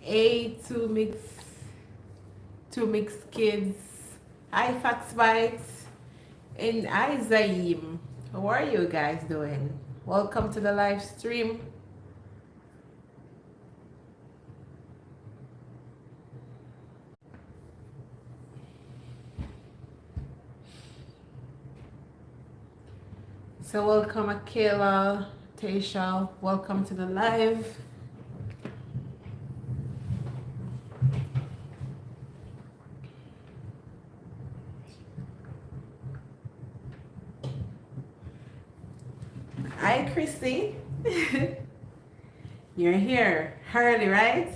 Hey, two mixed kids. Hi, Fax Bites. And hi, Zaim. How are you guys doing? Welcome to the live stream. So, welcome, Akela, Tasha. Welcome to the live. Hi, Chrissy. You're here early, right?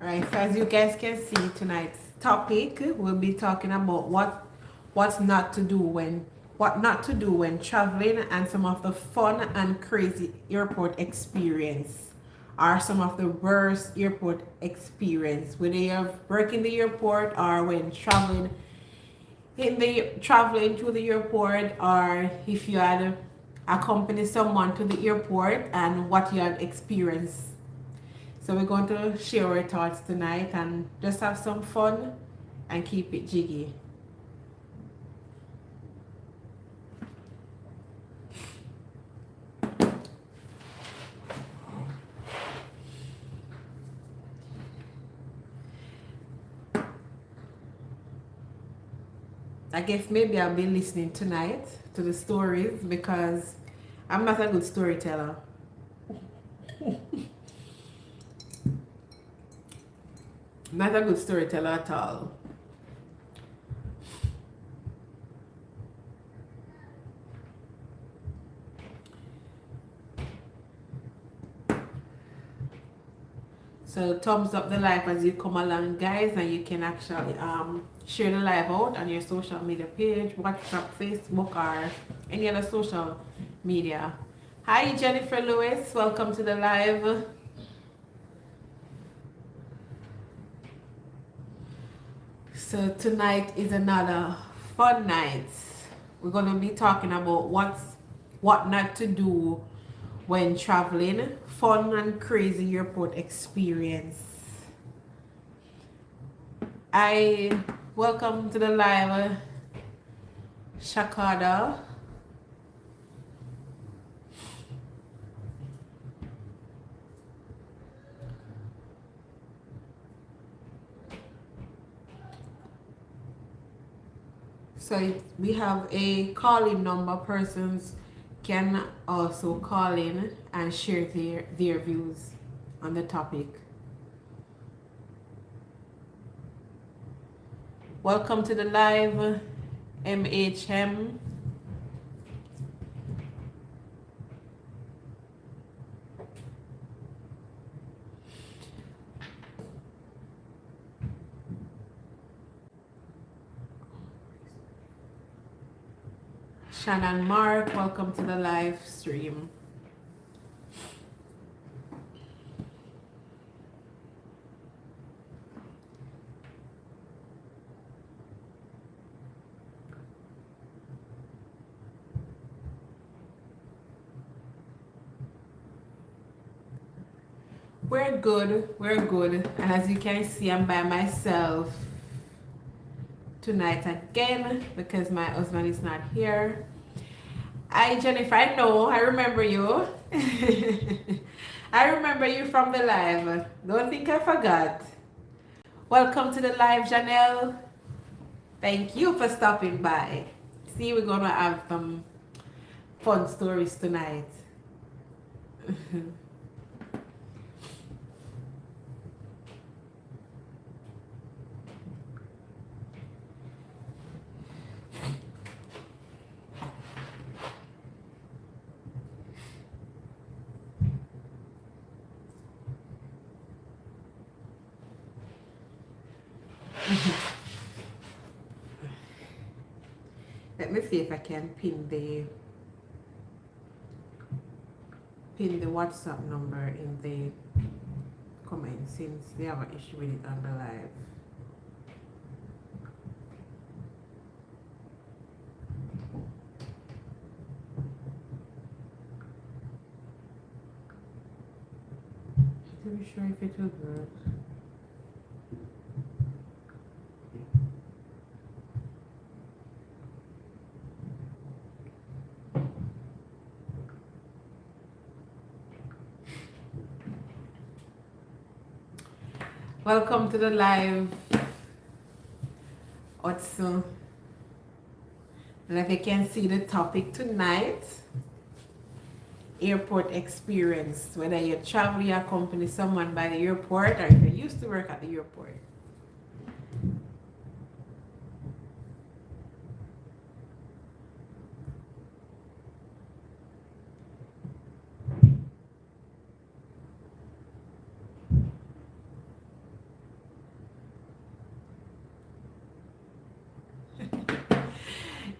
Right, so as you guys can see, tonight's topic we'll be talking about what not to do when traveling, and some of the fun and crazy airport experience, or some of the worst airport experience, whether you're working the airport or when traveling to the airport, or if you had accompanied someone to the airport and what you had experienced. So we're going to share our thoughts tonight and just have some fun and keep it jiggy. I guess maybe I'll be listening tonight to the stories because I'm not a good storyteller. Not a good storyteller at all. So thumbs up the live as you come along, guys, and you can actually share the live out on your social media page, WhatsApp, Facebook, or any other social media. Hi, Jennifer Lewis. Welcome to the live. So tonight is another fun night. We're going to be talking about what not to do when traveling, fun and crazy airport experience. I welcome to the live, Shakada. So we have a call-in number. Persons can also call in and share their views on the topic. Welcome to the live, MHM. Shannon Mark, welcome to the live stream. We're good. And as you can see, I'm by myself tonight again because my husband is not here. Hi, Jennifer. I know, I remember you. I remember you from the live. Don't think I forgot. Welcome to the live, Janelle. Thank you for stopping by. See, we're gonna have some fun stories tonight. Let me see if I can pin the WhatsApp number in the comments since they have an issue with it on the live. Not sure if it will work. Welcome to the live, Otsu. And if you can see the topic tonight, airport experience. Whether you travel, you accompany someone by the airport, or if you used to work at the airport.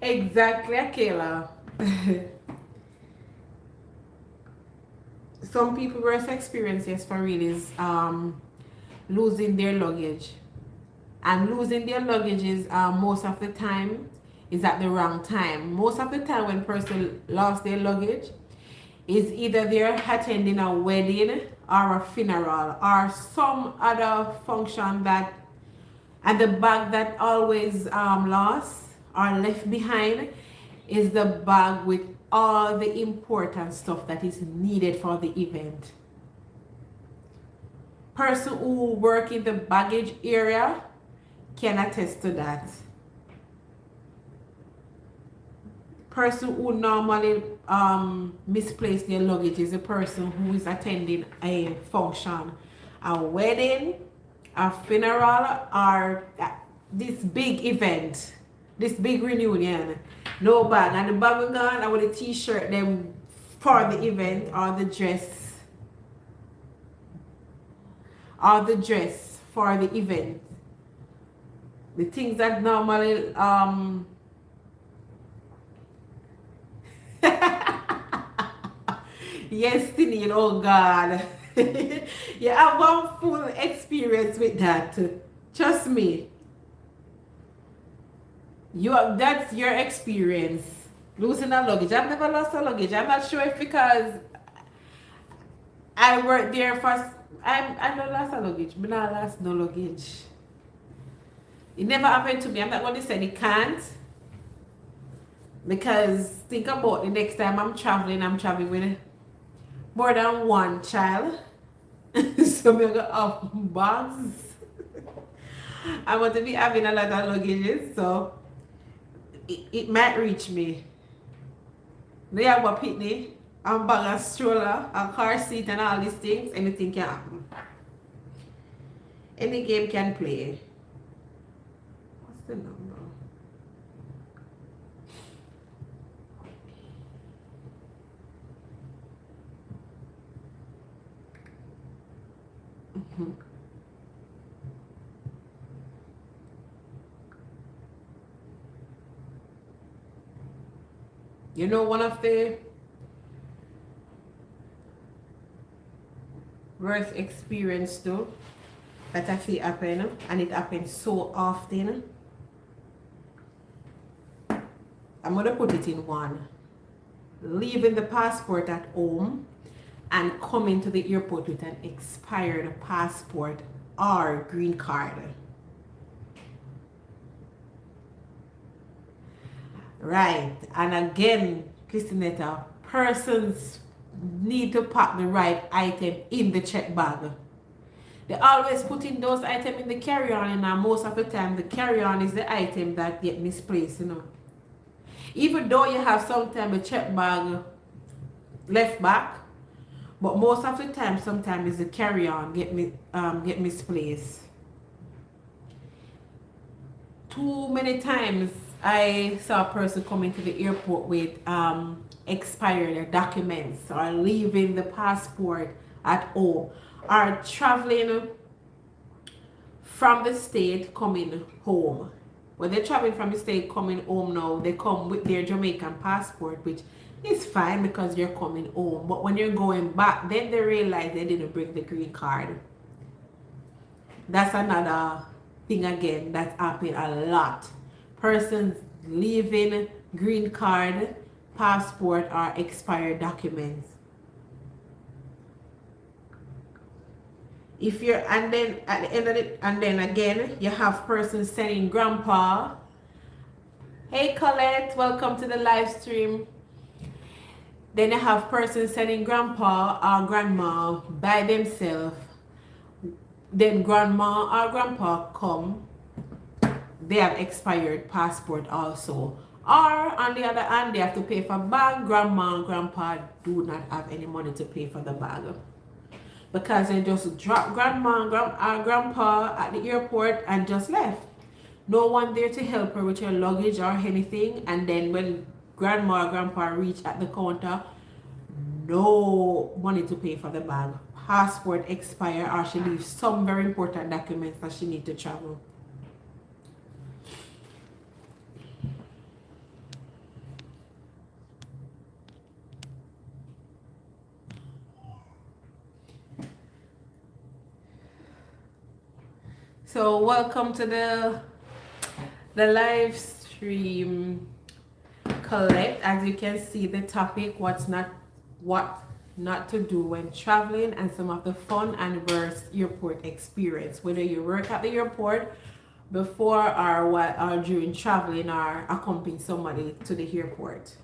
Exactly, Akela. Some people's worst experience, yes, for real, is losing their luggage. And losing their luggage is most of the time is at the wrong time. Most of the time when person lost their luggage is either they're attending a wedding or a funeral or some other function that, and the bag that always lost or left behind is the bag with all the important stuff that is needed for the event. Person who work in the baggage area can attest to that. Person who normally misplace their luggage is a person who is attending a function, a wedding, a funeral, or this big event, this big reunion. No bag, and the bag gone, and with a t-shirt them for the event, or the dress for the event. The things that normally yes, Tini, oh God. You have one full experience with that. Trust me. That's your experience. Losing a luggage. I've never lost a luggage. I'm not sure if because I worked there for I don't lost a luggage. But not lost no luggage. It never happened to me. I'm not going to say it can't. Because think about the next time I'm traveling with more than one child. So I'm going to have bags. I want to be having a lot of luggages, so it might reach me. They have a picnic, a bag, a stroller, a car seat, and all these things. Anything can happen. Any game can play. What's the number? You know, one of the worst experience too that I see happen, and it happens so often. I'm gonna put it in one. Leaving the passport at home and coming to the airport with an expired passport or green card. Right, and again, Christinetta, persons need to pack the right item in the check bag. They always put in those items in the carry-on, and most of the time the carry-on is the item that get misplaced, you know. Even though you have sometimes a check bag left back, but most of the time, sometimes the carry-on get misplaced. Too many times I saw a person come into the airport with expired documents, or leaving the passport at home, or traveling from the state coming home. When they're traveling from the state coming home now, they come with their Jamaican passport, which is fine because you're coming home. But when you're going back, then they realize they didn't bring the green card. That's another thing again that's happening a lot. Persons leaving green card, passport, or expired documents. If you're, and then at the end of it, and then again, you have persons sending grandpa. Hey Colette, welcome to the live stream. Then you have persons sending grandpa or grandma by themselves. Then grandma or grandpa come, they have expired passport also. Or on the other hand, they have to pay for bag. Grandma and grandpa do not have any money to pay for the bag, because they just drop grandma and grandpa at the airport and just left. No one there to help her with her luggage or anything. And then when grandma or grandpa reach at the counter, no money to pay for the bag. Passport expire, or she leaves some very important documents that she need to travel. So welcome to the live stream, Colette. As you can see, the topic, what not to do when traveling, and some of the fun and worst airport experience, whether you work at the airport before or during traveling, or accompanying somebody to the airport.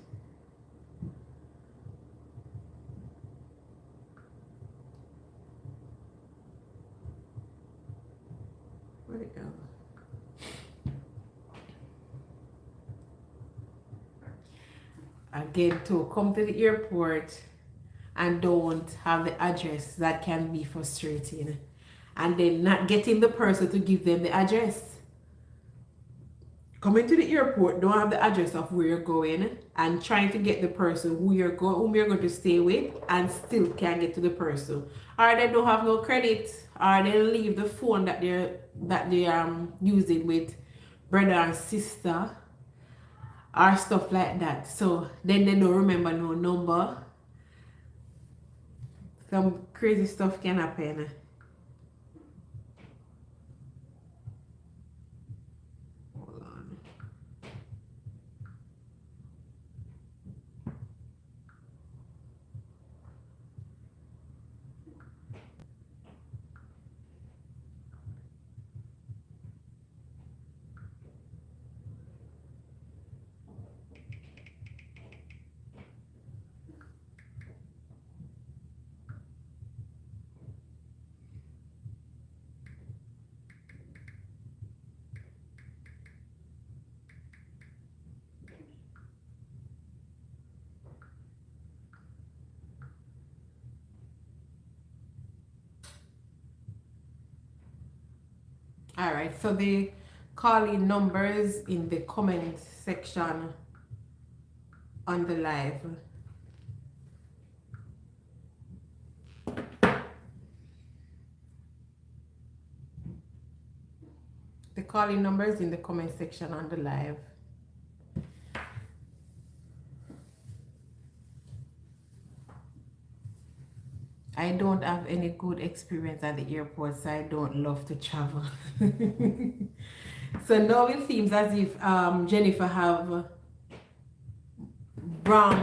Where'd it go? Again, to come to the airport and don't have the address, that can be frustrating. And then not getting the person to give them the address. Coming to the airport, don't have the address of where you're going, and trying to get the person whom you're going to stay with, and still can't get to the person. Or they don't have no credit, or they leave the phone that they're using with brother and sister, or stuff like that. So then they don't remember no number. Some crazy stuff can happen. Hold on. All right, so the calling numbers in the comment section on the live. The calling numbers in the comment section on the live. I don't have any good experience at the airport, so I don't love to travel. So now it seems as if Jennifer have brought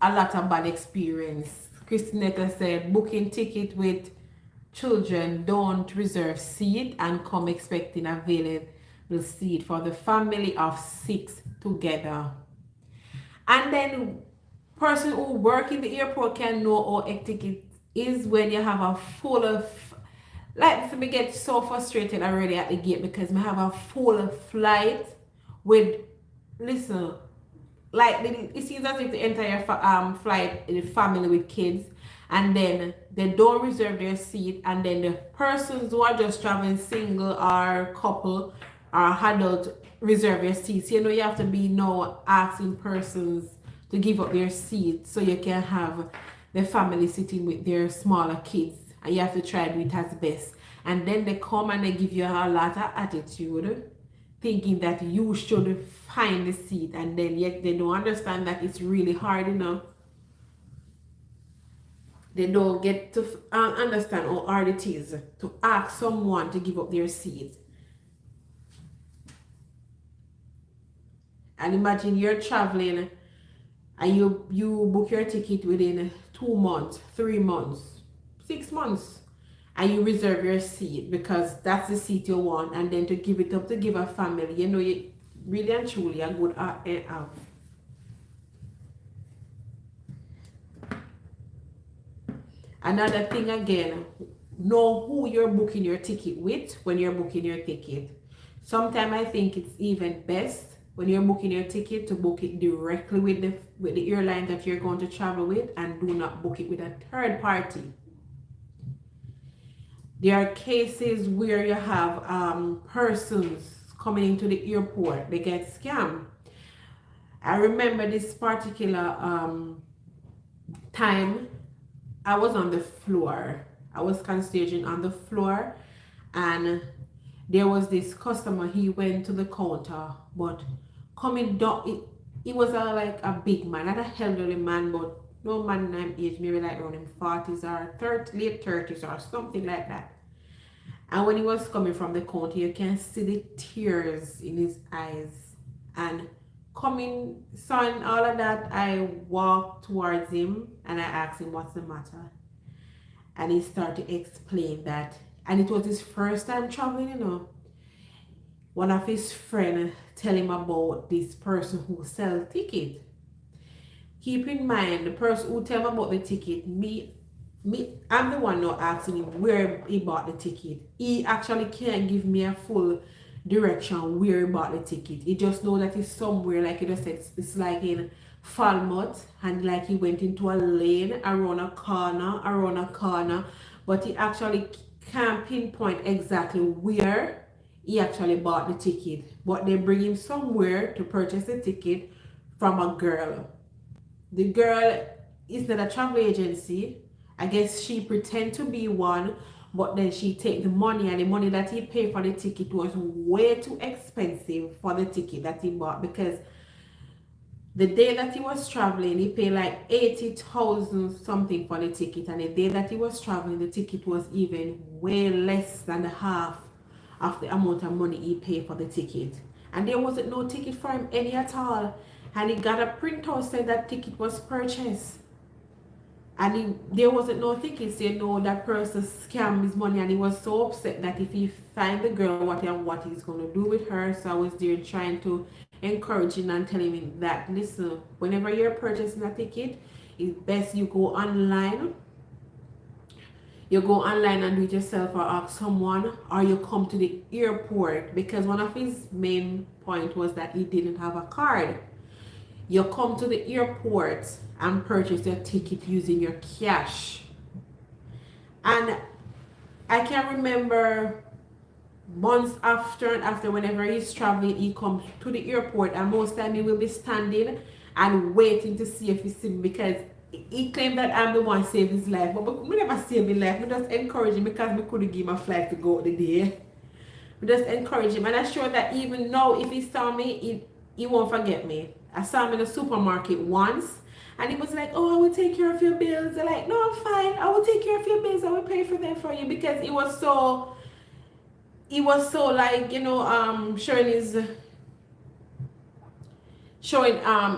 a lot of bad experience. Christinetta said, booking ticket with children, don't reserve seat and come expecting available seat for the family of 6 together. And then person who work in the airport can know how hectic it is when you have a full of, like, me get so frustrated already at the gate because me have a full flight with, listen, like it seems as if the entire flight is family with kids, and then they don't reserve their seat, and then the persons who are just traveling single or couple or adult reserve their seats. You know, you have to be now asking persons to give up their seat so you can have the family sitting with their smaller kids, and you have to try to do it as best. And then they come and they give you a lot of attitude, thinking that you should find the seat, and then yet they don't understand that it's really hard enough. They don't get to understand how hard it is to ask someone to give up their seat. And imagine you're traveling and you book your ticket within 2 months, 3 months, 6 months, and you reserve your seat because that's the seat you want, and then to give it up to give a family, you know, you really and truly a good out. Another thing again, know who you're booking your ticket with when you're booking your ticket. Sometimes I think it's even best when you're booking your ticket to book it directly with the airline that you're going to travel with, and do not book it with a third party. There are cases where you have persons coming into the airport, they get scammed. I remember this particular time I was on the floor. I was concierging on the floor, and there was this customer. He went to the counter, but coming down, it was like a big man, not an elderly man, but no man named age, maybe like around him 40s or 30, late 30s or something like that. And when he was coming from the counter, you can see the tears in his eyes. And coming, seeing all of that, I walked towards him and I asked him what's the matter. And he started to explain that. And it was his first time traveling, you know. One of his friends tell him about this person who sells ticket. Keep in mind, the person who tell him about the ticket, I'm the one now asking him where he bought the ticket. He actually can't give me a full direction where he bought the ticket. He just know that it's somewhere, like he just said, it's like in Falmouth, and like he went into a lane around a corner, but he actually can't pinpoint exactly where he actually bought the ticket. But they bring him somewhere to purchase the ticket from a girl. The girl is not a travel agency. I guess she pretend to be one, but then she take the money, and the money that he paid for the ticket was way too expensive for the ticket that he bought, because the day that he was traveling, he paid like 80,000 something for the ticket, and the day that he was traveling, the ticket was even way less than the half of the amount of money he paid for the ticket. And there wasn't no ticket for him any at all, and he got a printout saying that ticket was purchased. And there wasn't no ticket, so you know that person scammed his money, and he was so upset that if he find the girl, what he's going to do with her. So I was there trying to encourage him and telling him that, listen, whenever you're purchasing a ticket, it's best you go online. You go online and do it yourself, or ask someone, or you come to the airport, because one of his main point was that he didn't have a card. You come to the airport and purchase your ticket using your cash. And I can remember months after whenever he's traveling, he comes to the airport, and most time he will be standing and waiting to see if he see me, because he claimed that I'm the one saved his life. But we never saved his life. We just encourage him because we couldn't give him a flight to go the day. We just encourage him. And I'm sure that even now, if he saw me, he won't forget me. I saw him in the supermarket once, and he was like, oh, I will take care of your bills. I'm like, no, I'm fine. I will take care of your bills. I will pay for them for you, because he was so like, you know, showing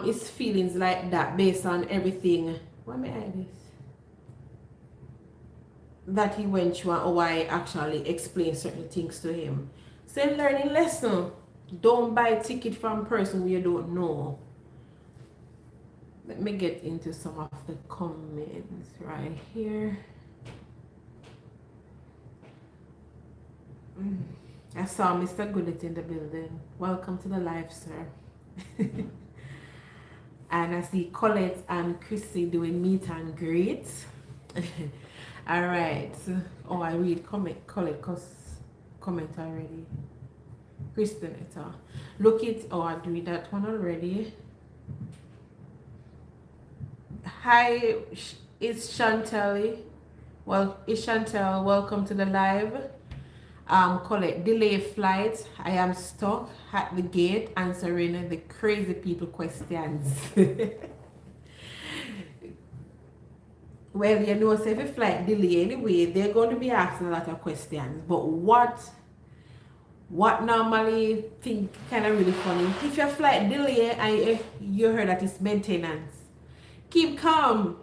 his feelings like that based on everything. Why may I this? That he went through, or why I actually explained certain things to him. So learning lesson. Don't buy a ticket from a person you don't know. Let me get into some of the comments right here. I saw Mr. Goodlitt in the building. Welcome to the live, sir. And I see Colette and Chrissy doing meet and greet. All right. Oh, I read Colette's comment already. Christinetta. Look it. Oh, I read that one already. Hi, it's Chantel. Well, it's Chantel. Welcome to the live. Colette, delay flight. I am stuck at the gate answering the crazy people questions. Well, you know, so if a flight delay anyway, they're going to be asking a lot of questions. But what normally think kind of really funny, if your flight delay and you heard that it's maintenance, keep calm.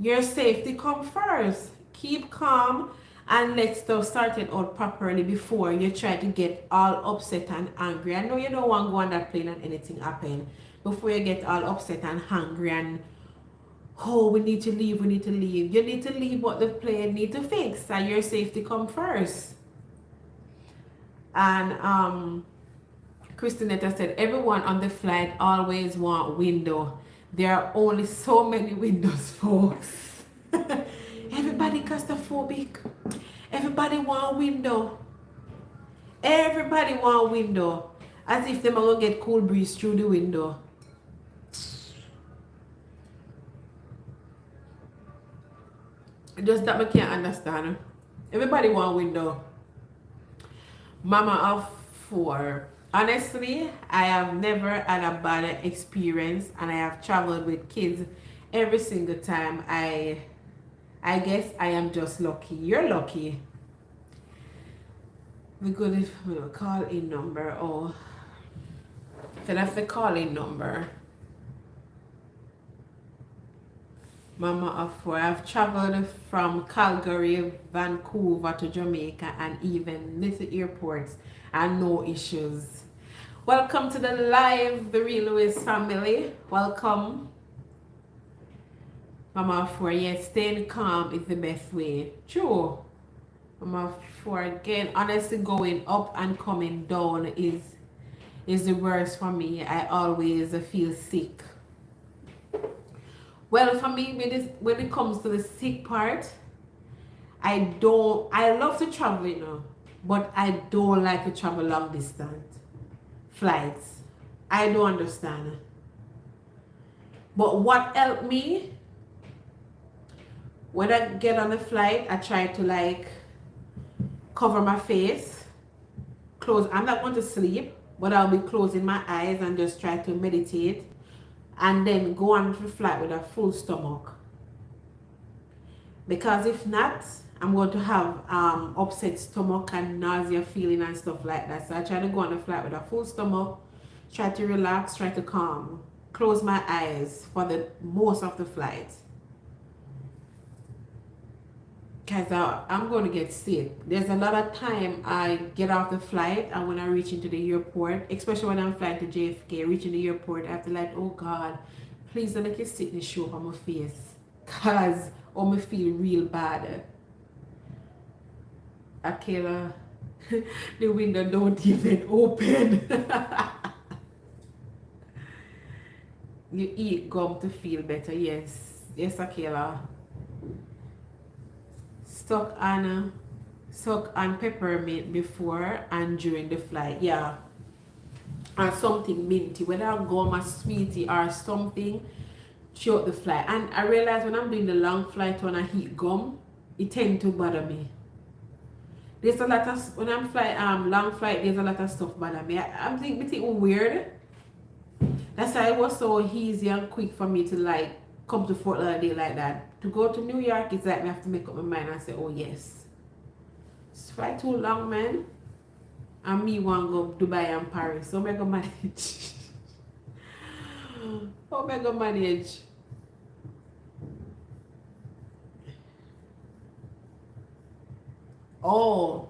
Your safety come first. Keep calm and let stuff started out properly before you try to get all upset and angry. I know you don't want to go on that plane and anything happen. Before you get all upset and angry and oh, we need to leave. You need to leave what the plane need to fix, and your safety come first. And Christinetta said, everyone on the flight always want window. There are only so many windows, folks. Everybody claustrophobic. Everybody want window. Everybody want window. As if them are gonna get cool breeze through the window. Just that I can't understand. Everybody want window. Mama of 4. Honestly, I have never had a bad experience, and I have traveled with kids every single time. I guess I am just lucky. You're lucky. We go to call in number. Oh, so that's the call in number. Mama of 4. I've traveled from Calgary, Vancouver to Jamaica, and even little airports, and no issues. Welcome to the live, the Real Louis family. Welcome. Mama of 4. Yes, staying calm is the best way. True. Mama of 4 again. Honestly, going up and coming down is the worst for me. I always feel sick. Well, for me, when it comes to the sick part, I love to travel, you know, but I don't like to travel long distance flights. I don't understand. But what helped me, when I get on the flight, I try to like cover my face, close. I'm not going to sleep, but I'll be closing my eyes and just try to meditate, and then go on the flight with a full stomach. Because if not, I'm going to have upset stomach and nausea feeling and stuff like that. So I try to go on the flight with a full stomach, try to relax, try to calm, close my eyes for the most of the flight. Because I'm going to get sick. There's a lot of time I get off the flight, and when I reach into the airport, especially when I'm flying to JFK, reaching the airport, I have to like, oh God, please don't let your sickness show up on my face. Because I feel real bad. Akela, the window don't even open. You eat gum to feel better. Yes, Akela. Suck on peppermint before and during the flight. Yeah. Or something minty, whether a gum, a sweetie, or something throughout the flight. And I realize when I'm doing the long flight, when I eat gum, it tends to bother me. There's a lot of, when I'm flying long flight, there's a lot of stuff bother me. I'm thinking weird. That's why it was so easy and quick for me to like come to Fort Lauderdale like that. To go to New York, it's like I have to make up my mind and say, oh yes. It's fly too long, man. And me want to go Dubai and Paris. So I'm going to manage. How am I going to manage? Oh,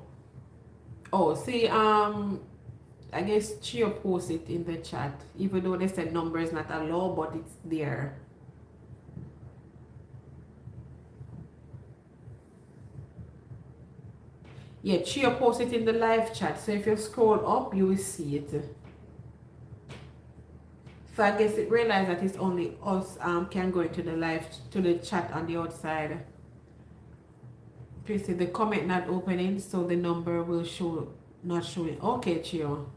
see, I I guess Chio post it in the chat, even though they said number is not allowed, but it's there. Yeah, Chio post it in the live chat, so if you scroll up, you will see it. So I guess it realized that it's only us can go into the live to the chat on the outside. Please see the comment not opening, so the number will show not showing. Okay, Chio.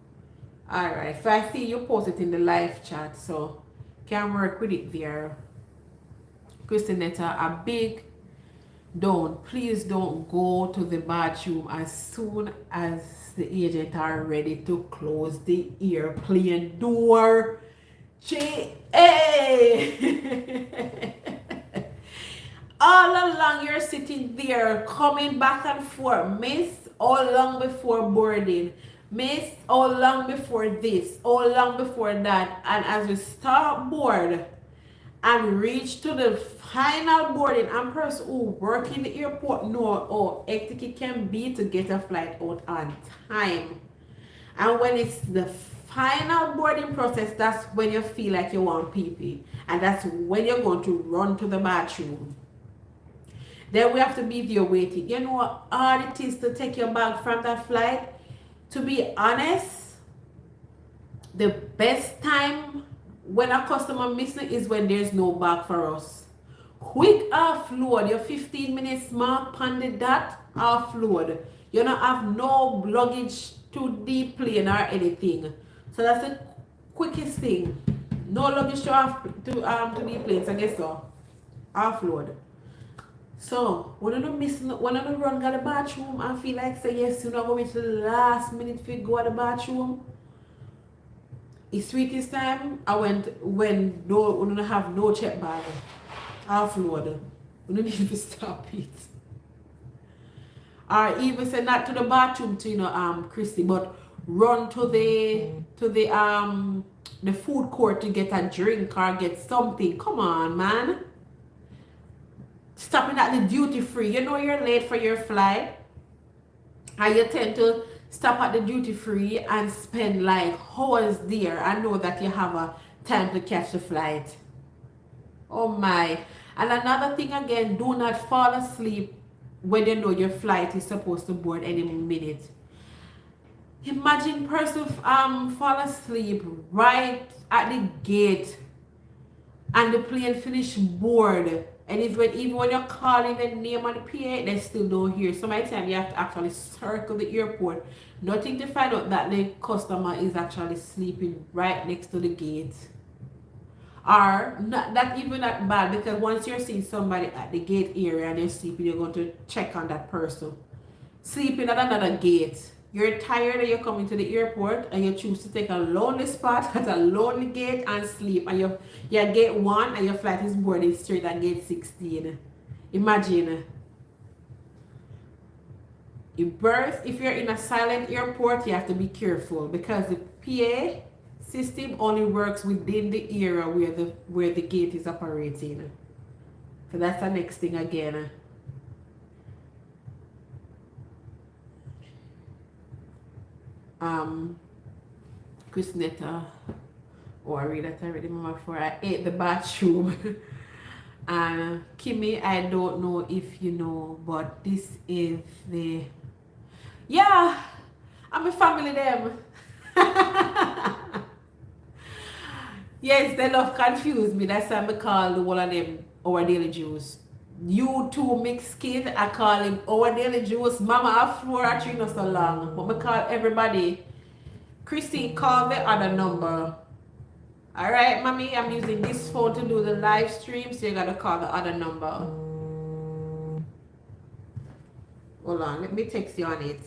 Alright, so I see you post it in the live chat, so can work with it there. Christinetta, a big please don't go to the bathroom as soon as the agent are ready to close the airplane door. All along you're sitting there coming back and forth, miss, all long before boarding, miss, all long before this, all long before that, and as we start board and reach to the final boarding, and person who work in the airport know how hectic it can be to get a flight out on time. And when it's the final boarding process, that's when you feel like you want pee-pee, and that's when you're going to run to the bathroom. Then we have to be there waiting. You know what hard it is to take your bag from that flight? To be honest, the best time when a customer missing is when there's no bag for us. Quick offload, your 15 minutes mark on the dot, offload. You don't have no luggage to the plane or anything. So that's the quickest thing. No luggage to the plane, so I guess so. Offload. So when I run to the bathroom and feel like say yes, you know, go to the last minute to go to the bathroom. The sweetest time I went when we don't have no check bag. Offload. We don't need to stop it. Or even say not to the bathroom to Christy, but run to the food court to get a drink or get something. Come on, man. Stopping at the duty free. You know you're late for your flight, and you tend to stop at the duty free and spend like hours there. I know that you have a time to catch the flight. Oh my. And another thing again, do not fall asleep when you know your flight is supposed to board any minute. Imagine person fall asleep right at the gate and the plane finish board. And even when you're calling the name of the PA, they still don't hear. So my time you have to actually circle the airport. Nothing to find out that the customer is actually sleeping right next to the gate. Or not even that bad, because once you're seeing somebody at the gate area and they're sleeping, you're going to check on that person. Sleeping at another gate. You're tired and you're coming to the airport and you choose to take a lonely spot at a lonely gate and sleep, and you're gate 1 and your flight is boarding straight at gate 16. Imagine. If you're in a silent airport, you have to be careful because the PA system only works within the area where the gate is operating. So that's the next thing again. Christinetta, I read that already, mama, before I ate the bathroom. And Kimmy, I don't know if you know, but this is the I'm a family them. Yes, they love confuse me. That's why I call the one of them our daily juice. You two mixed kid, I call him our daily juice. Mama have 4 or 3 not so long. But I call everybody. Christine, call the other number. Alright, mommy, I'm using this phone to do the live stream, so you gotta call the other number. Hold on, let me text you on it.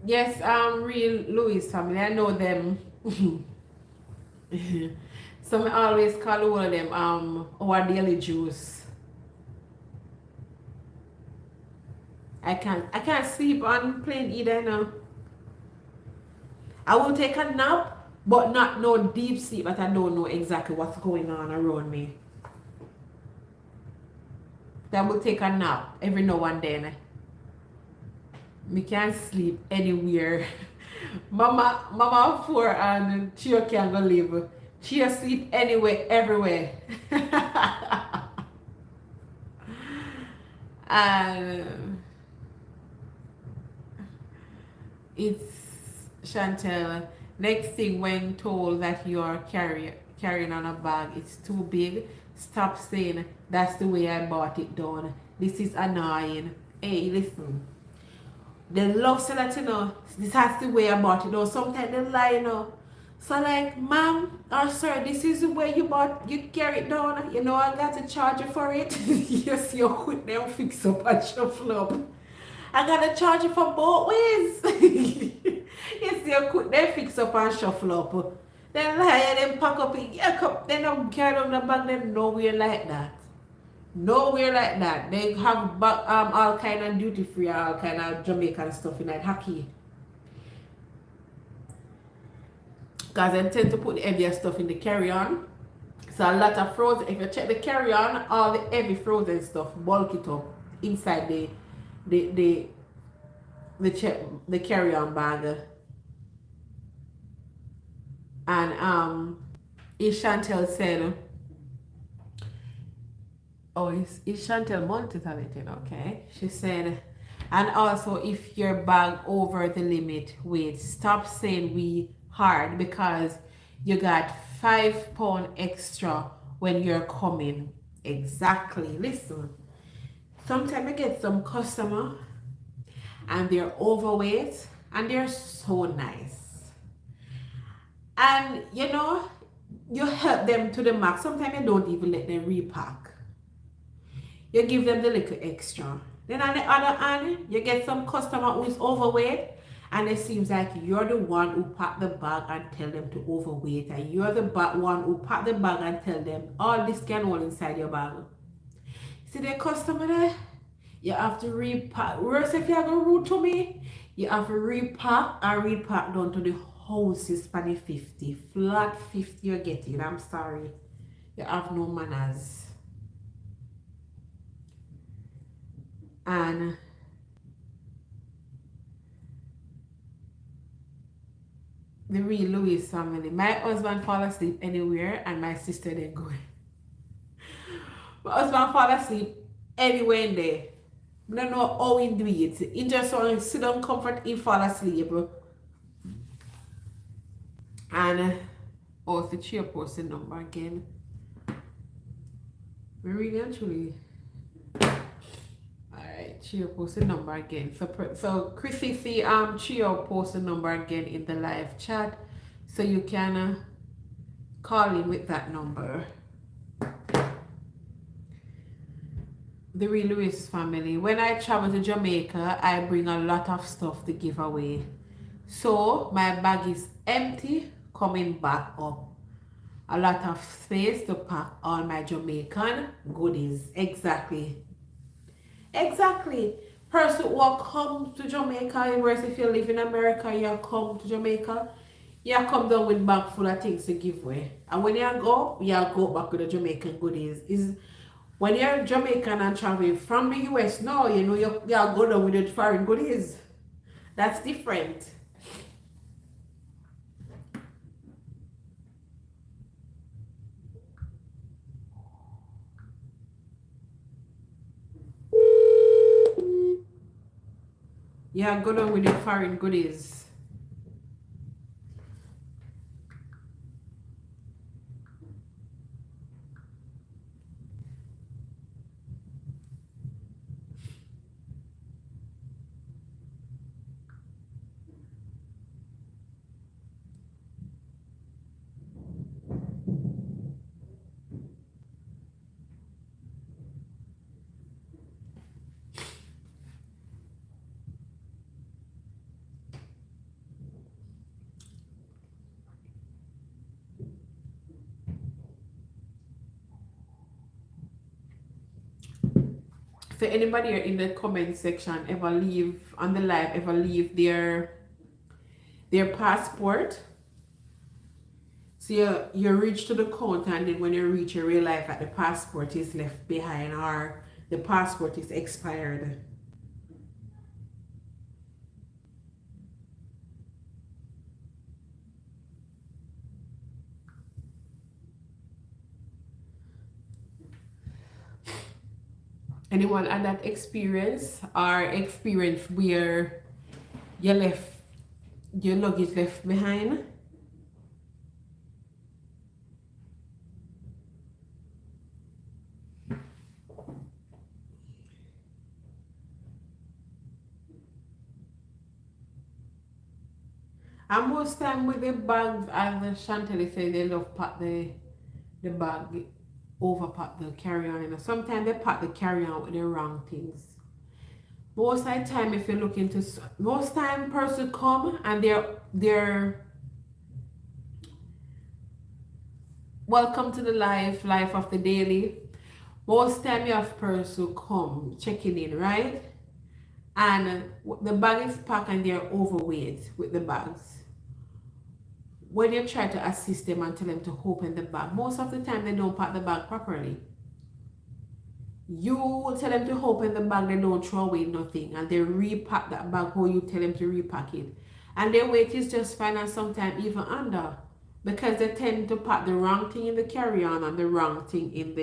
Yes, real Louis family. I know them. So I always call one of them our daily juice. I can't sleep on plane either now. I will take a nap, but not no deep sleep that I don't know exactly what's going on around me. I will take a nap every now and then. Me can't sleep anywhere. Mama 4 and Chia can go live. Chia sleep anywhere, everywhere. And it's Chantel. Next thing, when told that you're carrying on a bag, it's too big, stop saying that's the way I bought it done. This is annoying. Hey, listen. They love say that, this has the way I bought it done. Sometimes they lie. So like, ma'am or sir, this is the way you carry it down. I got to charge you for it. Yes, you could them fix up and shuffle up. I gotta charge you for both ways. Yes, you could them fix up and shuffle up. Then lie and then pack up it. They don't carry on the bag, then nowhere like that. Nowhere like that. They have all kind of duty free, all kind of Jamaican stuff in that hockey. Because they tend to put the heavier stuff in the carry-on. So a lot of frozen, if you check the carry-on, all the heavy frozen stuff, bulk it up inside the carry-on bag. And Chantel said, it's Chantel Montetalent, okay? She said, and also if your bag over the limit weight, stop saying we hard because you got 5 pounds extra when you're coming. Exactly. Listen, sometimes I get some customer and they're overweight and they're so nice, and you help them to the max. Sometimes you don't even let them repack. You give them the little extra. Then on the other hand, you get some customer who is overweight and it seems like you're the one who pack the bag and tell them to overweight, and you're the one who pack the bag and tell them all this can all inside your bag. See the customer there? You have to repack. Worse, if you are going rude to me, you have to repack and repack down to the houses for the 50. Flat 50 you're getting. I'm sorry. You have no manners. And the real Louis family. My husband fall asleep anywhere and my sister then go. My husband fall asleep anywhere in there. I don't know how he do it. He just want to sit down comfort, he fall asleep. And it's the chairperson number again. We really actually. Chia post the number again. So Chrissy see Chia post the number again in the live chat, so you can call in with that number. The real Lewis family. When I travel to Jamaica, I bring a lot of stuff to give away. So my bag is empty coming back up. A lot of space to pack all my Jamaican goodies. Exactly. Person who come to Jamaica, whereas if you live in America, you come to Jamaica, you come down with bag full of things to give away. And when you go back with the Jamaican goodies. Is when you're Jamaican and traveling from the US, no, you go down with the foreign goodies. That's different. Yeah, go down with the foreign goodies. So anybody in the comment section ever leave on the live, ever leave their passport? So you reach to the counter, and then when you reach, you realize that the passport is left behind or the passport is expired. Anyone had that experience or experience where you left your luggage left behind? And most time with the bags, as Chantel said, they love pack the bag, overpack the carry-on. You know. Sometimes they pack the carry-on with the wrong things. Most of the time, if you look into, most time person come and they're welcome to the life of the daily. Most time you have person come checking in, right? And the bag is packed and they're overweight with the bags. When you try to assist them and tell them to open the bag, most of the time they don't pack the bag properly. You tell them to open the bag, they don't throw away nothing, and they repack that bag how you tell them to repack it. And their weight is just fine, and sometimes even under, because they tend to pack the wrong thing in the carry-on and the wrong thing in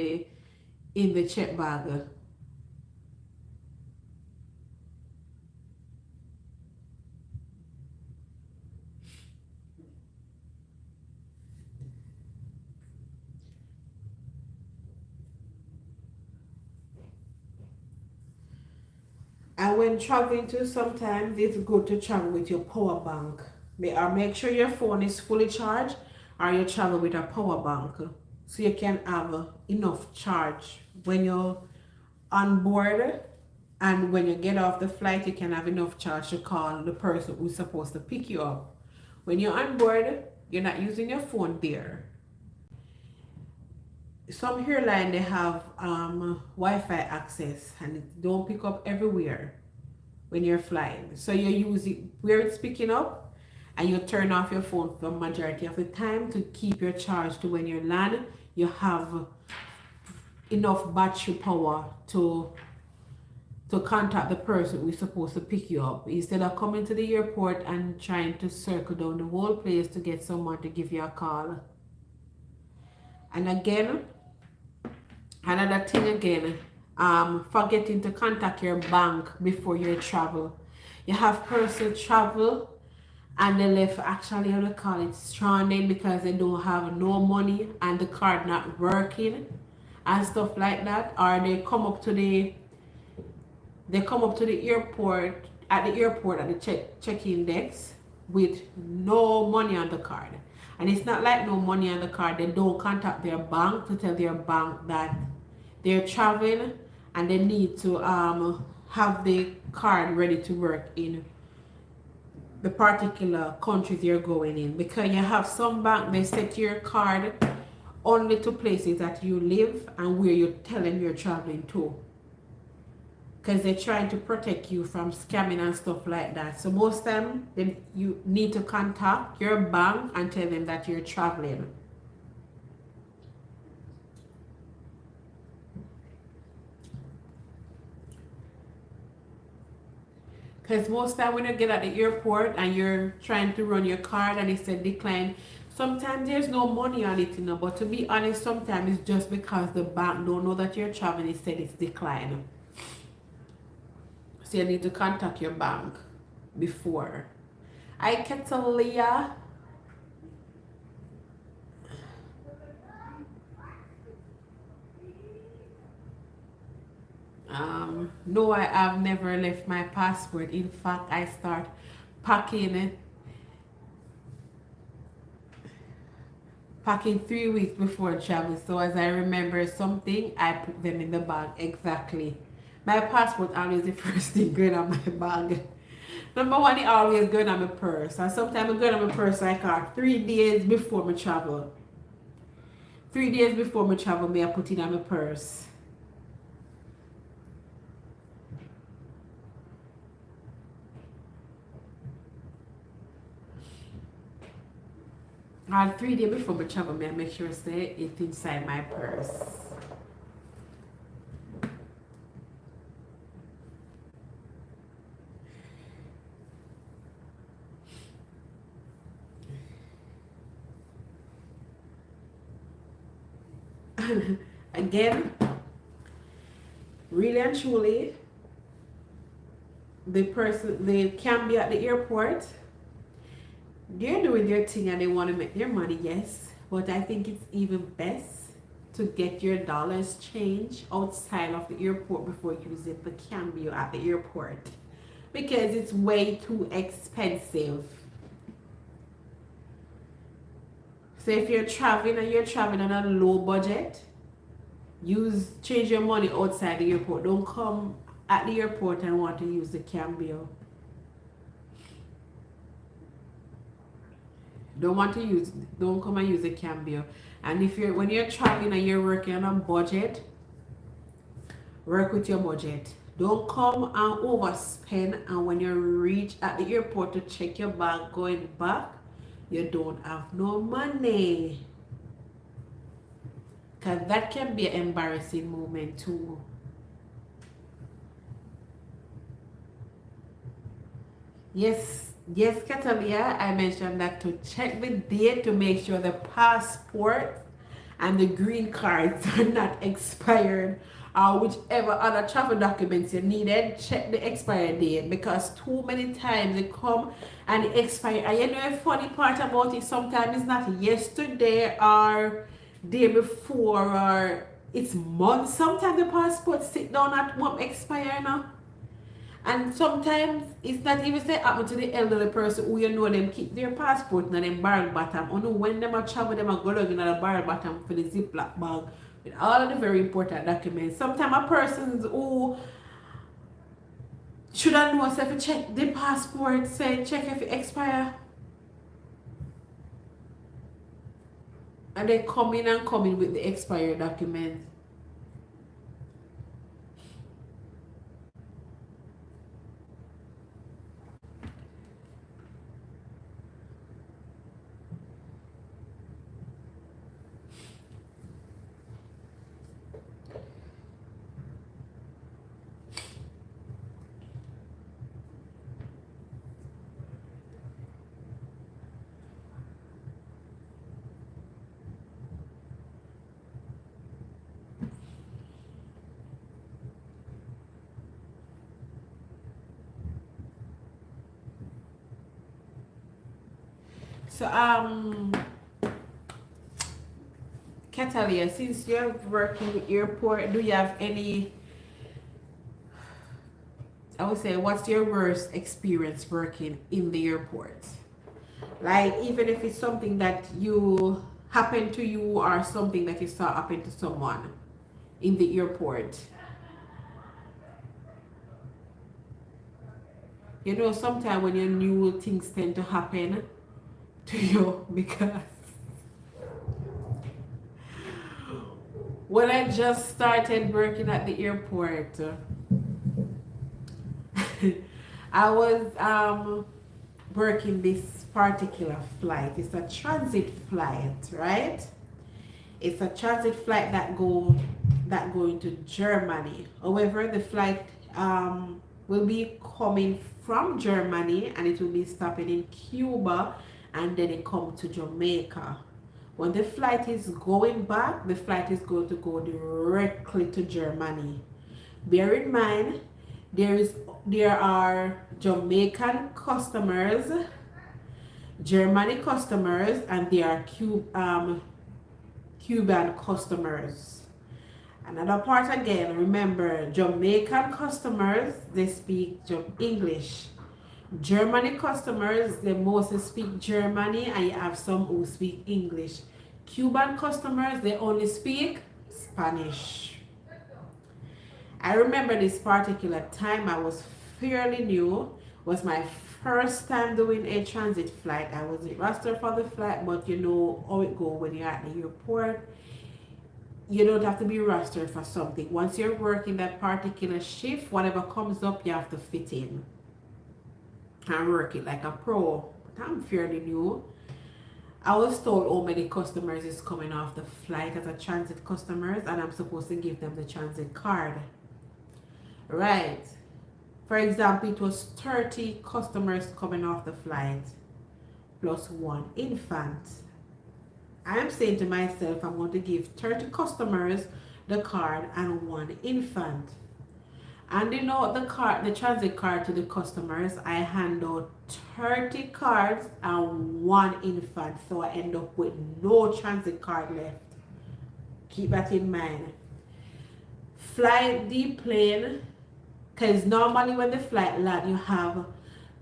the check bag. And when traveling too, sometimes it's good to travel with your power bank. Make sure your phone is fully charged, or you travel with a power bank so you can have enough charge when you're on board, and when you get off the flight you can have enough charge to call the person who's supposed to pick you up. When you're on board, you're not using your phone there. Some airline they have Wi-Fi access, and it don't pick up everywhere when you're flying. So you use it where it's picking up, and you turn off your phone for majority of the time to keep your charge to when you land. You have enough battery power to contact the person who's supposed to pick you up, instead of coming to the airport and trying to circle down the whole place to get someone to give you a call. And again, another thing again, forgetting to contact your bank before you travel. You have person travel and they left, actually how they call it, stranded, because they don't have no money and the card not working and stuff like that. Or they come up to the airport, at the check-in desk with no money on the card. And it's not like no money on the card. They don't contact their bank to tell their bank that they're traveling and they need to have the card ready to work in the particular countries you're going in. Because you have some bank, they set your card only to places that you live and where you tell them you're traveling to, because they're trying to protect you from scamming and stuff like that. So most time you need to contact your bank and tell them that you're traveling. Because most time when you get at the airport and you're trying to run your card and it said decline, sometimes there's no money on it, you know. But to be honest, sometimes it's just because the bank don't know that you're traveling. It said it's declined. So you need to contact your bank before. I Catalia. No, I have never left my passport. In fact, I start packing 3 weeks before travel. So as I remember something, I put them in the bag. Exactly. My passport always the first thing going on my bag. Number one, it always going on my purse. And sometimes I go on my purse like 3 days before my travel. 3 days before my travel, may I put it on my purse. 3 days before I travel, I make sure say it inside my purse. Again, really and truly, they can be at the airport. They're doing their thing and they want to make their money, yes. But I think it's even best to get your dollars changed outside of the airport before using the cambio at the airport, because it's way too expensive. So if you're traveling and you're traveling on a low budget, change your money outside the airport. Don't come at the airport and want to use the cambio. Don't come and use the cambio. And when you're traveling and you're working on a budget, work with your budget. Don't come and overspend, and when you reach at the airport to check your bag going back, you don't have no money. Because that can be an embarrassing moment too. Yes, Catalia, I mentioned that to check the date to make sure the passport and the green cards are not expired, or whichever other travel documents you needed. Check the expiry date, because too many times they come and it expire. And you know a funny part about it, sometimes it's not yesterday or day before, or it's months. Sometimes the passport sit down at won't expire now. And sometimes it's not even say happen to the elderly person who you know them keep their passport in them barrel bottom. Or no, when them a travel, them a go down in the barrel bottom for the ziploc bag with all of the very important documents. Sometimes a person who should have known if you check the passport, say check if it expire. And they come in with the expired documents. So Catalia, since you're working with airport, do you have any, I would say, what's your worst experience working in the airport? Like, even if it's something that you happened to you or something that you saw happen to someone in the airport. You know, sometimes when you new things tend to happen to you, because when I just started working at the airport, I was working this particular flight. It's a transit flight, right? It's a transit flight that go into Germany. However, the flight will be coming from Germany and it will be stopping in Cuba, and then it come to Jamaica. When the flight is going back, the flight is going to go directly to Germany. Bear in mind, there are Jamaican customers, Germany customers, and there are Cuban customers. Another part again, remember, Jamaican customers, they speak English. Germany customers, they mostly speak Germany, and you have some who speak English. Cuban customers, they only speak Spanish. I remember this particular time, I was fairly new. It was my first time doing a transit flight. I wasn't rostered for the flight, but you know how it goes when you're at the airport. You don't have to be rostered for something. Once you're working that particular shift, whatever comes up, you have to fit in and work it like a pro. But I'm fairly new. I was told how many customers is coming off the flight as a transit customers, and I'm supposed to give them the transit card. Right. For example, it was 30 customers coming off the flight plus one infant. I'm saying to myself, I'm going to give 30 customers the card and one infant. And you know the transit card to the customers, I hand out 30 cards and one infant, so I end up with no transit card left. Keep that in mind. Fly the plane, because normally when the flight land, you have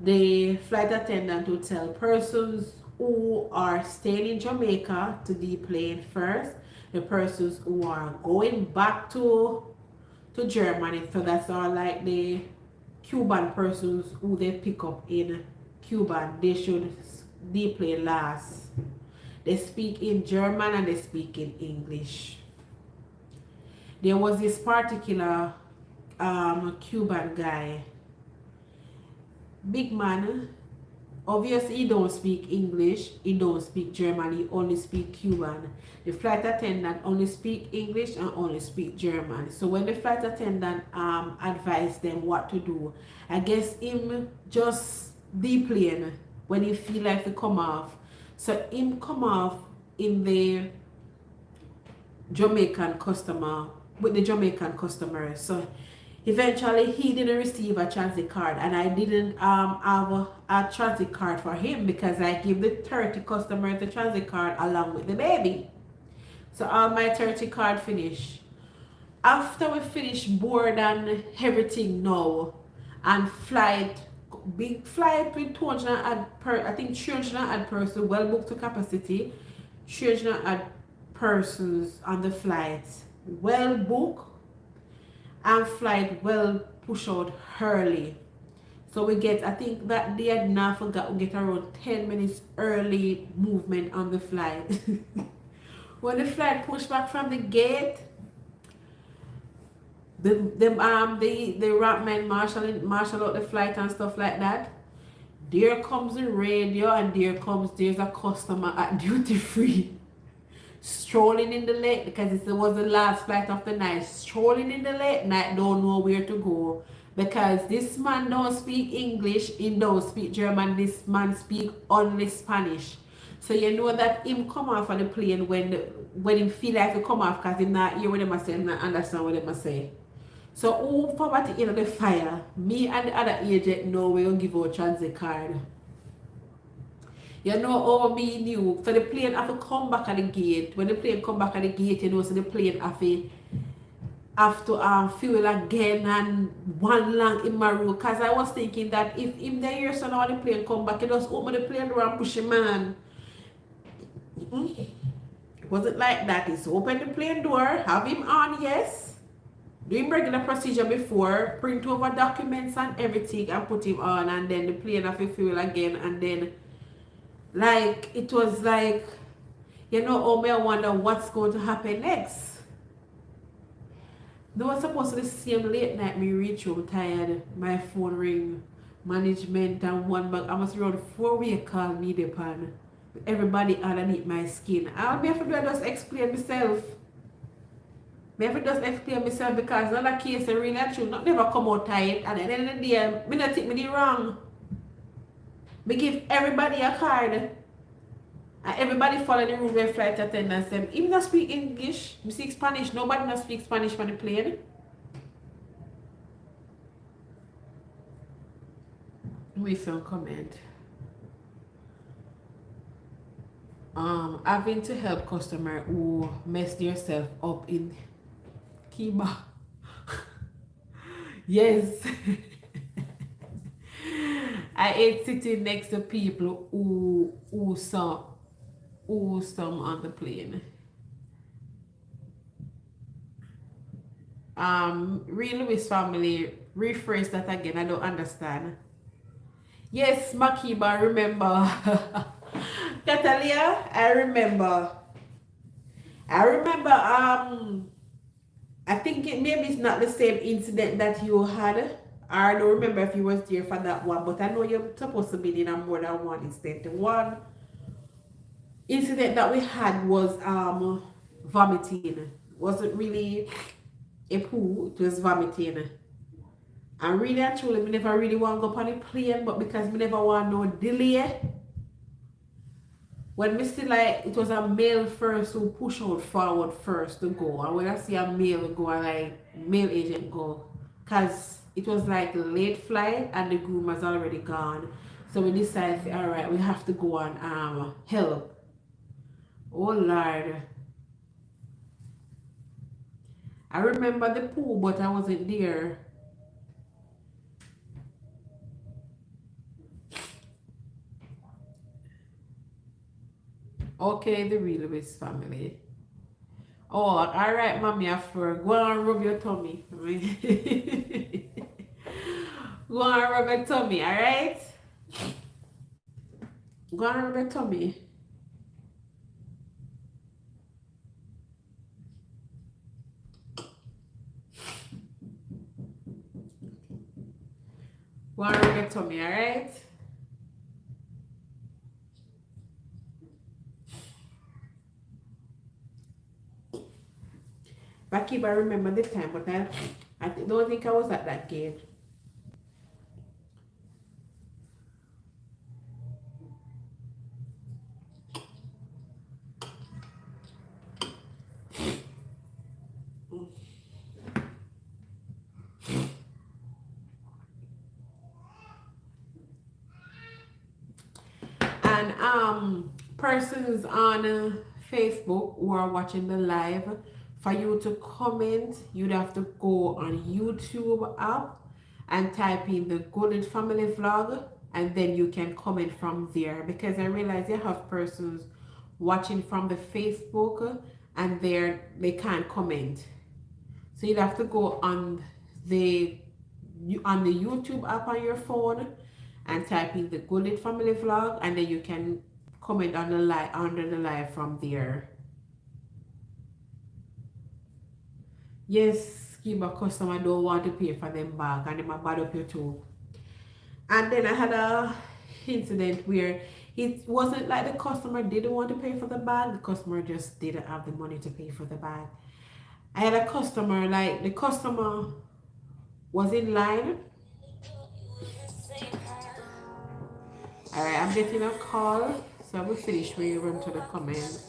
the flight attendant who tell persons who are staying in Jamaica to deplane first, the persons who are going back to Germany, so that's all like the Cuban persons who they pick up in Cuba, they should deplane last. They speak in German and they speak in English. There was this particular Cuban guy, big man. Obviously, he don't speak English, he don't speak German, he only speak Cuban. The flight attendant only speak English and only speak German. So when the flight attendant advised them what to do, I guess him just deplane when he feel like to come off. So him come off in the Jamaican customer, with the Jamaican customers. So eventually he didn't receive a transit card, and I didn't have a transit card for him because I give the 30 customers the transit card along with the baby. So all my 30 card finish. After we finish board and everything now, and flight, big flight with 200 I think 300 person, well booked to capacity, 300 persons on the flight, well booked, and flight well push out early. So we get, I think that day I not forgot, we get around 10 minutes early movement on the flight. When the flight pushed back from the gate, the ramp men marshal out the flight and stuff like that. There comes the radio, and there's a customer at duty free strolling in the late, because it was the last flight of the night, strolling in the late night, don't know where to go, because this man don't speak English, he don't speak German, this man speak only Spanish. So you know that him come off on the plane when him feel like to come off, because he not hear what they say, not understand what they say. So who poverty in the fire, me and the other agent know we will give out transit card. You know how me knew. So the plane have to come back at the gate. When the plane come back at the gate, you know, so the plane have to fuel again and one long in my room. Because I was thinking that if him there here, so now the plane come back, you just open the plane door and push him man. Was it like that? It's open the plane door, have him on, yes. Do him regular procedure before, print over documents and everything and put him on, and then the plane have to fuel again, and then like it was like, you know, oh me I wonder what's going to happen next. They were supposed to the same late night me reach home tired, my phone ring, management and one bag. I must around 4 weeks call me the pan. Everybody underneath my skin. I'll be able to just explain myself. I have to just explain myself, because another case I really should not never come out tight, and at the end of the day, me not take me the wrong. Me give everybody a card, and everybody follow the rule where flight attendants them. If not speak English, me speak Spanish. Nobody not speak Spanish on the plane. We some comment. Having to help customer who mess themselves up in KimmyB. Yes. I hate sitting next to people who some on the plane. Real Louis family, rephrase that again, I don't understand. Yes, Makiba, remember. Catalia, I remember, I think maybe it's not the same incident that you had. I don't remember if you was there for that one, but I know you're supposed to be in a more than one incident. One, incident that we had was vomiting. Wasn't really a poo, it was vomiting. And really and truly, me never really want to go on a plane, but because me never want no delay, when me see like it was a male first who push out forward first to go, and when I see a male go, I like male agent go, cause it was like late flight and the groom was already gone. So we decided, all right, we have to go on help. Oh Lord, I remember the pool, but I wasn't there. Okay, the real Lewis family. Oh, all right, mommy, after go and rub your tummy. Go and rub your tummy, all right? Go and rub your tummy. Go and rub your tummy, all right? Back if I remember the time, but I don't think I was at that game. And persons on Facebook who are watching the live, for you to comment, you'd have to go on YouTube app and type in the Goodlitt family vlog, and then you can comment from there, because I realize you have persons watching from the Facebook and they can't comment. So you'd have to go on the YouTube app on your phone and type in the Goodlitt family vlog, and then you can comment on the live under the live from there. Yes, Kiba customer don't want to pay for them bag and them a bad up you too. And then I had a incident where it wasn't like the customer didn't want to pay for the bag, the customer just didn't have the money to pay for the bag. I had a customer, like the customer was in line. Alright, I'm getting a call, so I will finish when you run to the comments.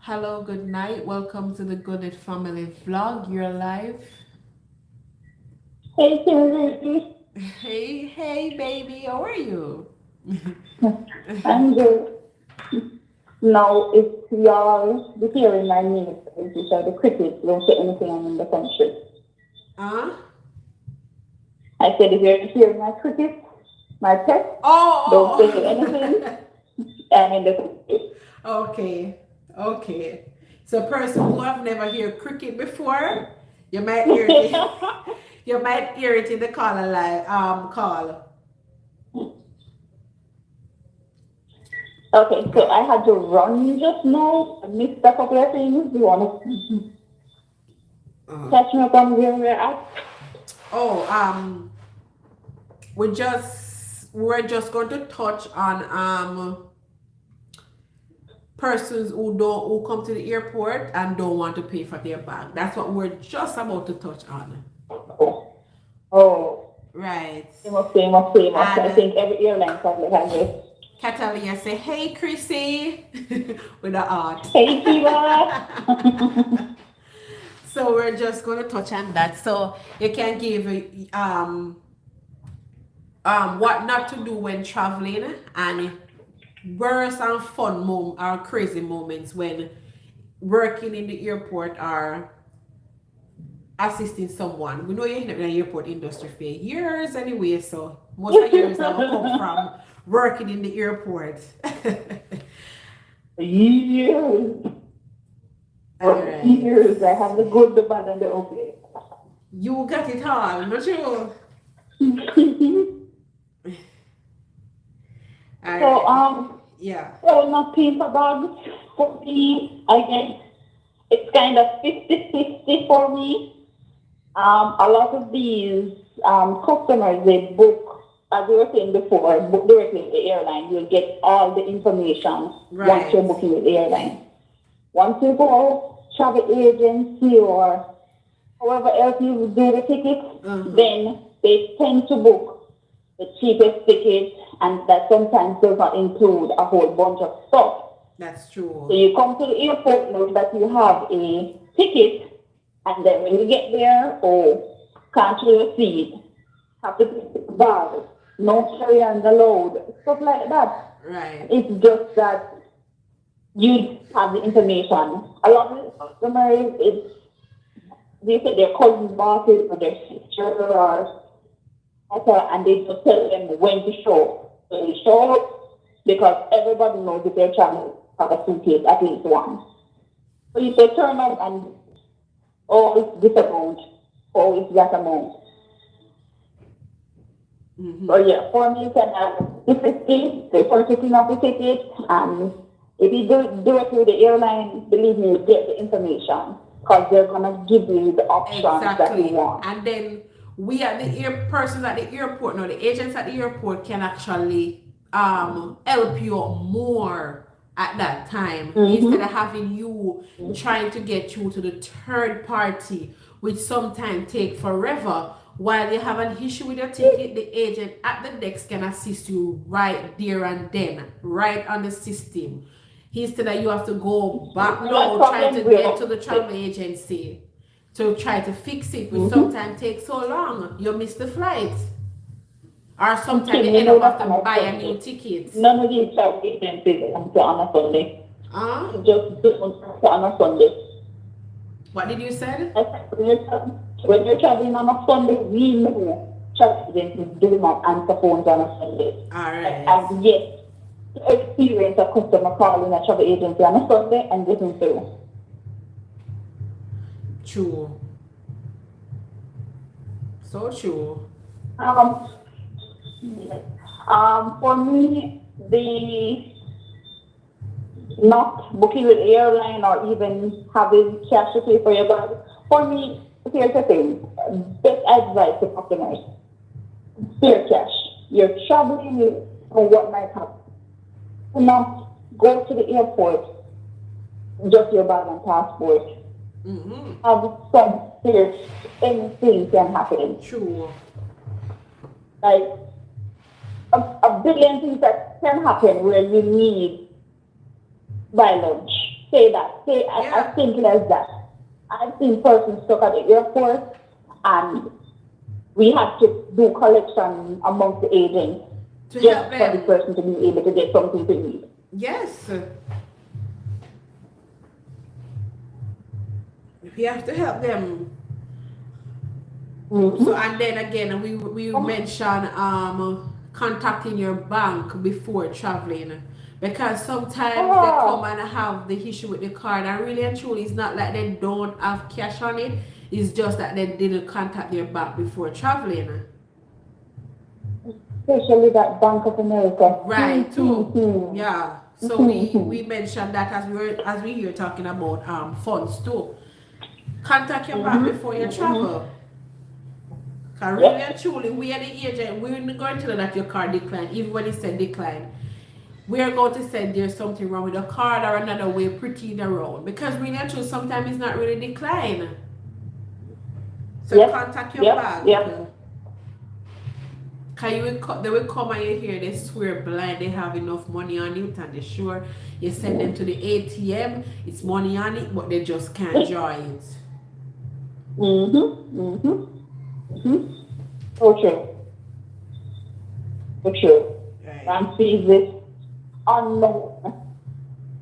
Hello, good night. Welcome to the Goodlitt family vlog. You're live. Hey, Kimmy. Hey, baby. How are you? I'm good. Now, if y'all be hearing my name, these are the crickets, don't say anything in the country. Huh? I said, if you're hearing my crickets, my pets, don't say anything. I'm in the country. Okay. So, person who have never heard cricket before, you might hear it. You might hear it in the caller live call. Okay, so I had to run just now. I missed a couple of things. You want to catch me up on where we're at? We're just going to touch on persons who come to the airport and don't want to pay for their bag. That's what we're just about to touch on. Oh. Right. Famous. I think every airline probably has this. Catalina say, hey, Chrissy, with a heart. Hey, Kiva. So we're just going to touch on that. So you can give what not to do when traveling, and worst and fun or crazy moments when working in the airport or assisting someone. We know you're in the airport industry for years anyway, so most of the years have come from working in the airport. Years. Right. Years. I have the good, the bad, and the ugly. You got it all, not you? So, yeah. So not paper bags for me. I guess it's kind of 50-50 for me. A lot of these customers, they book as we were saying before, book directly with the airline. You'll get all the information once you're Right. booking with the airline. Once you go travel agency or however else you do the tickets, then they tend to book the cheapest ticket, and that sometimes does not include a whole bunch of stuff. That's So true. you come to the airport, know that you have a ticket, and then when you get there, oh, can't you see? Have to take the bag, no carry on the load, stuff like that. Right. It's just that you have the information. A lot of customers, they say their cousin's bosses or their sister or whatever, and they just tell them when to show. So they show up because everybody knows if they're traveling have a suitcase, at least one. So if they turn up and, oh, it's this amount, oh, it's that amount. So yeah, for me, you can if it's the purchasing of the ticket, and if you do it through the airline, believe me, you get the information because they're gonna give you the options that you Exactly. want. And then we at the persons at the airport, no, the agents at the airport can actually help you out more at that time instead of having you trying to get you to the third party, which sometimes take forever. While you have an issue with your ticket, the agent at the desk can assist you right there and then, right on the system. Instead of you have to go back now trying to get to the travel agency to try to fix it, which sometimes takes so long. You miss the flight. Or sometimes you end up have to buy a new ticket. None of these travel agencies until on a Sunday. Just on a Sunday. What did you say? When you're traveling on a Sunday, we know travel agencies do not answer phones on a Sunday. Alright. And yes, to experience a customer calling a travel agency on a Sunday and getting through. True. So true. For me, the not booking with airline or even having cash to pay for your bag. For me, here's the thing. Best advice to customers. Spare cash. You're traveling, you know what might happen. Do not go to the airport, just your bag and passport. Have some spare, anything can happen. True. Like a billion things that can happen where you need buy lunch. Say that. Say as simple as that. I've seen persons stuck at the airport and we had to do collection amongst the agents To just help for them. the person to be able to get something to eat. Yes. We have to help them. So and then again we mentioned contacting your bank before traveling. Because sometimes they come and have the issue with the card, and really and truly it's not like they don't have cash on it, it's just that they didn't contact their bank before traveling. Especially that Bank of America. Right, too. Yeah. So we mentioned that as we were talking about funds too. Contact your bank before you travel. Because really and truly, we are the agent, we're not going to know that your card declined, even when it said decline. We are going to say there's something wrong with the card or another way pretty around. Because really and truly, sometimes it's not really decline. So contact your bank. Because they will come and you hear they swear blind they have enough money on it and they're sure you send them to the ATM, it's money on it, but they just can't draw it. So true. So true. Right. And see this unknown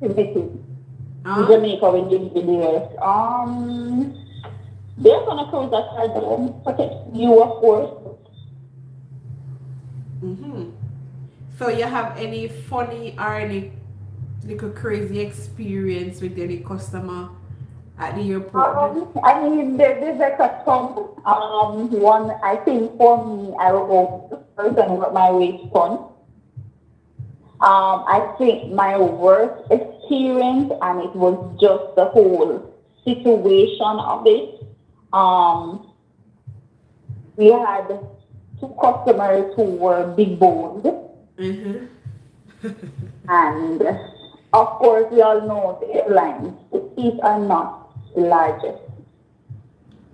activity in Jamaica when you live there. They're gonna close that card down, protect you of course. So you have any funny or any little crazy experience with any customer at the airport? I mean, there's like a some one. I think for me, I will go first and work my way fun. I think my worst experience, and it was just the whole situation of it. We had two customers who were big boned. Mm-hmm. And of course, we all know the airlines, the seats are not the largest.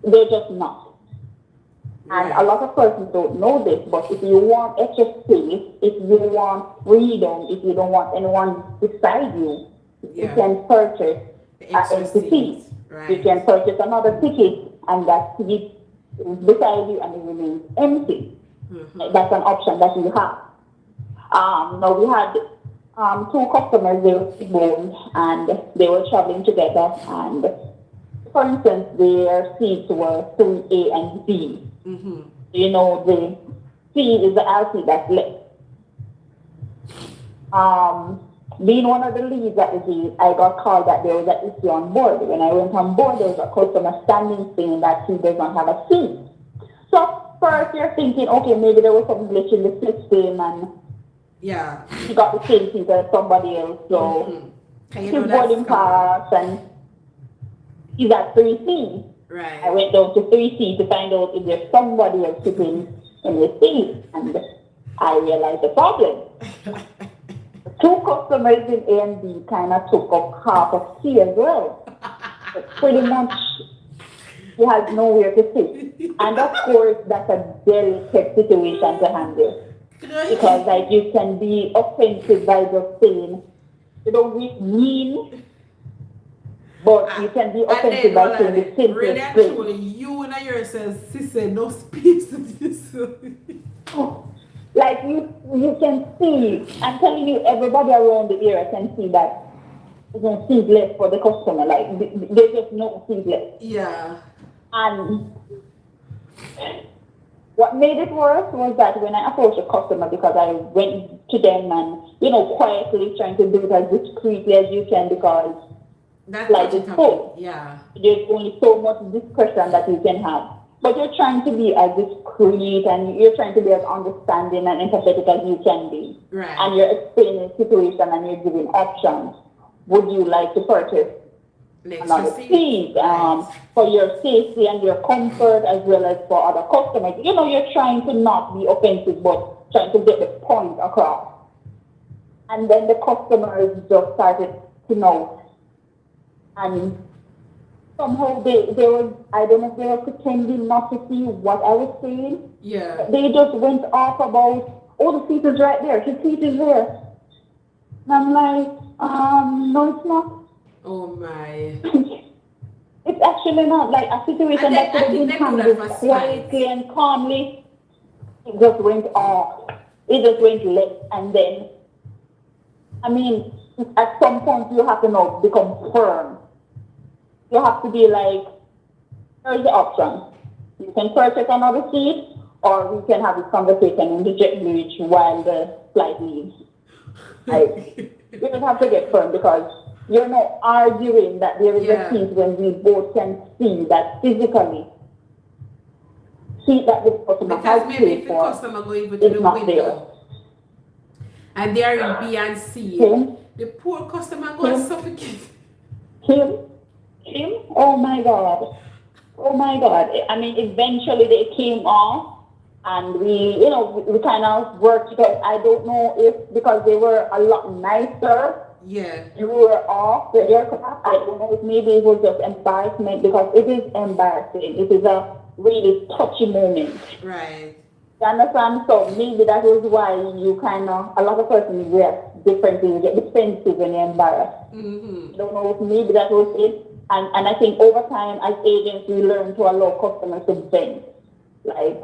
They're just not. And a Right. lot of persons don't know this, but if you want extra space, if you want freedom, if you don't want anyone beside you, you Yeah. can purchase The an extra empty seat. seats. You Right. can purchase another ticket, and that seat is beside you and it remains empty. Mm-hmm. That's an option that you have. Now we had two customers, they were born and they were traveling together, and for instance, their seats were 3A and B. Mm-hmm. You know, the C is the LC that's left. Being one of the leads at the gate, I got called that there was an issue on board. When I went on board, there was a customer standing saying that he does not have a seat. So first you're thinking, okay, maybe there was some glitch in the system and Yeah. he got the same seat as somebody else. So Mm-hmm. Can you know his that's boarding common? pass and he's at 3C. I Right. went down to 3C to find out if there's somebody else sitting in the seat, and I realized the problem. Two customers in A and B kind of took up half of C as well. So pretty much he has nowhere to sit. And of course, that's a delicate situation to handle. Because like you can be offensive by just saying, you don't really mean, but you can be And then, offensive by saying the really simplest and thing. truly, you and yourself, sister, no space to this. Like you can see, I'm telling you, everybody around the area can see that there's no seat left for the customer. Like there's just no seat left. Yeah. And what made it worse was that when I approached the customer, because I went to them and, quietly trying to do it as discreetly as you can, because That's like touchy it's topic. full. Yeah. There's only so much discretion that you can have. But you're trying to be as discreet and you're trying to be as understanding and empathetic as you can be. Right. And you're explaining the situation and you're giving options. Would you like to purchase another seat for your safety and your comfort as well as for other customers? You're trying to not be offensive, but trying to get the point across. And then the customers just started to know. And somehow they were, I don't know if they were pretending not to see what I was saying. Yeah. They just went off about, oh, the seat is right there, the seat is there. And I'm like, no, it's not. Oh my. It's actually not like a situation And that could I have think been they do handled that for quietly spite. and calmly. It just went off. It just went left. And then, at some point you have to now become firm. You have to be like, here's the option. You can purchase another seat, or we can have this conversation in the jet bridge while the flight leaves. You just have to get firm because you're not arguing that there is a seat when we both can see that physically seat that this customer Because has maybe paid if the for customer go even to is the not there. window and they are in B and C, Him, the poor customer go and suffocate. him, oh my God. Oh my God. Eventually they came off and we kind of worked because I don't know if because they were a lot nicer. Yeah. You were off the aircraft. I don't know if maybe it was just embarrassment because it is embarrassing. It is a really touchy moment. Right. You understand? So maybe that was why you a lot of persons react differently. You get defensive when you're embarrassed. Mm-hmm. I don't know if maybe that was it. And I think over time, as agents, we learn to allow customers to vent. Like,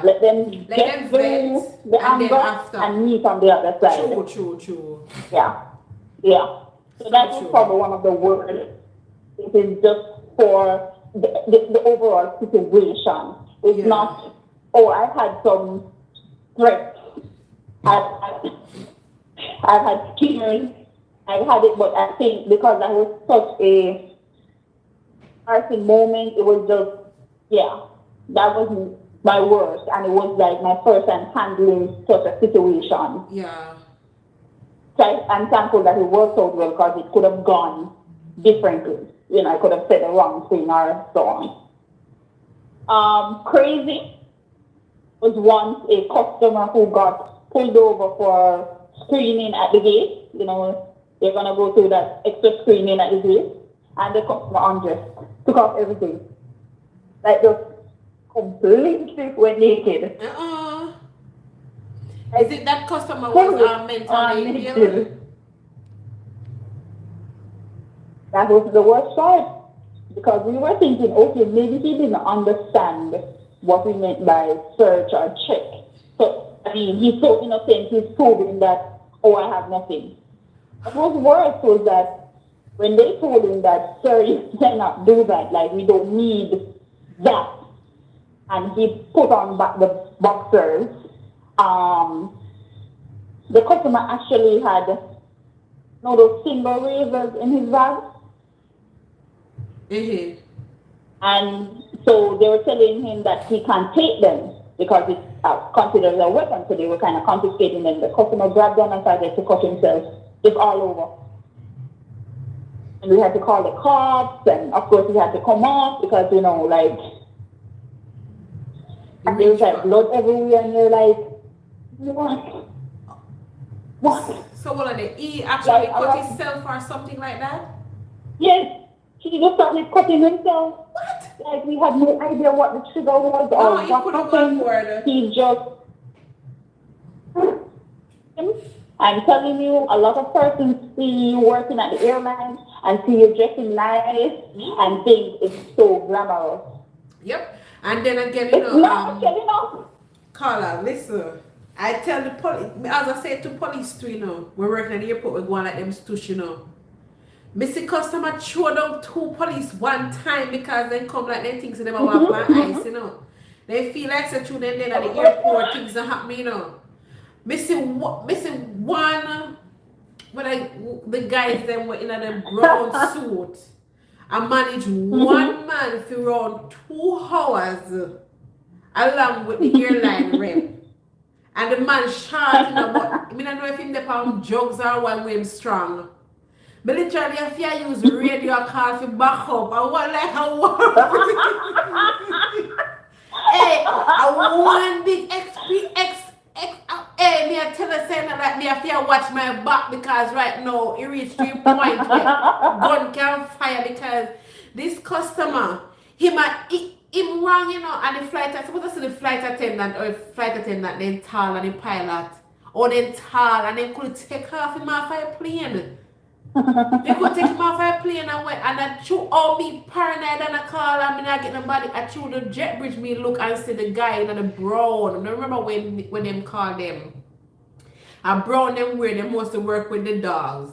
let them get through the anger and meet on the other side. True. Yeah. So that was probably one of the worst. It is just for the overall situation. It's not, I've had some threats. I've had tears. I've had it, but I think because that was such a embarrassing moment, it was just, that was my worst. And it was like my first time handling such a situation. Yeah. So I'm thankful that it worked out well because it could have gone differently. I could have said the wrong thing or so on. Crazy. was once a customer who got pulled over for screening at the gate. You know, they're gonna go through that extra screening at the gate, and the customer undressed, took off everything, like just completely went naked. Is it that customer was mentally ill? That was the worst part. Because we were thinking, okay, maybe he didn't understand what we meant by search or check. So, I mean, he's so innocent, he's proving that, oh, I have nothing. What was worse was that when they told him that, sir, you cannot do that, like, we don't need that. And he put on back the boxers. The customer actually had, those single razors in his bag. Mm-hmm. And so they were telling him that he can't take them because it's considered a weapon. So they were kind of confiscating them. The customer grabbed them and started to cut himself just all over. And we had to call the cops, and of course he had to come off because, there was like blood everywhere, and you're like, what? So what are they? He actually cut himself or something like that? Yes. He just started cutting himself. What? Like, we had no idea what the trigger was or what happened. He just... I'm telling you, a lot of persons see you working at the airline and see you dressing nice and think it's so glamorous. Yep. And then again, Carla, listen. I tell the police, as I said to police too, we're working at the airport, we're going like them stush, Missy customer throw down 2 police one time because they come like they think so they want my eyes, They feel like so through them then at the airport things are happening, Missy one when the guys them were in a brown suit. I managed one man for around 2 hours along with the airline rep. And the man shot, but I don't know if him the pound drugs or one way him strong. But literally, if you use radio call for back up, I want like a war. Hey, I want big hey, me I tell her saying that me have to watch my back because right now it reached to a point where gun can fire because this customer, him wrong, and the flight suppose to the flight attendant or flight attendant then tall and the pilot or then tall and then could take off him off a plane. They could take him off a plane and went and I chew all me paranoid and I call and I get nobody. I chew the jet bridge me look and see the guy in the brown. I remember when them call them. And brown them where they must work with the dogs.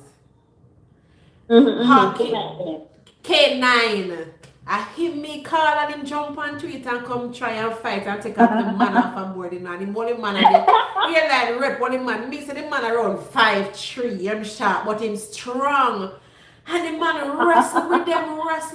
K9. I hear me call and him jump onto it and come try and fight and take off the man off and board. And the only man and the airline rep one man. Me say the man around 5'3". I'm sharp, but him strong. And the man wrestle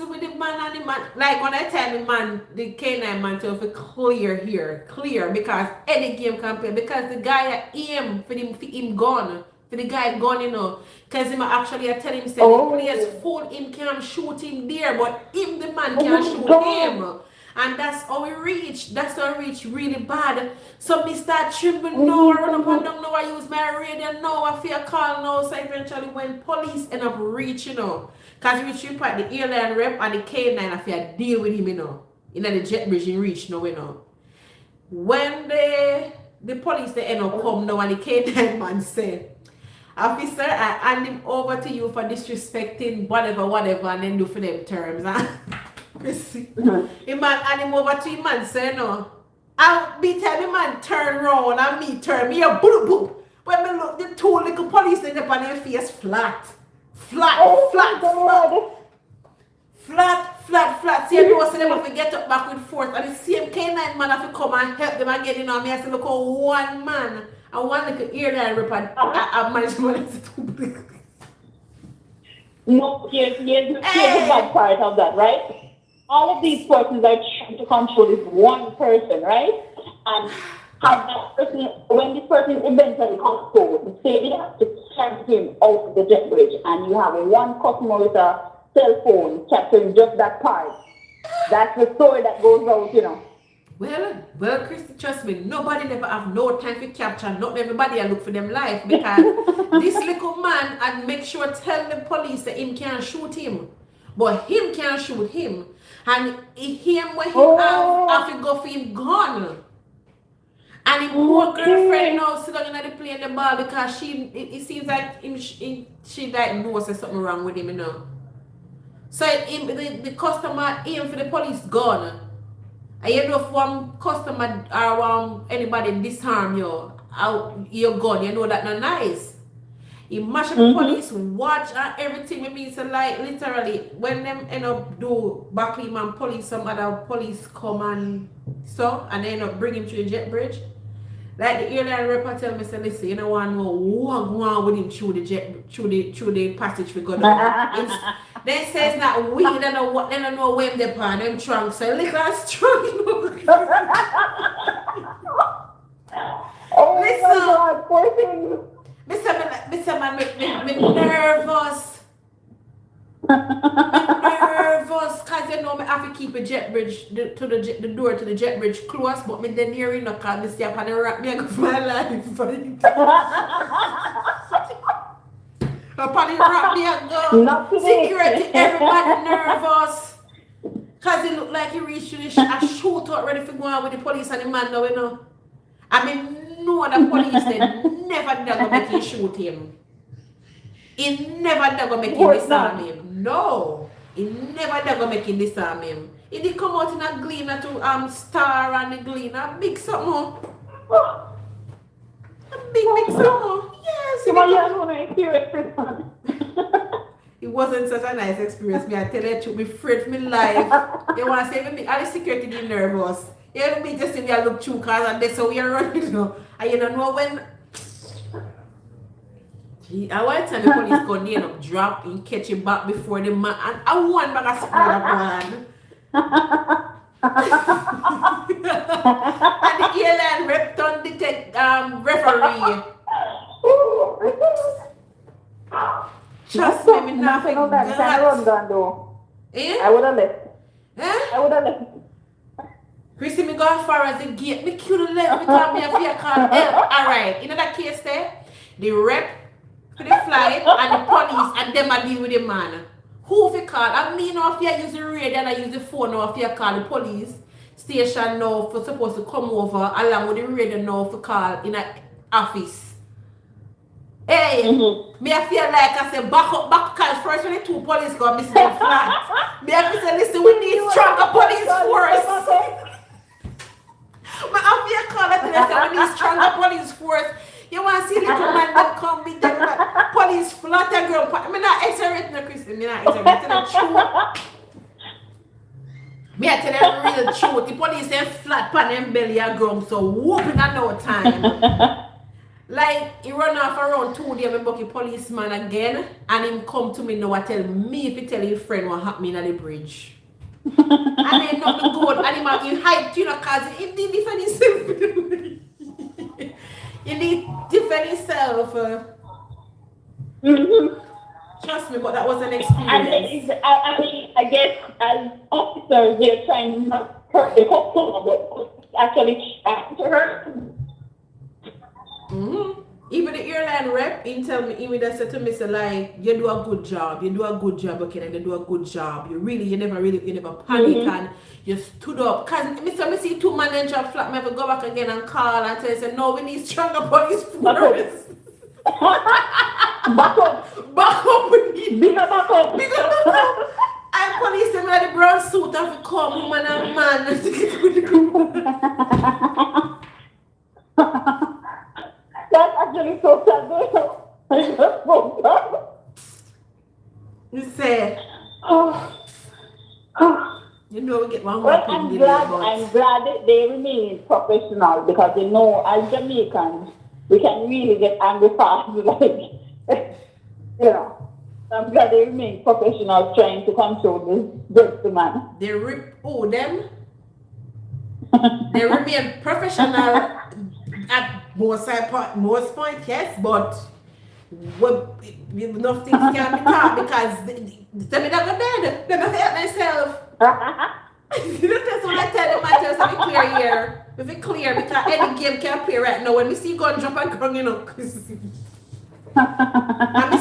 with the man and the man. Like when I tell the man, the K9 man to clear here. Clear because any game can play. Because the guy aim for him gun. For the guy gone, because him actually I tell him say the players fool him can't shoot him there, but him the man can't shoot him. And that's how we reach. That's how we reach really bad. So me start trembling now, I run up and down now, I use my radio now, I feel call now. So eventually when police end up reaching, because we reach at the airline rep and the K9 I feel deal with him, in the jet bridge in reach now, When the police they end up come now and the K9 man say, officer, I hand him over to you for disrespecting whatever, and then do for them terms. The man hand him over to him and say, I'll be telling the man turn round and me turn me a boop boop. When me look, the 2 little police end up on their face flat. See, you know, so they have to get up back and forth. And the same K9 man have to come and help them and get in on me. I say, look, one man. I want like an airline rep and I managed to No, here's the bad part of that, right? All of these persons are trying to control this one person, right? And have that person, when this person eventually comes forward, say they have to send him out of the jet bridge and you have one customer with a cell phone capturing just that part. That's the story that goes out, Well, Christy, trust me, nobody never have no time for capture. Not everybody I look for them life because this little man and make sure tell the police that him can't shoot him. But him can't shoot him. And him when he have to go for him gun. And his poor girlfriend now sit down in the plane the ball because it seems like she knows there's something wrong with him, you know. So the customer aim for the police gun. And you know if one customer or anybody disarm your gun, you know that not nice. You mash up the police, watch and everything. It means so like literally when them end up do back him and police, some other police come and so and they end up bring him to the jet bridge. Like the airline rep tell me, say, listen, you know one more walk with him through the passage we go down. They says that we don't know what they don't know when they pan them trunks. So look at trunk. Oh my God, poor thing. Mr. Man, me nervous. Nervous, cause you know me have to keep a jet bridge the door to the jet bridge close, but me then near enough cause me stay up and wrap me up for my life. Upon the wrap me up go. Security, everybody nervous. Cause it look like he reached to the shootout ready for going out with the police and the man now, you know. I mean no the police they never gonna make him shoot him. He never gonna make him disarm him. No. He never gonna make him disarm him. He did come out in a gleaner to star and the gleaner. Big something. A big something. Yes. It wasn't such a nice experience. Me I tell you the truth, me afraid for my life. You wanna say me all the security be nervous. You know me just in there look through cars and that's how we are running, you know. And you don't know when I want to tell the police gun they end up drop and catch you back before the man and I want back a speed up one. And the airline rep on referee. Trust me, me nothing run down though. Eh? I would have left. Eh? I would have left. Chrissy, me go as far as the gate. Me cue the left because me a fear call help. Alright, in that case there, the rep for the flight and the police and them a deal with the man. Who if you call? I mean if you use the radio and I use the phone or if you call the police station now for supposed to come over along with the radio now for call in an office. Hey, me I feel like I say back up cause first when the two police go miss them flat. Me I say listen we need stronger police force. My I feel call that and I say we need stronger police force. You want to see little man that come with them police flat and girl. I mean not exaggerate no Christian, me not exaggerate the truth. Me I tell them real truth. The police them flat pan them belly and ground so whooping at no time. Like, he run off around 2 days, I book a policeman again, and him come to me now and tell me if he tell his friend what happened at the bridge. And then nothing good, and he hyped, you know, because he did defend himself. You need to defend yourself. Trust me, but that was an experience. I guess as officers, they're trying not to hurt the customer, but actually to hurt. Even the airline rep, he tell me, he said to me, say like, you do a good job, okay, and you do a good job. You never panic and you stood up. Cause me see 2 man and drop flat, me have to go back again and call and tell you, say, no, we need stronger police force. Back up we need. Bigger back up. And police them like the brown suit have to come, woman and man. That's actually so sad. You say, you know we get one more well, I'm glad that they remain professional because they know as Jamaicans we can really get angry fast, like you know. I'm glad they remain professional trying to control this man. They rip them. They remain professional at most point, yes, but enough things can be taught because they don't go dead. They don't hurt themselves. That's what I tell the man, just to be clear here. If it clear, because any game can play right now. When we see gun drop and gun, you know. And we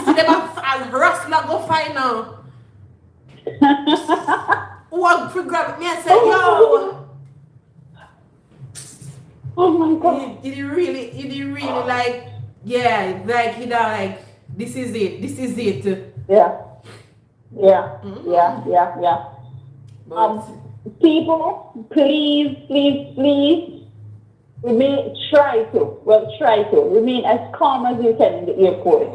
see them a rustler go fight now. Walk for grab me and say, yo. Oh my God. You didn't really like, yeah, like, you know, like, this is it. Yeah. But, People, please, try to remain as calm as you can in the airport.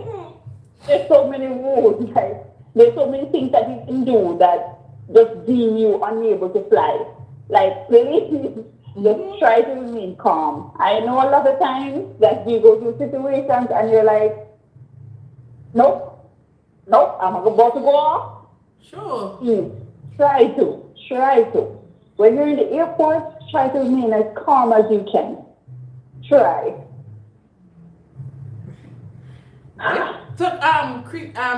There's so many rules, like, there's so many things that you can do that just deem you unable to fly. Like, please, just try to remain calm. I know a lot of times that you go through situations and you're like, nope, I'm about to go off. sure. Try to. When you're in the airport, try to remain as calm as you can. Try. So,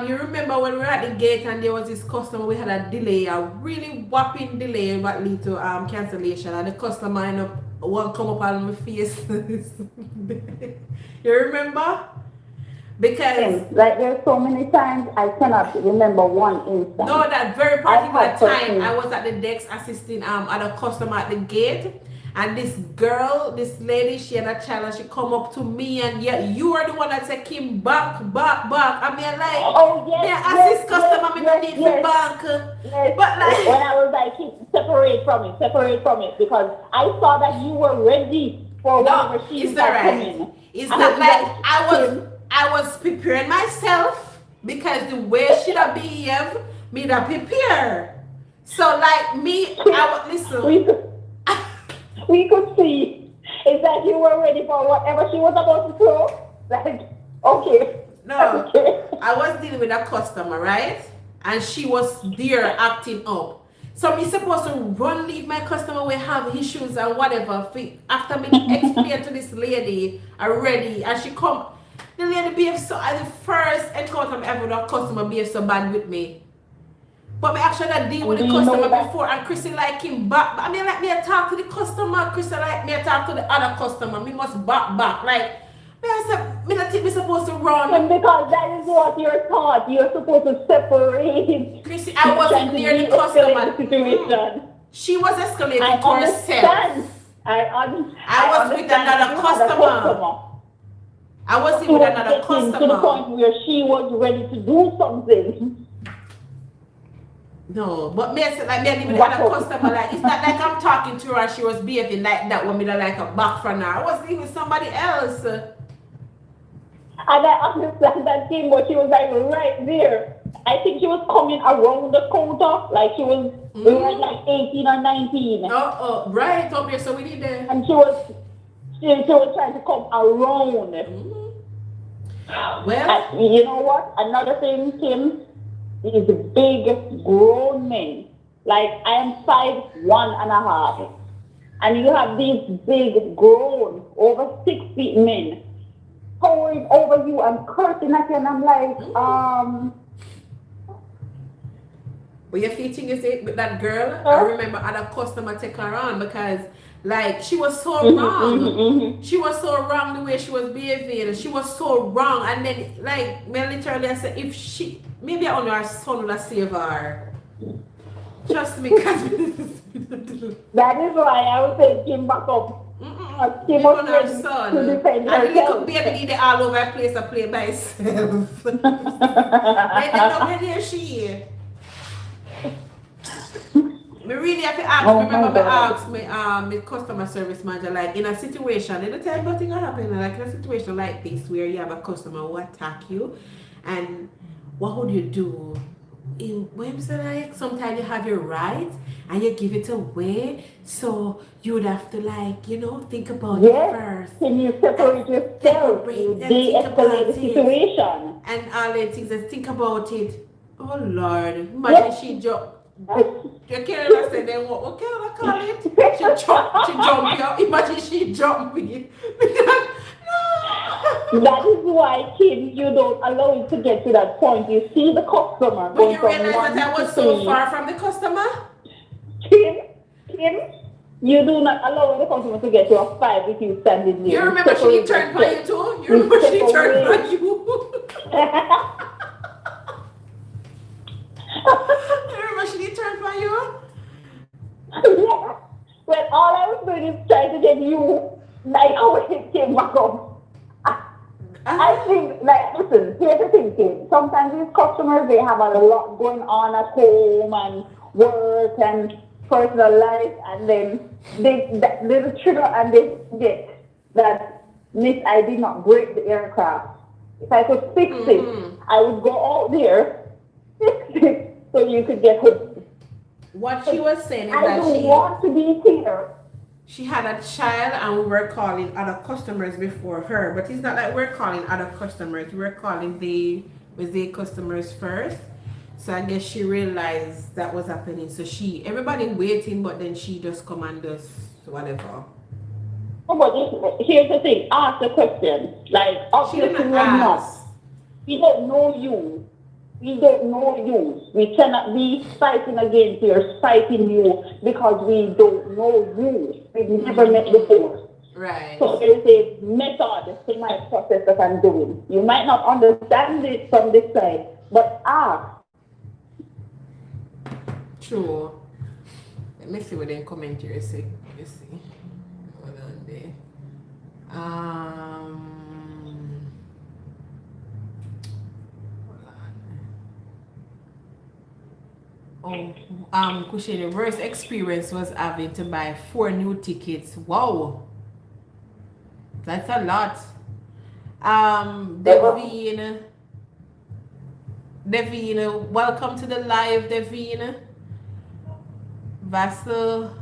you remember when we were at the gate and there was this customer, we had a delay, a really whopping delay that lead to cancellation, and the customer ended up one come up on my face. You remember? Because Like, there's so many times I cannot remember one instance. no, that very particular I've had time I was at the desk assisting a customer at the gate, and this lady, she had a child, and she come up to me, and yeah, you are the one that said, Kim, back. I mean, like, Oh, yes, yeah, assist customer, me don't need yes. the back. Yes. But like, When I was like, separate from it, because I saw that you were ready for no, whatever she it's was alright. coming. It's And not I like was I was preparing myself, because the way she have behaved, me that prepare. So like me, I would listen. we could see is that you were ready for whatever she was about to throw. Like, okay. No, Okay. I was dealing with a customer, right? And she was there acting up. So me supposed to run leave my customer will have issues and whatever. After me explain to this lady already, and she come, the lady behaved so, at the first encounter ever with a customer behaved so bad with me. But me actually got deal with the customer before, and Chrissy like him back. But I mean, like me I talk to the customer, Chrissy like me I talk to the other customer. Me must back. Like, me I said, me not think me supposed to run. And because that is what you're taught. You're supposed to separate. Chrissy, I wasn't near the customer. Situation. She was escalating I to herself. understand. I was with another customer. I was She with was another getting to the customer. point where she was ready to do something. No, but me I said like me and even had a customer, like it's not like I'm talking to her and she was behaving like that when me don't like a back from her. I was dealing with somebody else. And I understand that thing, but she was like right there. I think she was coming around the counter, like she was we were like 18 or 19. Right up there, so we need that. And she was trying to come around. Well, And you know what? Another thing, Kim, is big grown men. Like I am 5'1.5", and you have these big grown over 6 feet men towering over you and cursing at you, and I'm like, but your feeling is it with that girl? I remember other customer take her on because like she was so wrong. She was so wrong the way she was behaving. She was so wrong, and then like me literally I said if she maybe I only her son will save her. Trust me, cause that is why I would say Kim back up. Kim was ready to defend and the little herself. baby need it all over the place to play by herself. Like nobody there she. Me really have to ask. Remember, me ask my customer service manager, like in a situation, anytime nothing happen, like in a situation like this where you have a customer who attack you, and what would you do? When like sometimes you have your right and you give it away, so you would have to like think about it first. Can you separate yourself? De-escalate the situation. And all the things and think about it. Oh Lord, imagine she jump. You can't understand then what can I call it? She jump you. Imagine she jump me. That is why, Kim, you don't allow it to get to that point. You see the customer. But you realize that I was so far from the customer? Kim, Kim, you do not allow the customer to get to a 5 if you standing there. You remember she turned for you too? You remember she turned for you? You remember she turned for you? Yeah. Well, all I was doing is trying to get you, like, how it came back up. I think, like, listen, here's the thing, Kim. Sometimes these customers, they have a lot going on at home and work and personal life, and then there's a trigger and they get that, Miss, I did not break the aircraft. If I could fix it, I would go out there, fix it, so you could get home. What she was saying is I that don't want to be here. she had a child and we were calling other customers before her, but it's not like we're calling other customers. We're calling the customers first. So I guess she realized that was happening. So everybody waiting, but then she just come and does whatever. Oh, but here's the thing. Ask the question. Like, obviously we're not. We don't know you. We don't know you. We cannot be fighting against you or fighting you because we don't know you. We've never met before. Right. So there is a method to my process that I'm doing. You might not understand it from this side, but ask. True. Let me see what they comment here say. Let's see. Hold on there. Kushina, the worst experience was having to buy 4 new tickets. Wow. That's a lot. Devine, welcome to the live, Devine. Vassal,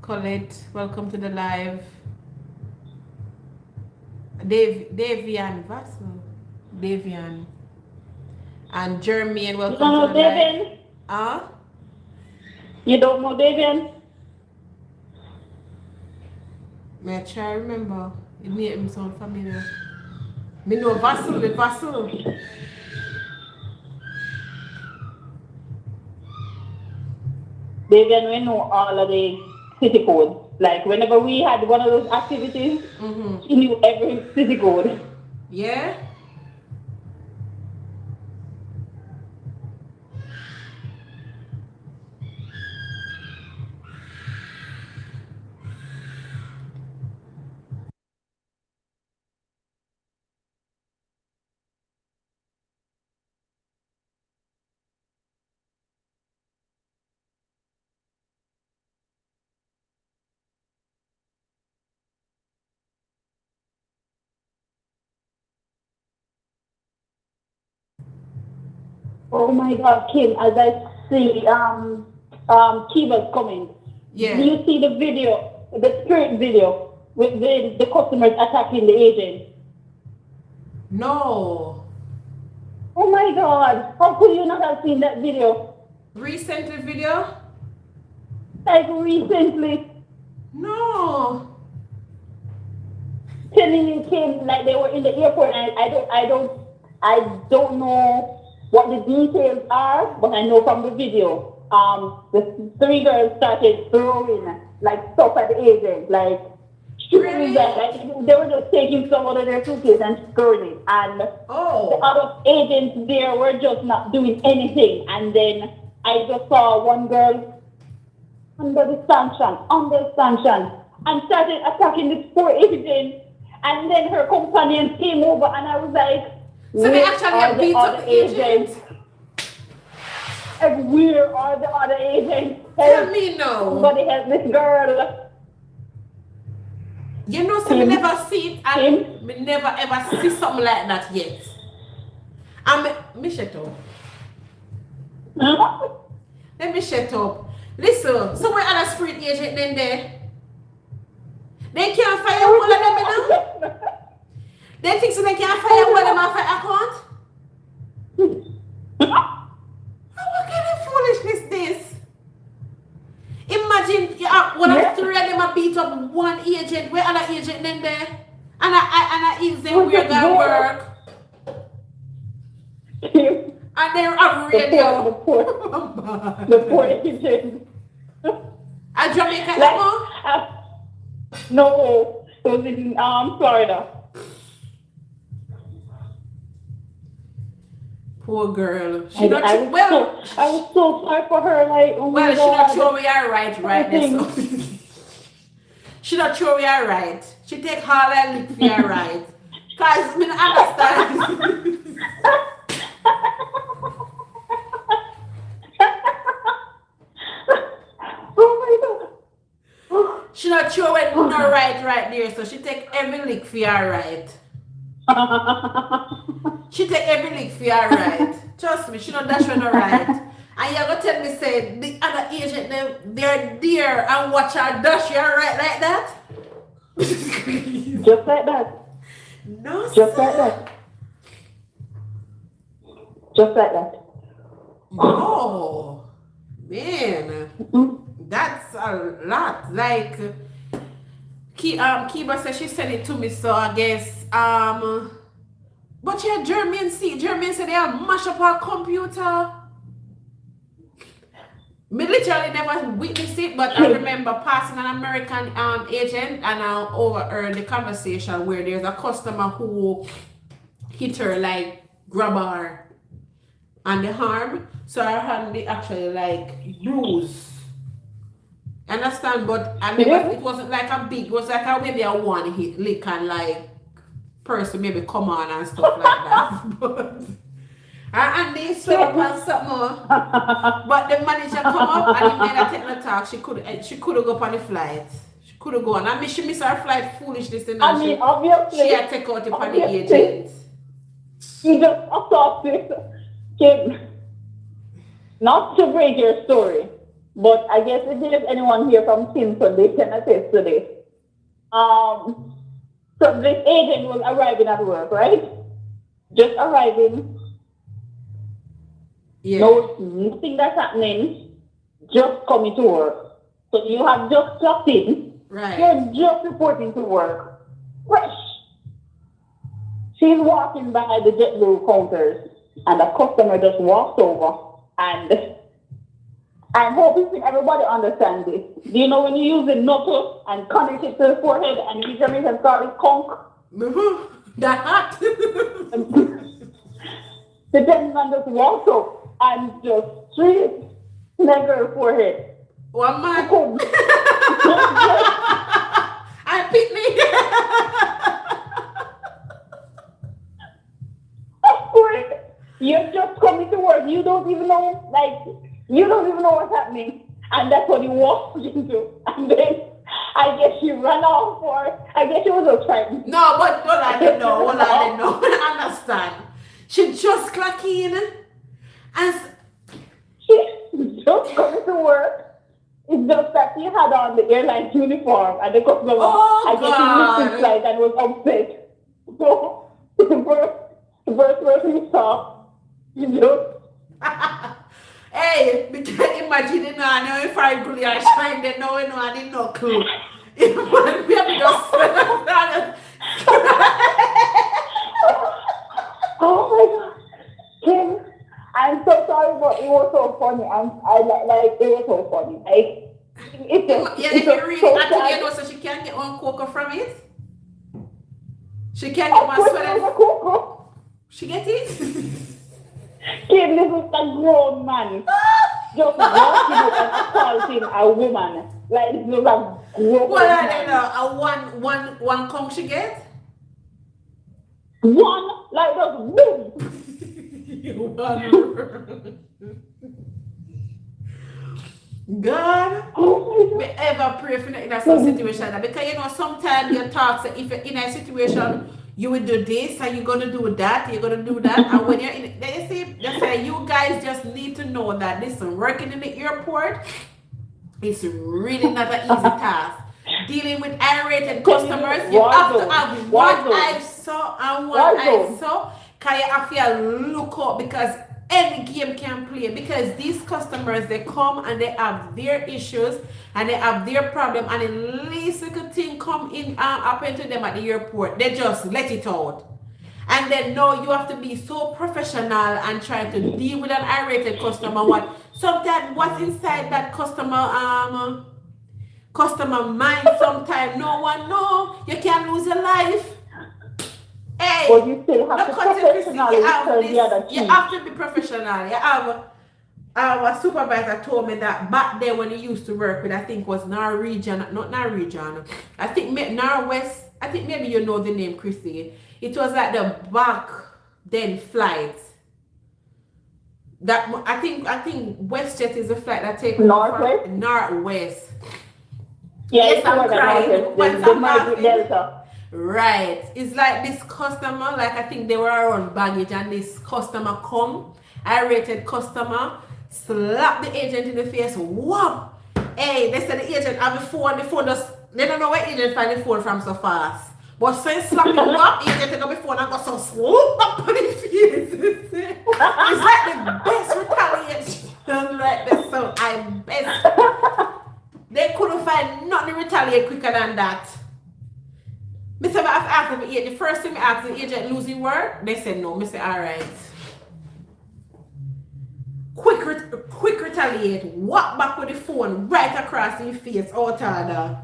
Colette, welcome to the live. Davian, Vassal, Davian. And Jermaine, welcome to the live. You don't know Davian? May I try remember? It made him sound familiar. Me know Vassal, the Vassal. Davian, we know all of the city codes. Like whenever we had one of those activities, she knew every city code. Yeah? Oh my God, Kim, as I see Kiva's coming. Yeah. Do you see the video, the spirit video with the customers attacking the agent? No. Oh my God, how could you not have seen that video? Recent video? Like recently. No. Telling you, Kim, like they were in the airport, and I don't know what the details are, but I know from the video, the 3 girls started throwing like stuff at the agent, like shooting them, like they were just taking some out of their suitcase and throwing it, and the other agents there were just not doing anything. And then I just saw one girl under sanction, and started attacking this poor agent. And then her companions came over, and I was like, so they actually beat up the agent? Like, where are the other agents? Tell me no. Somebody help this girl. You know, so we never see it, and we never ever see something like that yet. Me shut up. Let me shut up. Listen, so where other spirit agent then there? They can't fire all of them now? They think so they can't fire all of them off account? What kind of foolishness this? Imagine you have one of 3 of them a beat up one agent, where other agent then there? And I ease them where they work. And they're up radio. The poor agent. I At Jamaica, Like, Emma? no, it was in Florida. Poor girl. I was so sorry for her. Like, oh my well, she God. not sure we are right there. So. Everything. She not sure we are right. She take all her lick we are right. Cause me not understand. Oh my God. She not sure when we not right there. So she take every lick for her right. She take every lick for her right. Trust me, she not dash when her right. And you're gonna tell me say the other agent they're there and watch her dash her right like that? Just like that. No, Just sir. like that. Just like that. Oh man. That's a lot. Like Kiba said she sent it to me, so I guess but yeah, Jermaine said they have mash up her computer. Me literally never witnessed it, but I remember passing an American agent and I overheard the conversation where there's a customer who hit her, like grab her on the arm, so her hand actually like bruise. Understand? But I never, it wasn't like a big, it was like a maybe a one hit lick and like person maybe come on and stuff like that. But and they slept on something more. But the manager come up and he made her take the talk. She could go up on the flight. She could have gone. I mean she missed her flight foolishness and obviously she had to take out upon the agent. You just assaulted Kim. Not to break your story, but I guess if there's anyone here from Kingston, they can attest to this. So this agent was arriving at work, right? Just arriving. Yeah. No, nothing that's happening. Just coming to work. So you have just clocked in. Right. You're just reporting to work. Fresh. She's walking by the JetBlue counters, and the customer just walks over. And I'm hoping everybody understands this. Do you know when you use the knuckle and connect it to the forehead and you can start with conk? That hot. The gentleman just walks up and just straight snag her forehead. One man. I pick me. Of course, you're just coming to work. You don't even know, what's happening. And that's what you walked into. And then I guess she ran off I guess she was a friend. No, but all I didn't know. I understand. She just clocked in and she just coming to work. It's just that she had on the airline uniform and the customer, I guess she missed his flight and was upset. So the first person he saw, he just hey, because imagine it now, I know if I really are trying to know, I didn't know clue. It might be just oh my God. Kim, I'm so sorry, but it was so funny. It was so funny. If you really so so she can't get one cocoa from it? She can't get one sweater. She get it? Kim, this is a grown man. Just walking up and assaulting a woman. Like this is a grown Well, I man. don't know. One conch she get? One, like just boom. God, we ever pray for in a situation because sometimes you talk so if you're in a situation you will do this and you're gonna do that, and when you're in they say you guys just need to know that listen, working in the airport is really not an easy task. Dealing with irate customers, you have to have one eye so and one eye so because you have to look up because any game can play because these customers they come and they have their issues and they have their problem and the least little thing come in happen to them at the airport, they just let it out. And then no, you have to be so professional and try to deal with an irate customer. Sometimes what's inside that customer Customer mind sometimes. No one know. You can't lose your life. Hey, But you still have to look at you, Chrissy. You professionally have turn this. the other You cheek. have to be professional. You have. Our supervisor told me that back then when he used to work with, I think was Norwegian, not Norwegian. I think Norwest. I think maybe you know the name, Chrissy. It was like the back then flights. That I think WestJet is the flight that take Northwest? from Northwest. Yeah, Yes, it's I'm over the crying. Northwest. Once They I'm might be laughing. Delta. Right. It's like this customer, like I think they were around baggage and this customer come, irritated customer, slap the agent in the face, whop. Hey, they said the agent have the phone just, they don't know where agent find the phone from so fast. But so he slap him up, agent take up the phone and go so swoop up on his face. It's like the best retaliation right there. So I best. They couldn't find nothing to retaliate quicker than that. Mr. After the first time I asked the agent losing work, they said no. Mr. Alright. Quick retaliate, walk back with the phone right across your face, out order.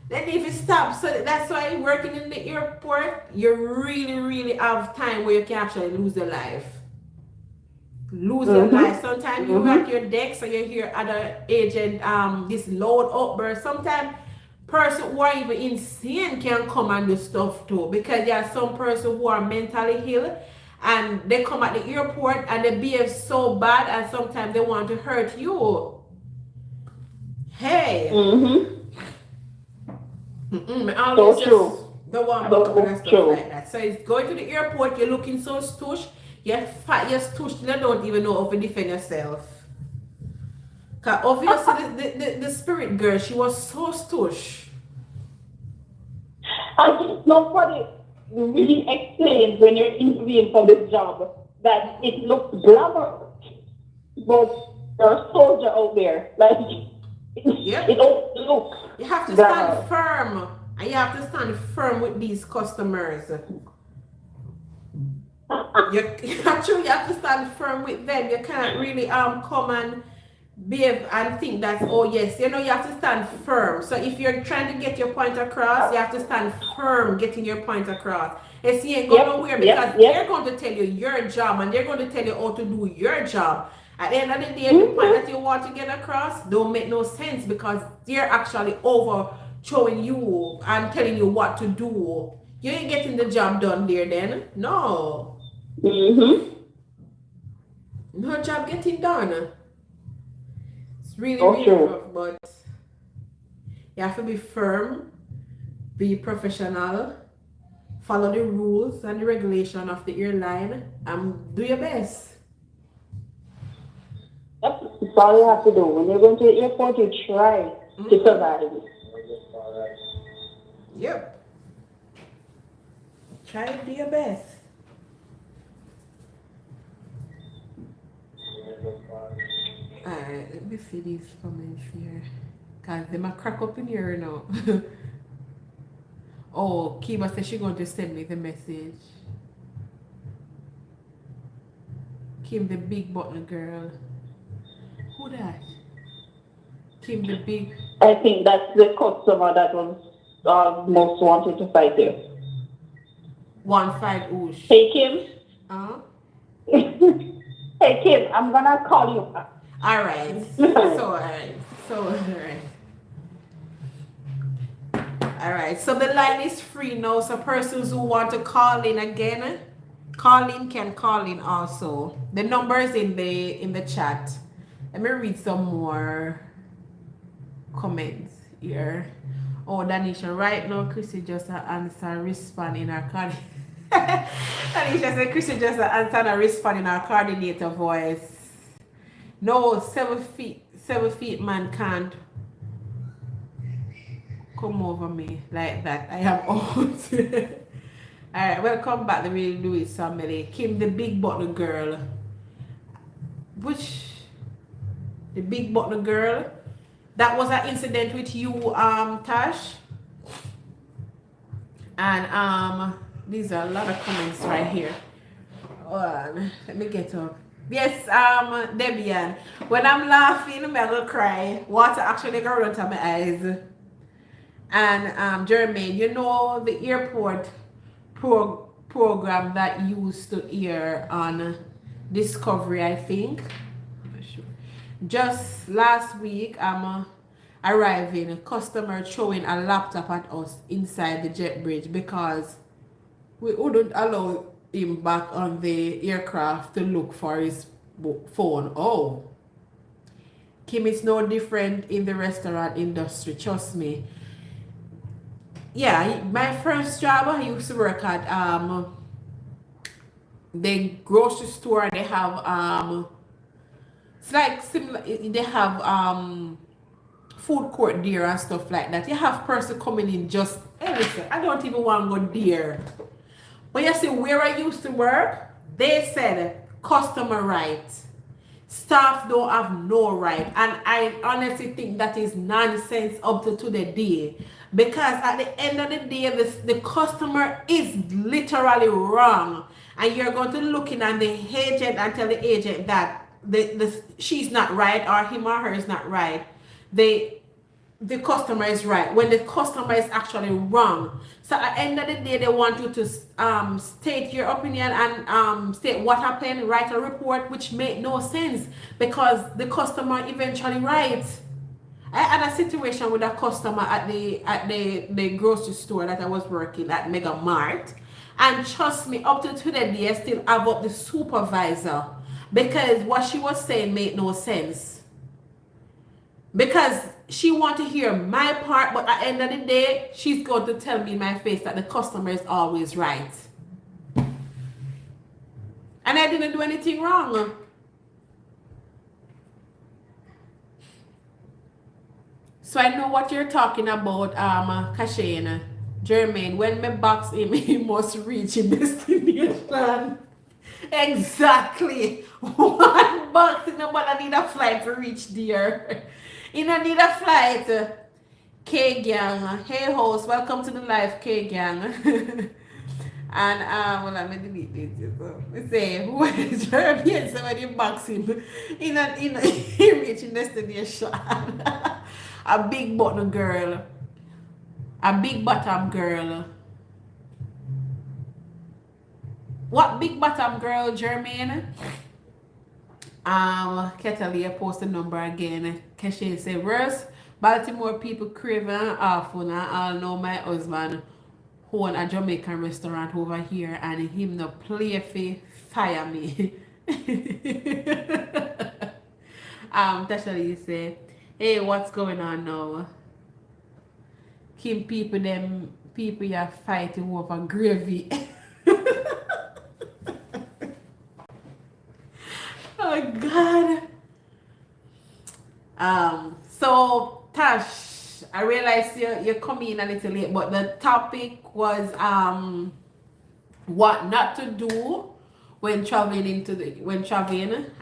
Then if you stop, so that's why working in the airport, you really have time where you can actually lose your life. Your life. Sometimes you at your desk so you hear other agent this loud outburst. Sometimes person who are even insane can come and do stuff too, because there are some person who are mentally ill and they come at the airport and they behave so bad and sometimes they want to hurt you. Hey. I always So true. just don't want to do stuff like that. So it's going to the airport, you're looking so stush, you're stush, you don't even know how to defend yourself. Cause obviously the spirit girl, she was so stush. I think nobody really explains when you're interviewing for this job that it looks glamorous, but you're a soldier out there. Like, it don't look. You have to stand firm, and you have to stand firm with these customers. You have to stand firm with them. You can't really come and behave and think that, oh yes, you have to stand firm. So if you're trying to get your point across, you have to stand firm getting your point across. And see, you ain't going nowhere because they're going to tell you your job and they're going to tell you how to do your job. At the end of the day, the point that you want to get across don't make no sense because they're actually overthrowing you and telling you what to do. You ain't getting the job done there then. No. No job getting done. Really rough, but you have to be firm, be professional, follow the rules and the regulation of the airline, and do your best. That's all you have to do. When you're going to the airport, you try to survive. Yep. Try to do your best. Alright, let me see these comments here. Cause they might crack up in here now. Oh, Kiba says she's going to send me the message. Kim the big button girl. Who that? Kim the big. I think that's the customer that was most wanted to fight you. 1-5 oosh. Hey Kim. Hey Kim, I'm gonna call you back. Alright. Alright, so the line is free now, so persons who want to call in again, can call in also. The number is in the chat. Let me read some more comments here. Oh, Danisha, right now Chrissy just answer respond in her card. Danisha said Chrissy just answer and respond in her coordinator voice. No, 7 feet man can't come over me like that. I am out. Alright, welcome back to Really Louis family. Kim the big button girl. Which the big button girl? That was an incident with you, Tash. And these are a lot of comments right here. Let me get up. Yes, Debian. When I'm laughing, I'm gonna cry. Water actually go run to my eyes. And Jermaine, you know the airport program that used to air on Discovery, I think. I'm not sure. Just last week, I'm arriving, a customer throwing a laptop at us inside the jet bridge because we wouldn't allow him back on the aircraft to look for his phone. Oh, Kim, it's no different in the restaurant industry, trust me. Yeah, my first job, I used to work at the grocery store. They have it's like similar, they have food court there and stuff like that. You have person coming in just, hey, listen, I don't even want to go there. But you see, where I used to work, they said customer rights. Staff don't have no right. And I honestly think that is nonsense up to the day. Because at the end of the day, the customer is literally wrong. And you're going to look in at the agent and tell the agent that she's not right or him or her is not right. The customer is right when the customer is actually wrong. So at the end of the day, they want you to state your opinion and state what happened, write a report, which made no sense because the customer eventually writes. I had a situation with a customer at the grocery store that I was working at Mega Mart, and trust me, up to today, I still have up the supervisor because what she was saying made no sense. Because she want to hear my part, but at the end of the day, she's going to tell me in my face that the customer is always right. And I didn't do anything wrong. So I know what you're talking about, Kashane. Jermaine, when my box him, he must reach his destination. Exactly. One box, nobody need a flight to reach there. You don't need a flight. K-Gang. Hey host, welcome to the live, K-Gang. And well, let me delete this. Let's say who is Jeremy? Somebody box him. He reaching destination. A big bottom girl. A big bottom girl. What big bottom girl, Jermaine? Ketalia post the number again. Keshe say, worse, Baltimore people craving awful. I know my husband own a Jamaican restaurant over here and him no play fi fire me. Tashali say, hey, what's going on now? Kim people are fighting over gravy. Oh God. So Tash, I realized you're coming in a little late, but the topic was what not to do when traveling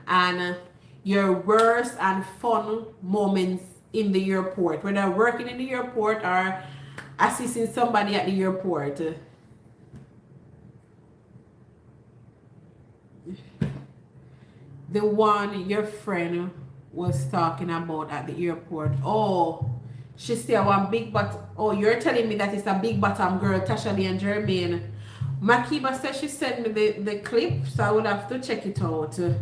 and your worst and fun moments in the airport, whether working in the airport or assisting somebody at the airport. The one your friend was talking about at the airport. Oh, she said one big oh, you're telling me that it's a big bottom girl, Tasha Lee and Jermaine. Makiba said she sent me the clip, so I would have to check it out. So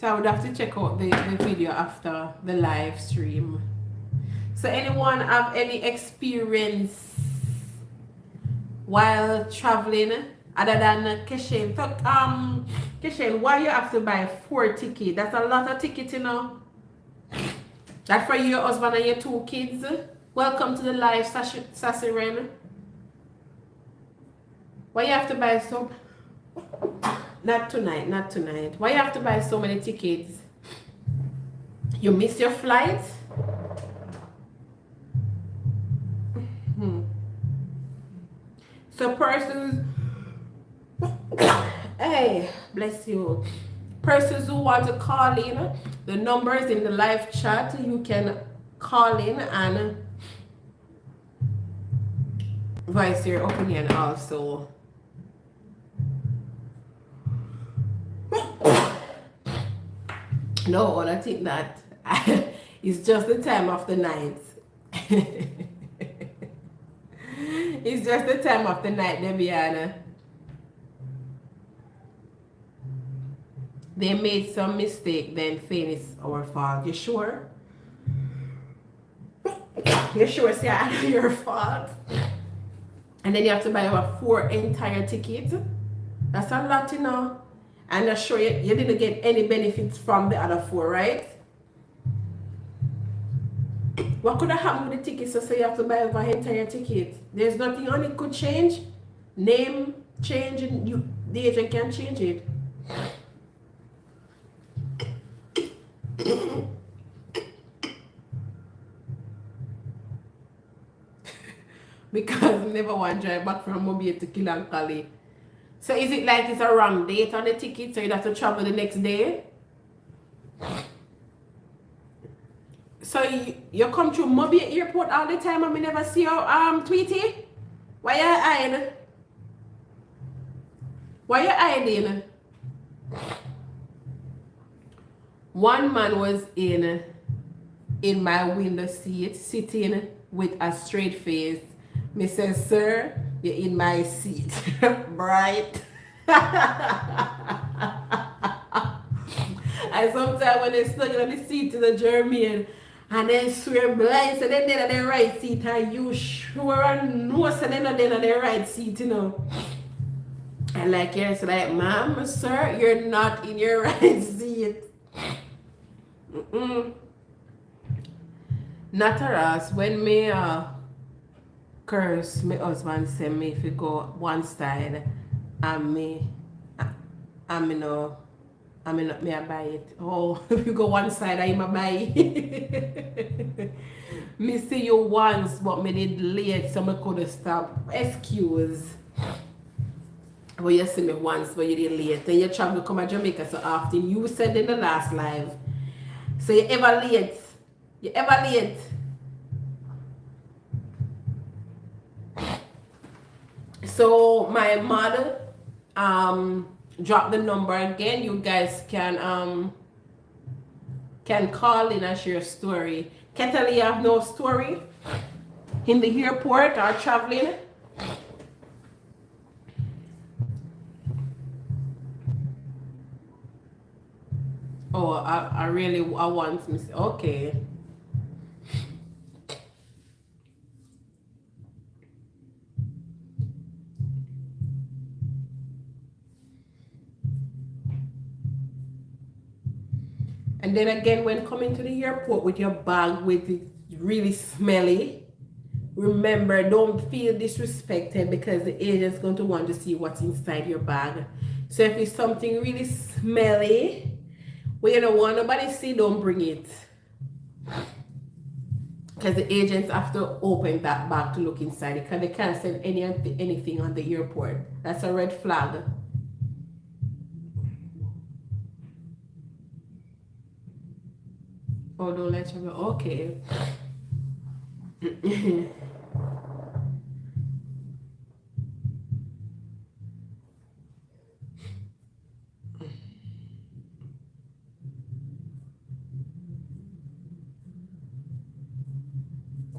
I would have to check out the video after the live stream. So anyone have any experience while traveling other than Keshen? Keshen, why you have to buy 4 tickets? That's a lot of tickets, you know. That for your husband and your 2 kids. Welcome to the live, Sassy Ren. Why you have to buy so? Not tonight. Why you have to buy so many tickets? You miss your flight? So persons, hey, bless you. Persons who want to call in, the number is in the live chat. You can call in and voice your opinion also. No, I think that it's just the time of the night. It's just the time of the night, Debiana. They made some mistake, then Fane is our fault. You sure? You sure it's your fault? And then you have to buy about 4 entire tickets. That's a lot, you know. And I'm sure you didn't get any benefits from the other 4, right? What could have happened with the tickets? So you have to buy over entire ticket. There's nothing on it could change. Name change, and the agent can change it. Because never want to drive back from Mobile to Kilankali. So is it like it's a wrong date on the ticket, so you have to travel the next day? So you come through Mobile Airport all the time and we never see your Tweety? Why you hiding? Why you hiding? One man was in my window seat, sitting with a straight face. Me says, sir, you're in my seat. Right? And sometimes when they stuck on the seat to the German and they swear blind, so then they're on the right seat, and you sure and know so they're not on the right seat, you know. And like yes, like, ma'am, sir, you're not in your right seat. Not a us. When me curse, my husband send me if you go one side and me no me I buy it. Oh, if you go one side, I buy it. Me see you once, but me did late, so me could stop. Excuse. But you see me once, but you did late. Then you travel to come to Jamaica so often. You said in the last live. So you ever late. You ever late. So my mother drop the number again. You guys can call in and share a story. Kettle, you have no story in the airport or traveling? Oh, I want to. Okay. And then again, when coming to the airport with your bag with it really smelly, remember, don't feel disrespected because the agent's going to want to see what's inside your bag. So if it's something really smelly, where you don't want nobody to see, don't bring it. Because the agents have to open that bag to look inside it, because they can't send anything on the airport. That's a red flag. Oh, don't let you go. Okay.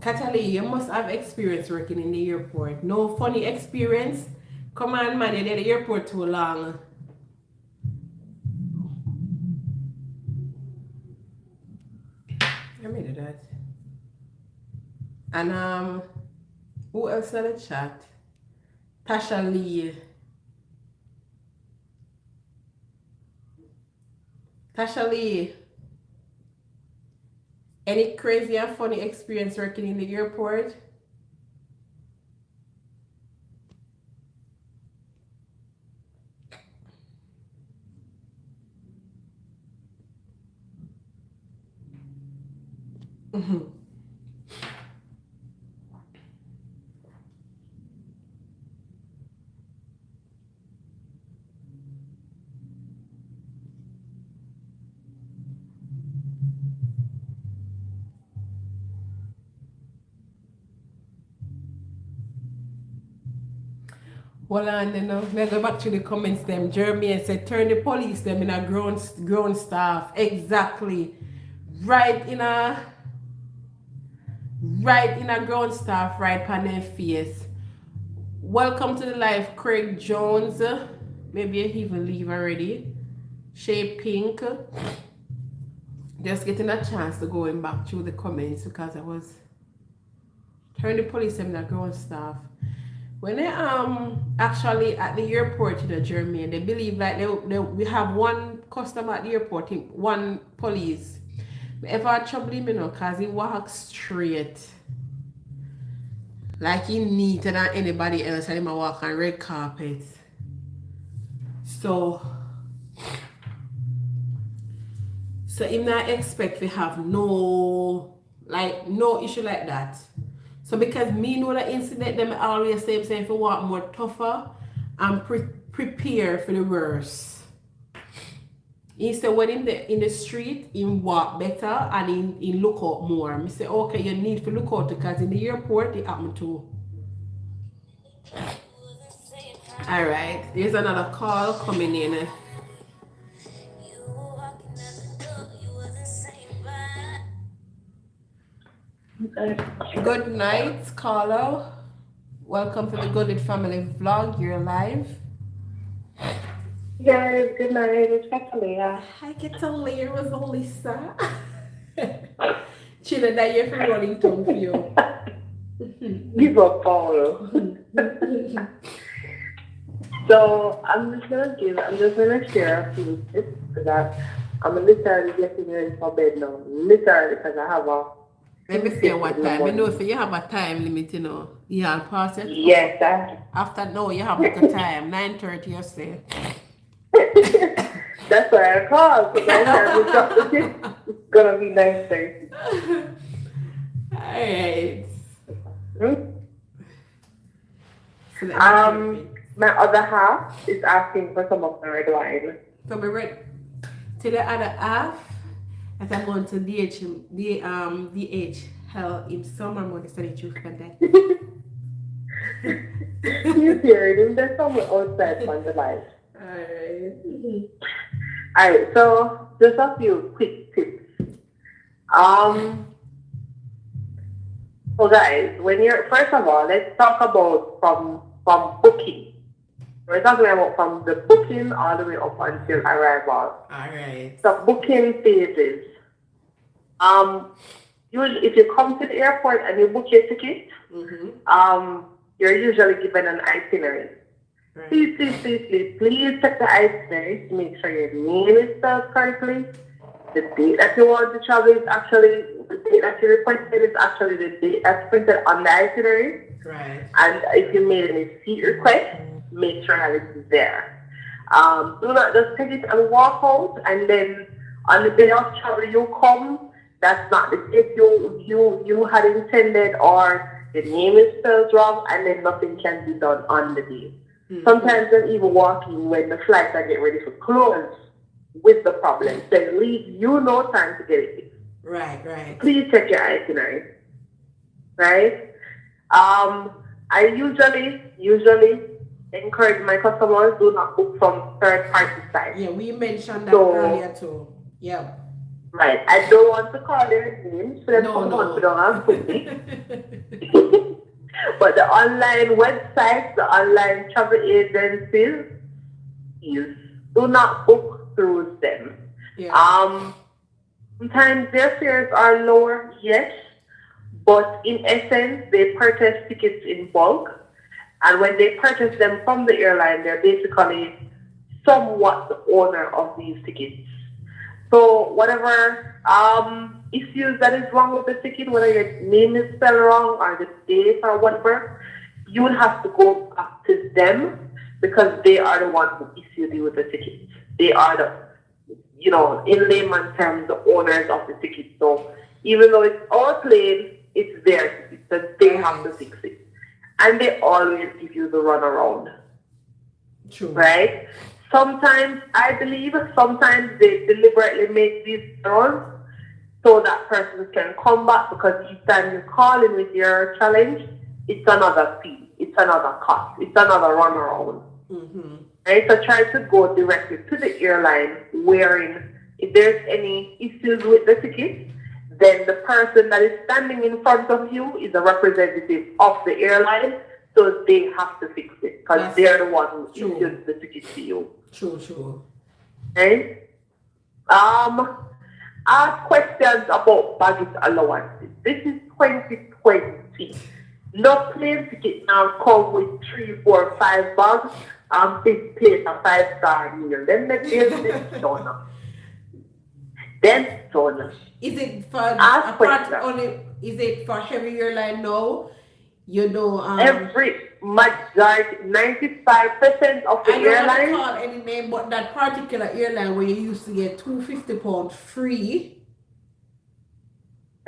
Katali, you must have experience working in the airport. No funny experience? Come on, man, you're in the airport too long. Let me do that. And who else in the chat? Tasha Lee. Tasha Lee. Any crazy or funny experience working in the airport? Well, and you know, let's go back to the comments them. Jeremy said, turn the police them in a grown staff. Exactly. Right in a ground staff, right on their face. Welcome to the live, Craig Jones. Maybe you even leave already. Shay Pink. Just getting a chance to going back through the comments because I was turn the police in the ground staff. When they actually at the airport in Germany, they believe like we have one customer at the airport, one police. Ever trouble him, you know, cause he walks straight. Like he neater than anybody else and he walk on red carpet. So him not expect to have no issue like that. So because me know the incident, them always say if you want more tougher and prepare for the worst. Instead when in the street, him walk better and he look out more. I say, okay, you need to look out because in the airport it happen too. Alright, there's another call coming in. Good night, caller. Welcome to the Goodlitt family vlog. You're live. Guys, good night. It's Catalina. Hi, Catalina. Was Lisa. Chilla, that you're from running tongue for you. Give up, Paulo. So I'm just gonna share a few tips because I'm literally getting ready for bed now. Literally because I have a. Let me see what time. I know if you have a time limit, you know. You have pass it? Yes, After, no, you have like a time. 9:30, you say. That's why I called. Because I said it's gonna be 9:30. Alright. My other half is asking for some of the red wine. So we read to the other half. As I'm going to DHL in summer, I'm going to study truth for that. You hear him? There's someone outside on the live. Alright, so just a few quick tips. So guys, first of all, let's talk about from booking. We're talking about from the booking all the way up until arrival. Alright. So booking phases. Usually if you come to the airport and you book your ticket, you're usually given an itinerary. Right. Please check the itinerary to make sure your name is spelled correctly. The date that you want to travel is actually the date that you requested is actually the date that's printed on the itinerary. Right. And if you made any seat request, make sure that it's there. Do not just take it and walk out, and then on the day of travel you come. That's not the date you had intended, or the name is spelled wrong, and then nothing can be done on the day. Mm-hmm. Sometimes they're even walking when the flights are getting ready for close with the problem. So it leaves you no time to get it fixed. Right. Please check your itinerary. Right? I usually encourage my customers do not book from third party sites. Yeah, we mentioned that earlier too. Yeah. Right. I don't want to call their names so no. But the online websites, the online travel agencies, do not book through them. Yeah. Sometimes their fares are lower, yes, but in essence, they purchase tickets in bulk. And when they purchase them from the airline, they're basically somewhat the owner of these tickets. So whatever issues that is wrong with the ticket, whether your name is spelled wrong or the date or whatever, you will have to go back to them because they are the ones who issued you with the ticket. They are the, in layman terms, the owners of the ticket. So even though it's our plane, it's their ticket, so they have to fix it. And they always give you the runaround. True. Right? Sometimes they deliberately make these errors so that person can come back, because each time you call in with your challenge, it's another fee. It's it's another cost. It's another runaround. Mm-hmm. Right? So try to go directly to the airline wherein if there's any issues with the ticket, then the person that is standing in front of you is a representative of the airline, so they have to fix it because they're the one who issued the ticket to you. True. Okay? Ask questions about baggage allowances. This is 2020. No plane ticket now come with 3, 4, 5 bags and big plate a 5-star meal. Then the business done. Then done. Is it for a part only? Is it for heavy airline now? You know, every majority, 95% of the I don't airlines. want to call any name, but that particular airline where you used to get £250 free.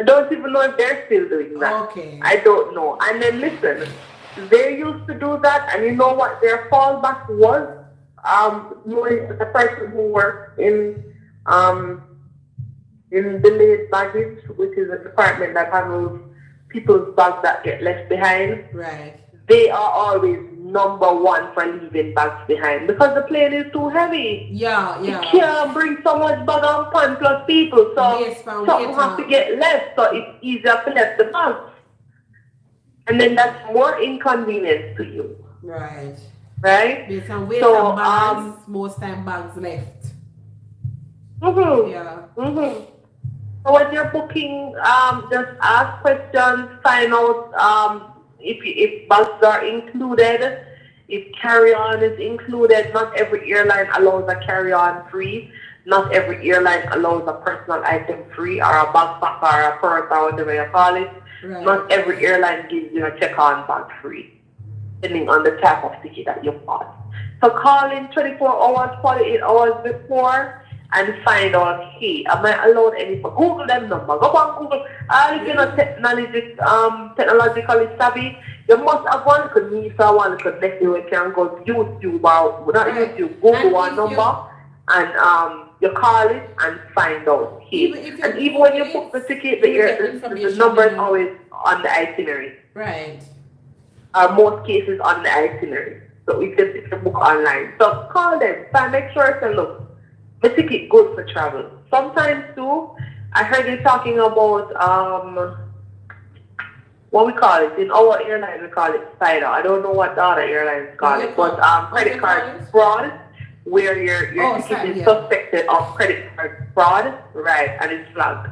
I don't even know if they're still doing that. Okay. I don't know. And then listen, they used to do that, and you know what their fallback was? Knowing the person who worked in delayed baggage, which is a department that handles people's bags that get left behind. Right. They are always number one for leaving bags behind because the plane is too heavy. Yeah. You can't bring so much bag on pan plus people, so something has to get left, so it's easier to left the bags. And then that's more inconvenient to you. Right. Right? So weight and balance, most time bags left. Mm-hmm. Yeah. Mm-hmm. So when you're booking, just ask questions, find out if bags are included, if carry-on is included. Not every airline allows a carry-on free. Not every airline allows a personal item free or a backpack or a purse or whatever you call it. Right. Not every airline gives you a check-on bag free, depending on the type of ticket that you bought. So call in 24 hours, 48 hours before and find out, hey, am I allowed any? Google them number. Go on Google. If you're not technologically savvy, you must have one could niece or one could nephew who can go to YouTube or not YouTube, Google one number and you call it and find out. Hey. And even when you book the ticket, the number is always on the itinerary. Right. Most cases on the itinerary. So you can book online. So call them. Make sure to look. The ticket good for travel. Sometimes too, I heard you talking about what we call it. In our airline we call it spider. I don't know what the other airlines call it, but credit card fraud, where your ticket is suspected of credit card fraud, right, and it's flagged.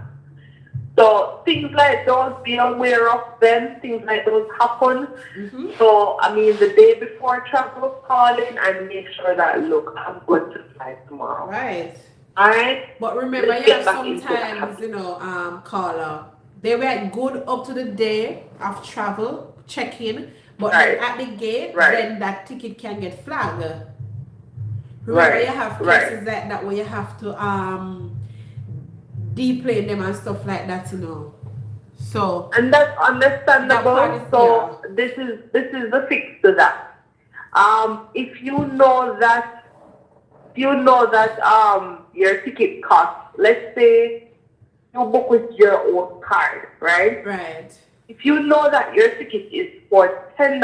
So things like those, be aware of them. Things like those happen. Mm-hmm. So I mean, the day before travel, call in and make sure that look, I'm going to fly tomorrow. Right. All right. But remember, yeah, sometimes caller, they were good up to the day of travel check-in, but then at the gate, then that ticket can get flagged. Remember, you have cases like that where you have to deplane them and stuff like that, So and that's understandable. So this is the fix to that. If you know that your ticket costs, let's say you book with your own card, right? Right. If you know that your ticket is for $10,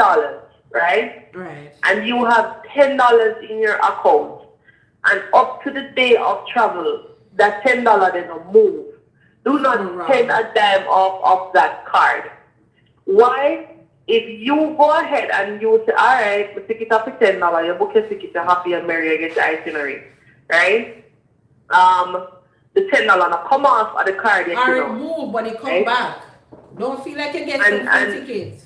right? Right. And you have $10 in your account, and up to the day of travel, that $10 doesn't move. Do not spend a dime off that card. Why? If you go ahead and you say, all right, the ticket up for $10, you book your ticket, you're happy and merry, you get the itinerary, right? The $10 now come off of the card. Or remove when you come back. Don't feel like you get some free tickets.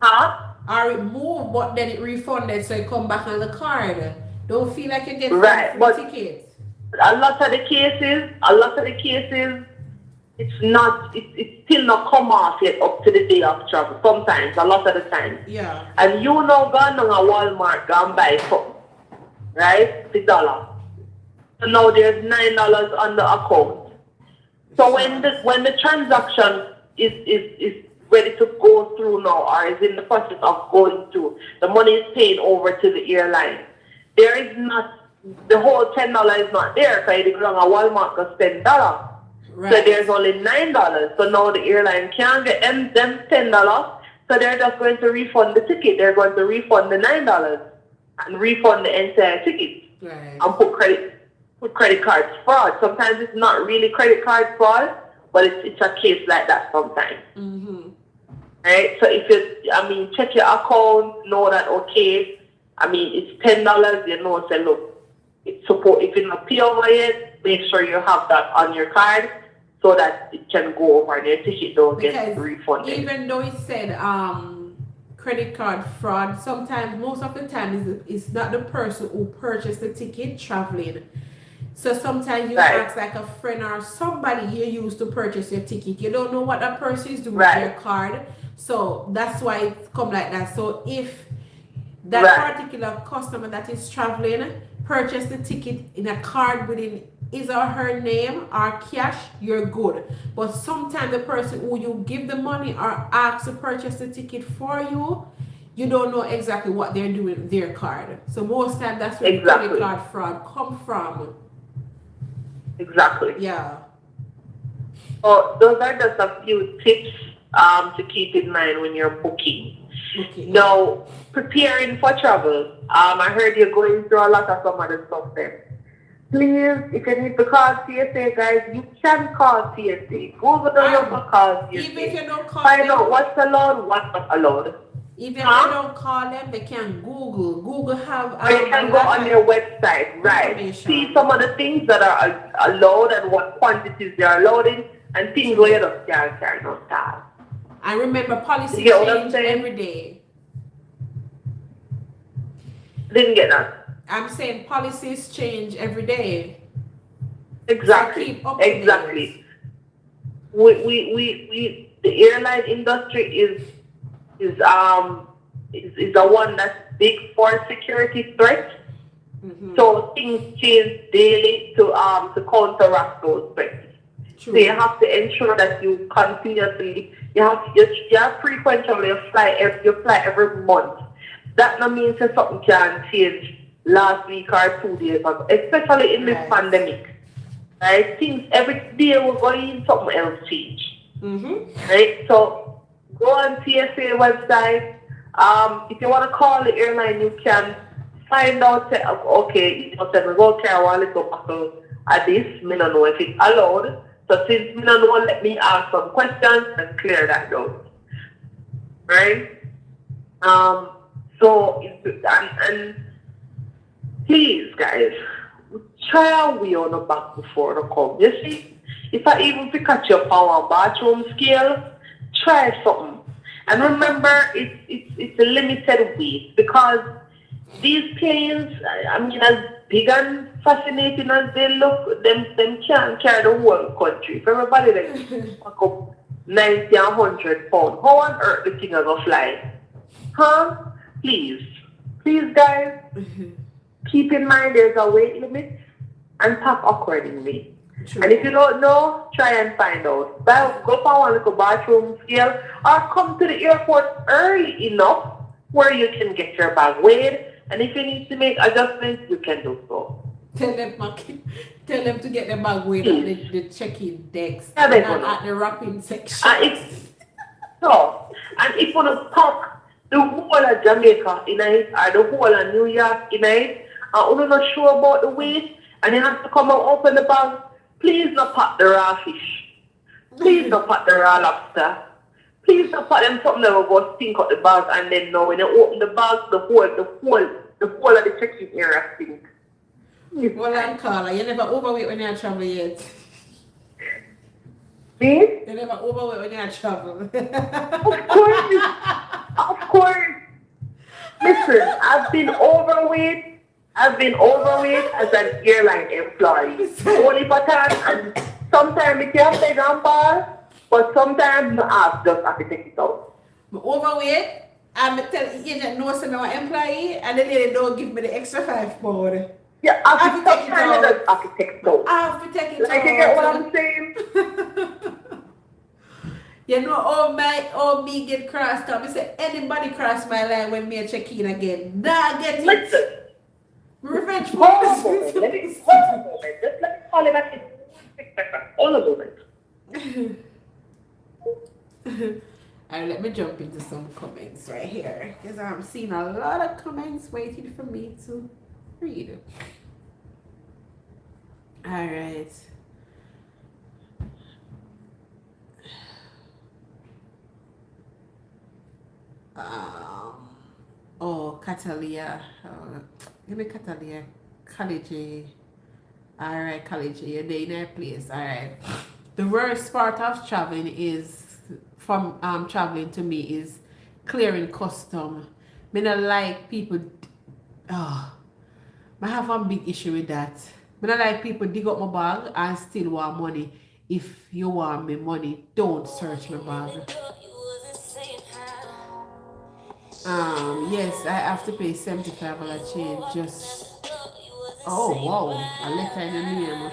Huh? Or remove, but then it refunded, so you come back on the card. Don't feel like you get some free tickets. A lot of the cases, it's still not come off yet up to the day of travel. Sometimes, a lot of the time. Yeah. And you know, gone on a Walmart, go and buy something, right? $6. So now there's $9 on the account. So when the transaction is ready to go through now, or is in the process of going through, the money is paid over to the airline. There is not. The whole $10 is not there because you go on a Walmart to spend $1. Right. So there's only $9. So now the airline can't get them $10 So they're just going to refund the ticket. They're going to refund the $9 and refund the entire ticket. Right. And put credit cards fraud. Sometimes it's not really credit card fraud, but it's a case like that sometimes. Mm-hmm. Right? So if you, check your account, know that, okay, it's $10, say, look, it's support. If you don't pay over yet, make sure you have that on your card so that it can go over and your ticket don't get refunded. Even though it said credit card fraud, sometimes, most of the time, it's not the person who purchased the ticket traveling. So sometimes you ask like a friend or somebody you used to purchase your ticket. You don't know what that person is doing with their card. So that's why it's come like that. So if that particular customer that is traveling purchased the ticket in a card within his or her name or cash, you're good. But sometimes the person who you give the money or ask to purchase the ticket for you, you don't know exactly what they're doing with their card. So most times that's where credit card fraud come from. Exactly. Yeah. So those are just a few tips to keep in mind when you're booking. Okay. Now, preparing for travel. I heard you're going through a lot of some other stuff there. Please, if you need to call CSA, guys, you can call CSA. Go over there and call CSA. Even if you don't call Find out what's allowed, what's not allowed. Even if they don't call them, they can Google. Google have. Or you can go on their website, right? See some of the things that are allowed and what quantities they are allowed in, and things where you just can't carry no stuff. I remember policy change every day. Didn't get that. I'm saying policies change every day. Exactly. So exactly. We the airline industry is a one that's big for security threats. Mm-hmm. So things change daily to counteract those threats. True. So you have to ensure that you continuously you have frequent travel. You fly every month. That no means that something can change last week or 2 days ago, especially in this pandemic. Right? Things every day we're going something else change. Mm-hmm. Right? So go on TSA website. If you want to call the airline, you can find out. Okay, you say we go carry one little bottle at this. Me don't know if it's allowed. So since me don't know, let me ask some questions and clear that out. Right? So and please, guys, try a way on the back before the come. You see, if I even pick at your power bathroom scale, try something. And remember, it's a limited weight because these planes, as big and fascinating as they look, them can't carry the whole country. For everybody that pack up 90 and 100 pounds, how on earth the thing is going to fly? Huh? Please, guys, keep in mind there's a weight limit and pack accordingly. True. And if you don't know, try and find out. Go for one little bathroom scale or come to the airport early enough where you can get your bag weighed. And if you need to make adjustments, you can do so. Tell them to get their bag weighed at the check-in decks, not at the wrapping section. And if you want to pack the whole of Jamaica in it or the whole of New York in it, and you're not sure about the weight, and you have to come and open the bag, please not pack the raw fish. Please not pack the raw lobster. Please don't pack them something that will go stink out the bag, and then now when you open the bag, the whole of the check-in area stink. Well, I'm Carla. You never overweight when you travel yet. Me? You never overweight when you travel. Of course. Listen, I've been overweight as an airline employee. Only for time, and sometimes it can take on bar, but sometimes I just have to take it out. Overweight, I'm telling the agent no send me my employee, and then they don't give me the extra £5. Yeah, I have to take it out. I have to take it out. Like, you get what I'm saying? You know, me get crossed up. I say anybody cross my line when me check in again. Nah, get it. Listen. Revenge for Just let me call him at all a moment. Alright, let me jump into some comments right here because I'm seeing a lot of comments waiting for me to read. Alright. Oh, Catalia. Give me Catalia. College. Alright, college. You're there in a place. Alright. The worst part of traveling is from traveling to me is clearing custom. Me not like people I have a big issue with that. Me not like people dig up my bag and still want money. If you want me money, don't search my bag. Yes, I have to pay $75 change just. Oh wow, a letter in the name.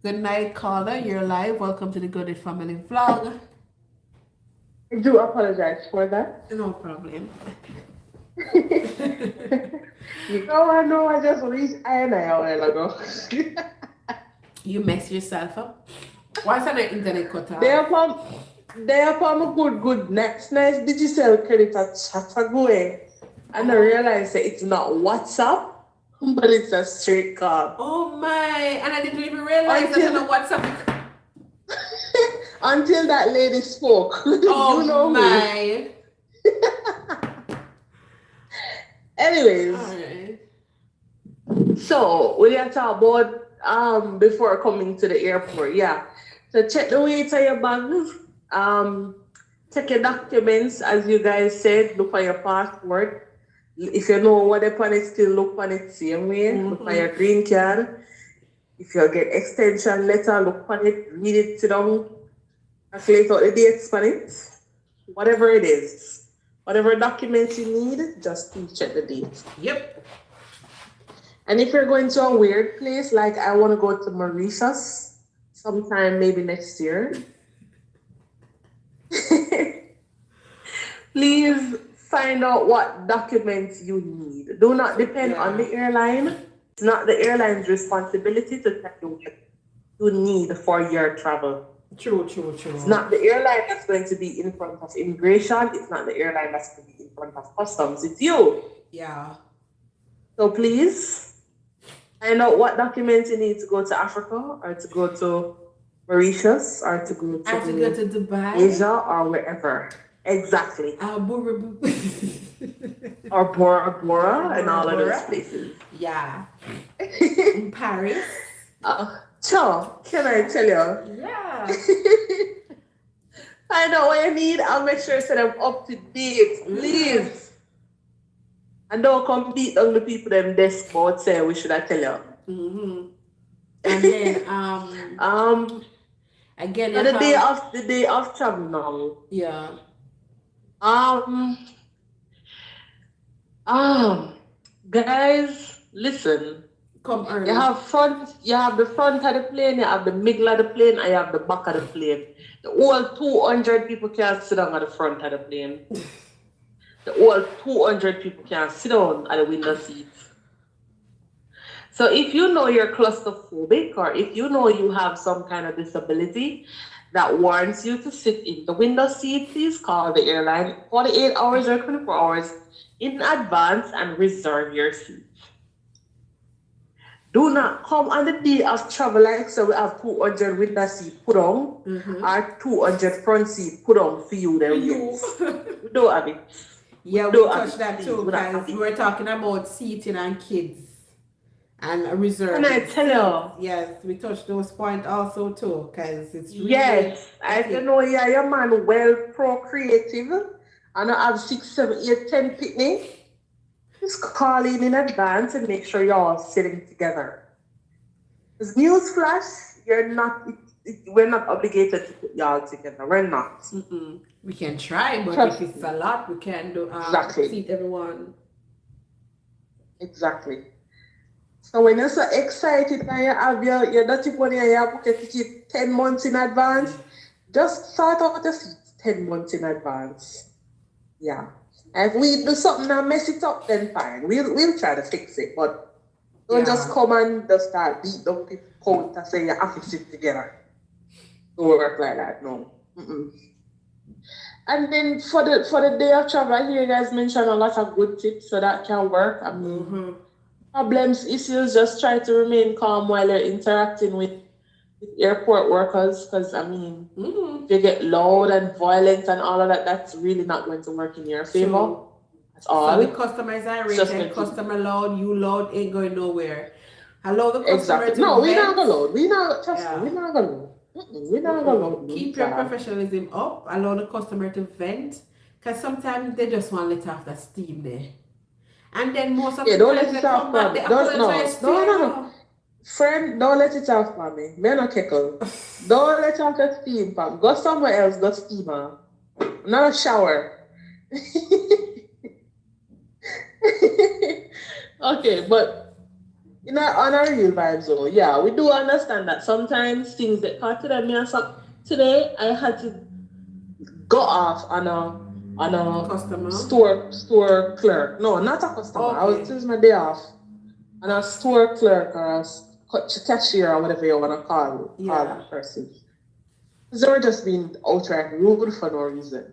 Good night, caller. You're live. Welcome to the Goodlitt family vlog. I do apologize for that. No problem. I just reached I a while ago. You mess yourself up. Why's that internet cut off? They are from a good nice digital credit at Chatagüe. And I realized that it's not WhatsApp, but it's a straight call. Oh my, and I didn't even realize that on WhatsApp. Until that lady spoke. Oh you know my. Anyways. Alright. So we are talking about before coming to the airport, yeah. So check the weight of your bags. Check your documents, as you guys said, look for your passport. If you know what upon it, still look on it same way. Look for your green card. If you get extension letter, look on it, read it, sit down, calculate out the dates on it. Whatever it is. Whatever documents you need, just please check the date. Yep. And if you're going to a weird place, like I want to go to Mauritius sometime maybe next year, please find out what documents you need. Do not depend on the airline. It's not the airline's responsibility to tell you what you need for your travel. True. It's not the airline that's going to be in front of immigration. It's not the airline that's going to be in front of customs. It's you. Yeah. So please find out what documents you need to go to Africa or to go to Mauritius or to go to Dubai, Asia or wherever. Exactly. or Bora Bora and all of those places. Yeah. In Paris. Sure, can I tell you? Yeah. Find out what you need. I'll make sure that I'm up to date, please. And don't come beat on the people them desperate say we should I tell you. And then again the day of travel now. Yeah. Guys, listen. Come early. You have the front of the plane, you have the middle of the plane, and you have the back of the plane. The whole 200 people can't sit down at the front of the plane. The whole 200 people can't sit down at the window seats. So if you know you're claustrophobic or if you know you have some kind of disability that warrants you to sit in the window seat, please call the airline 48 hours or 24 hours in advance and reserve your seat. Do not come on the day of travel like so we have 200 window seat put on or 200 front seat put on for you. Then we don't have it. Yeah, we touched that too, guys. We were talking about seating and kids and reserving. Can I tell you? Yes, we touched those points also too, because it's really I don't know, your man well procreative and I have 6, 7, 8, 10 picnic. Just call in advance and make sure you're all sitting together. Because newsflash, we're not obligated to put y'all together. We're not. We can try, but if it's a lot, we can do seat everyone. Exactly. So when you're so excited and you have your dirty money and you book a ticket 10 months in advance, just sort out the seats 10 months in advance. Yeah. If we do something and mess it up, then fine. We'll try to fix it, but don't just come and just start beat up people coat and say you have to sit together. to work like that. No. Mm-mm. And then for the day of travel, I hear you guys mention a lot of good tips so that can work. I mean, problems, issues, just try to remain calm while you're interacting with airport workers. Because I mean, if you get loud and violent and all of that, that's really not going to work in your favor. True. At all. So the customer is irate, customer loud, you loud, ain't going nowhere. Allow the customer to No, we vent. not gonna load. We not trust me. We not gonna load. We not gonna load. Keep your professionalism up. Allow the customer to vent, because sometimes they just want to let off that steam there. And then most of the don't time let they it off, come back, they man. apologize. No. Friend, don't let it off, mommy. Me no keckle. Don't let off the steam, fam. Go somewhere else, go steamer. Not a shower. Okay, but on our real vibes though, yeah, we do understand that sometimes things get caught to them. Today I had to go off on a customer store clerk. No, not a customer. This is my day off. On a store clerk or a cashier or whatever you want to call that person. They were just being outright rude for no reason.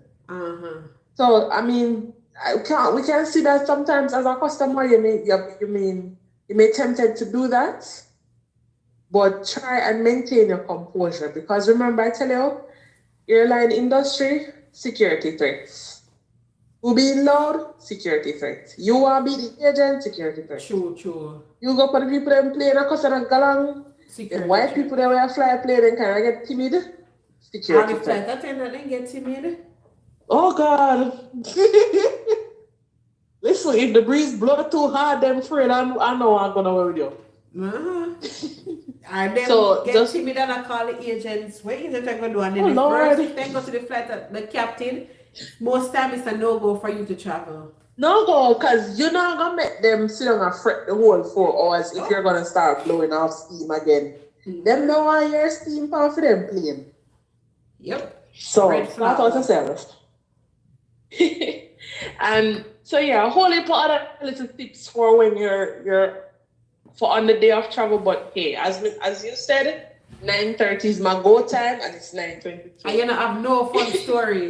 So I mean, we can see that sometimes as a customer you may tempted to do that, but try and maintain your composure, because remember I tell you, airline industry, security threats. Who being loud, security threats. You want to be the agent, security threats. True. You go for the people that play a customer galang. The white people that will fly plane and kind of get timid. Security threats. Flight attendant then get timid. Oh God. Listen, if the breeze blow too hard, them afraid I know I'm gonna worry with you. And then get timid and I call the agents. What agent are gonna do? And then first then go to the flight, the captain. Most time it's a no-go for you to travel. No-go, because you're not gonna make them sit down and fret the whole 4 hours if you're gonna start blowing off steam again. Them know why your steam power for them plane. Yep. So that's what I say. And so yeah, a whole heap of other little tips for when you're for on the day of travel. But hey, as you said, 9:30 is my go time and it's 9:22. And you don't have no fun story.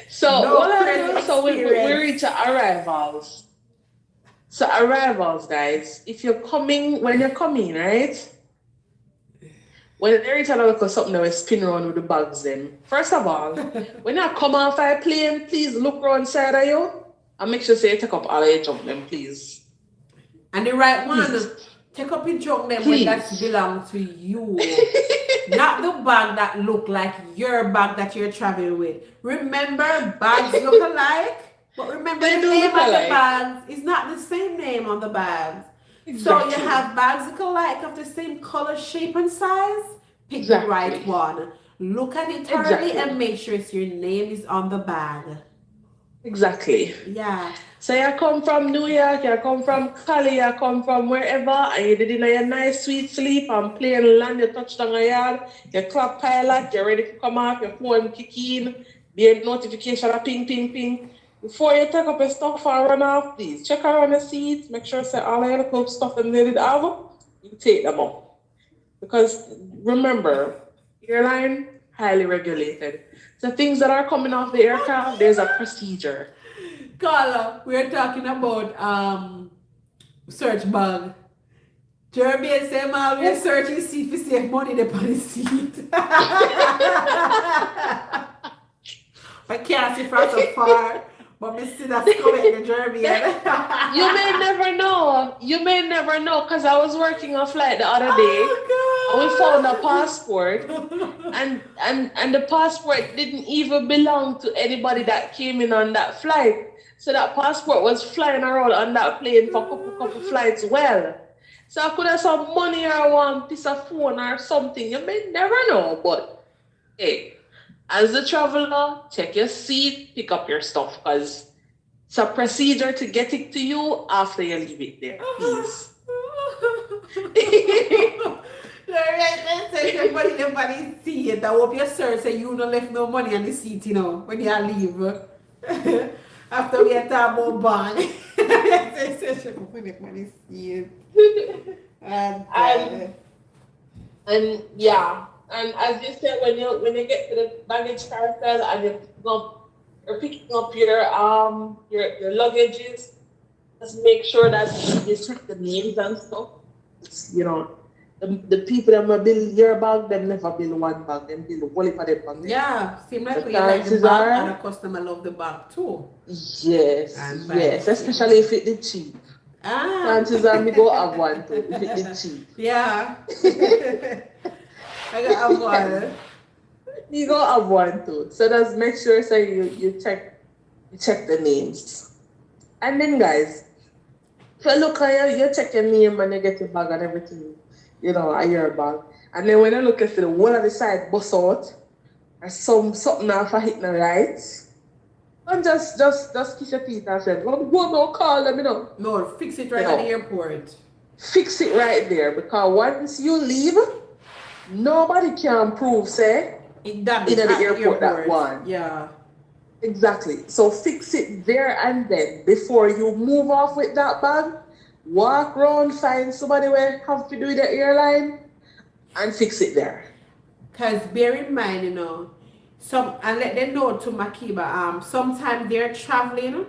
So we reach arrivals. So arrivals, guys. When you're coming, right? When they reach a look something that will spin around with the bags then. First of all, when you come off a plane, please look around side of you and make sure you take up all your junk them, please. And the right one, take up your junk them when that belongs to you. Not the bag that look like your bag that you're traveling with. Remember, bags look alike, but remember the name of the bags is not the same name on the bags. Exactly. So you have bags look alike of the same color, shape, and size. Pick the right one. Look at it thoroughly and make sure your name is on the bag. Exactly. Yeah. So you come from New York, you come from Cali, you come from wherever, and you did in a nice sweet sleep and plane land, you touch down a yard, you clap pilot, you're ready to come off, your phone kick in, be a notification of ping, ping, ping. Before you take up your stuff and run off, please check around the seats, make sure say all of your stuff and they did have, you take them up. Because remember, airline, highly regulated. So things that are coming off the aircraft, there's a procedure. Carla, we're talking about search bag. Jeremy and Sam always searching seat for save money upon the seat. I can't see from so far, but me see that's coming in Jeremy. You may never know, because I was working a flight the other day. And we found a passport, and the passport didn't even belong to anybody that came in on that flight. So that passport was flying around on that plane for a couple flights well. So I could have some money or one piece of phone or something. You may never know, but hey, as a traveler, check your seat, pick up your stuff, because it's a procedure to get it to you after you leave it there, please. Nobody see it. I hope your sir say you don't left no money on the seat, when you leave. After we had talked about bang. And yeah, And as you said, when you get to the baggage carousel and you're picking up your luggages, just make sure that you check the names and stuff. It's, the people that will build your bag, them never build one bag, them build a whole heap of them bag. Yeah, seem like The you like the chances bag are, and a customer love the bag too. yes, And buy yes, it, especially if it is cheap. Ah, Chances are me go have one too if it is cheap. yeah. I got have one. You go have one too. So just make sure so you check the names. And then guys, if you look at you check your name and you get your bag and everything, at your bag. And then when you look at the one of the side bust out, or something off a hitting the right, and just kiss your teeth and say, well, no call them, No, fix it right at the airport. Fix it right there, because once you leave, nobody can prove, say, it damaged in the at airport the that one. Yeah. Exactly. So fix it there and then before you move off with that bag. Walk around, find somebody where have to do the airline, and fix it there. Because bear in mind, and let them know to Makiba, sometimes they're traveling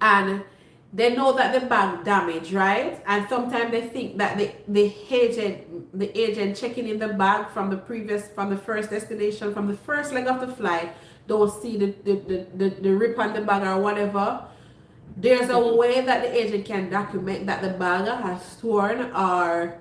and they know that the bag damaged, right? And sometimes they think that the agent checking in the bag from the first destination, from the first leg of the flight, don't see the rip on the bag or whatever. There's a way that the agent can document that the bag has torn, or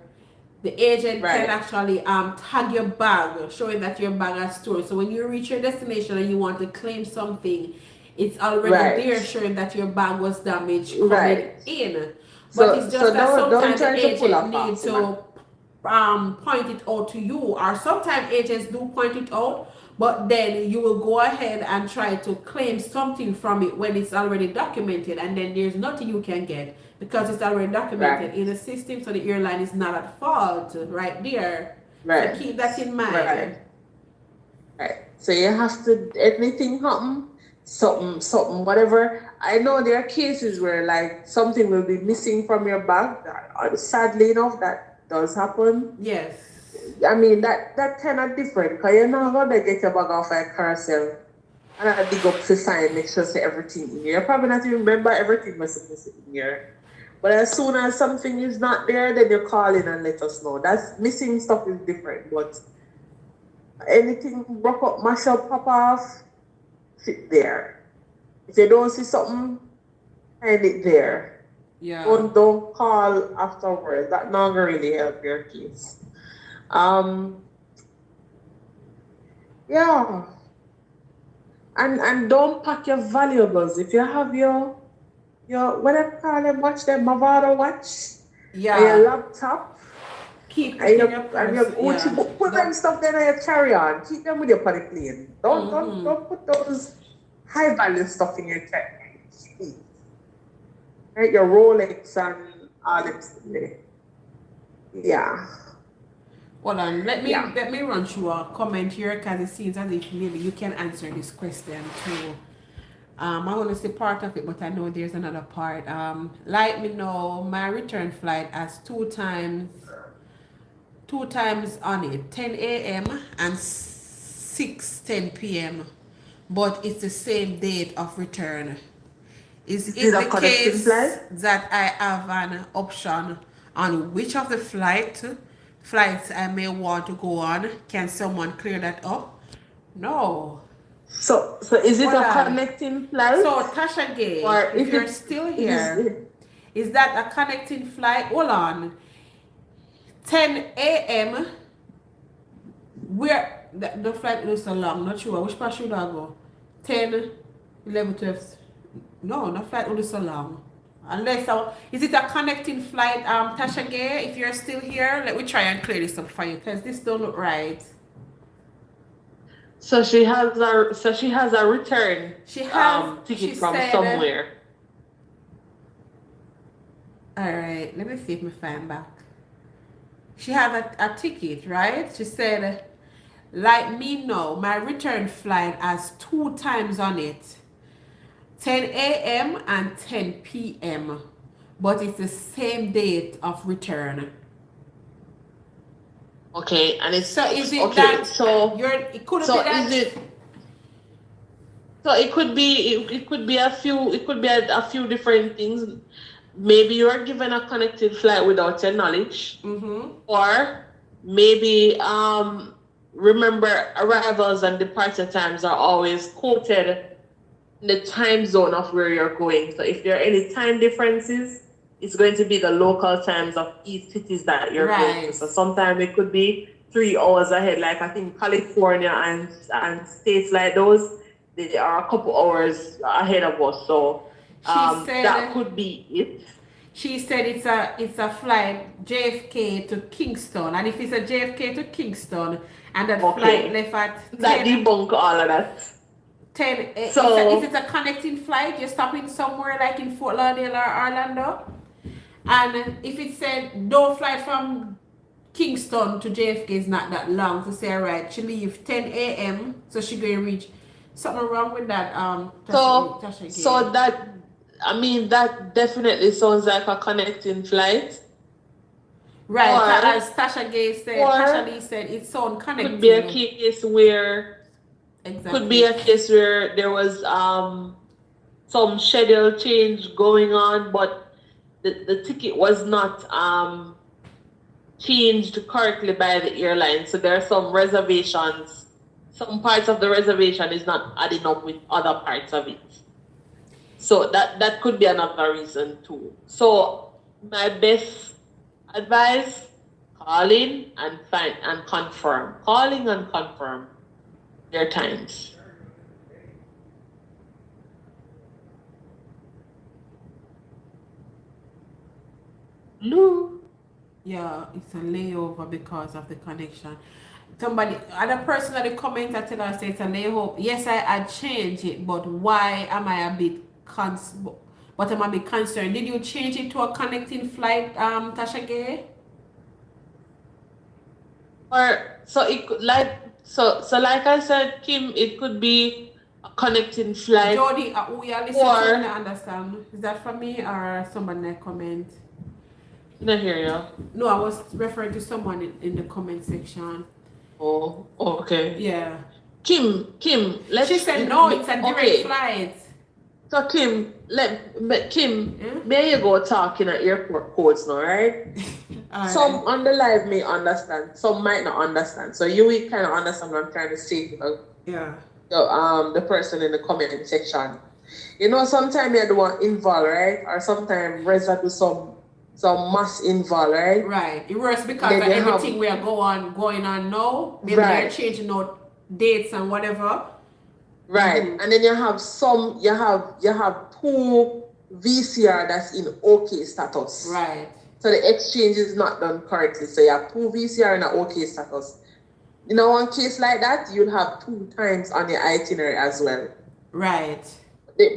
the agent can actually tag your bag, showing that your bag has torn. So when you reach your destination and you want to claim something, it's already there showing that your bag was damaged coming in. But it's just that sometimes the agent needs to point it out to you, or sometimes agents do point it out, but then you will go ahead and try to claim something from it when it's already documented, and then there's nothing you can get because it's already documented in the system, so the airline is not at fault right there. So keep that in mind. Right. So you have to, anything happen, something, whatever. I know there are cases where like something will be missing from your bag. Sadly enough, that does happen. Yes. I mean that kind of different because you're not gonna get your bag off a carousel and I dig up to find, make sure say everything in here. You're probably not even remember everything was supposed to be in here. But as soon as something is not there, then you call in and let us know. That's missing stuff is different, but anything broke up, mash up, pop off, sit there. If you don't see something, find it there. Yeah. Don't call afterwards. That not gonna really help your case. Yeah. And don't pack your valuables. If you have your what I call them, watch them Mavado watch. Yeah. And your laptop. Keep it in your purse. Put them stuff there in your carry-on. Keep them with you on the plane. Don't put those high value stuff in your carry. Right, your Rolex and all them stuff there. Yeah. Hold on, let me run through a comment here because it seems as if maybe you can answer this question too. I want to say part of it, but I know there's another part. Let me know my return flight has two times on it, 10 a.m. and 6:10 p.m. But it's the same date of return. Is it the case that I have an option on which of the flights I may want to go on? Can someone clear that up? No. So is it a connecting flight? So Tasha Gay, if you're still here, is that a connecting flight? Hold on. 10 a.m. Where the flight looks so long, not sure. Which part should I go? 10, 11, 12. No, the flight will be so long. Unless is it a connecting flight, Tasha Gay? If you're still here, let me try and clear this up for you because this don't look right. So she has a return ticket from somewhere. All right, let me see if I find back. She has a ticket, right? She said, like me know, my return flight has 2 times on it. 10 a.m. and 10 p.m. But it's the same date of return. Okay, and it's So is it okay. that So it could so be that? is it? So it could be a few different things. Maybe you are given a connected flight without your knowledge, or maybe remember arrivals and departure times are always quoted in the time zone of where you're going. So if there are any time differences, it's going to be the local times of each cities that you're going to. So sometimes it could be 3 hours ahead, like I think California and states like those, they are a couple hours ahead of us. So that could be it. She said it's a flight JFK to Kingston, and if it's a JFK to Kingston, and that flight left at 10, that debunk all of that. 10. So if it's a connecting flight, you're stopping somewhere like in Fort Lauderdale or Orlando, and if it said no flight from Kingston to JFK is not that long, to say alright, she leave 10 a.m. so she going to reach. Something wrong with that. So that. I mean, that definitely sounds like a connecting flight. Right, as Tasha Gay said, Tasha Lee said, it sounds connecting. Could be a case where there was some schedule change going on, but the ticket was not changed correctly by the airline. So there are some reservations. Some parts of the reservation is not adding up with other parts of it. So that could be another reason too. So my best advice, call in and find and confirm. Calling and confirm their times. Lou. Yeah, it's a layover because of the connection. Other person at the comment I tell us it's a layover. Yes, I changed it, but why am I a bit I'm a bit concerned? Did you change it to a connecting flight, Tasha Gay? Or so it could like I said, Kim, it could be a connecting flight. Jody, we are listening to understand. Is that for me or someone in the comment? I didn't hear you. No, I was referring to someone in the comment section. Oh, okay. Yeah. Kim, she said no, it's a direct flight. So Kim, may you go talking at airport codes now, right? Some on the live may understand, some might not understand. So you will kind of understand what I'm trying to say. The person in the comment section. You know, sometimes you don't want involve, right? Or sometimes Reza do some mass involve, right? Right. It works because of everything we are going on now. Maybe they're changing out dates and whatever. Right. And then you have two VCR that's in OK status. Right. So the exchange is not done correctly. So you have two VCR in an OK status. In one case like that, you'll have 2 times on your itinerary as well. Right.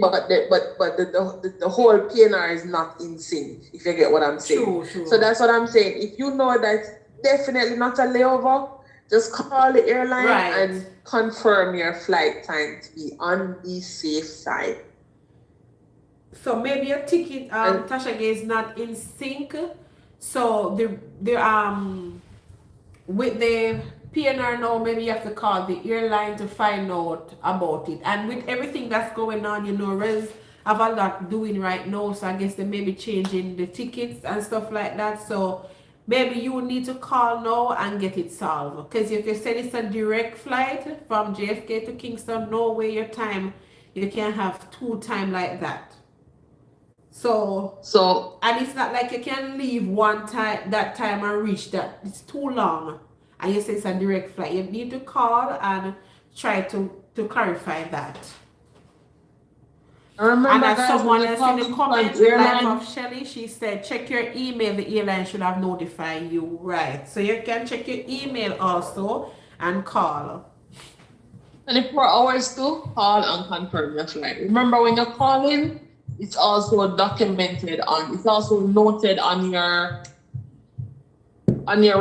But the whole PNR is not in sync, if you get what I'm saying. True. So that's what I'm saying. If you know that's definitely not a layover, just call the airline and confirm your flight time to be on the safe side. So maybe your ticket, Tasha Gay, is not in sync. So the with the PNR now, maybe you have to call the airline to find out about it. And with everything that's going on, you know, Res have a lot doing right now. So I guess they may be changing the tickets and stuff like that. So maybe you need to call now and get it solved. Because if you said it's a direct flight from JFK to Kingston, no way your time, you can't have 2 times like that. So and it's not like you can leave that time and reach that. It's too long. And you say it's a direct flight. You need to call and try to clarify that. And as someone else in the comments, the life of Shelly, she said, check your email. The airline should have notified you. Right. So you can check your email also and call. 24 hours to call and confirm your flight. Remember, when you're calling, it's also documented it's also noted on your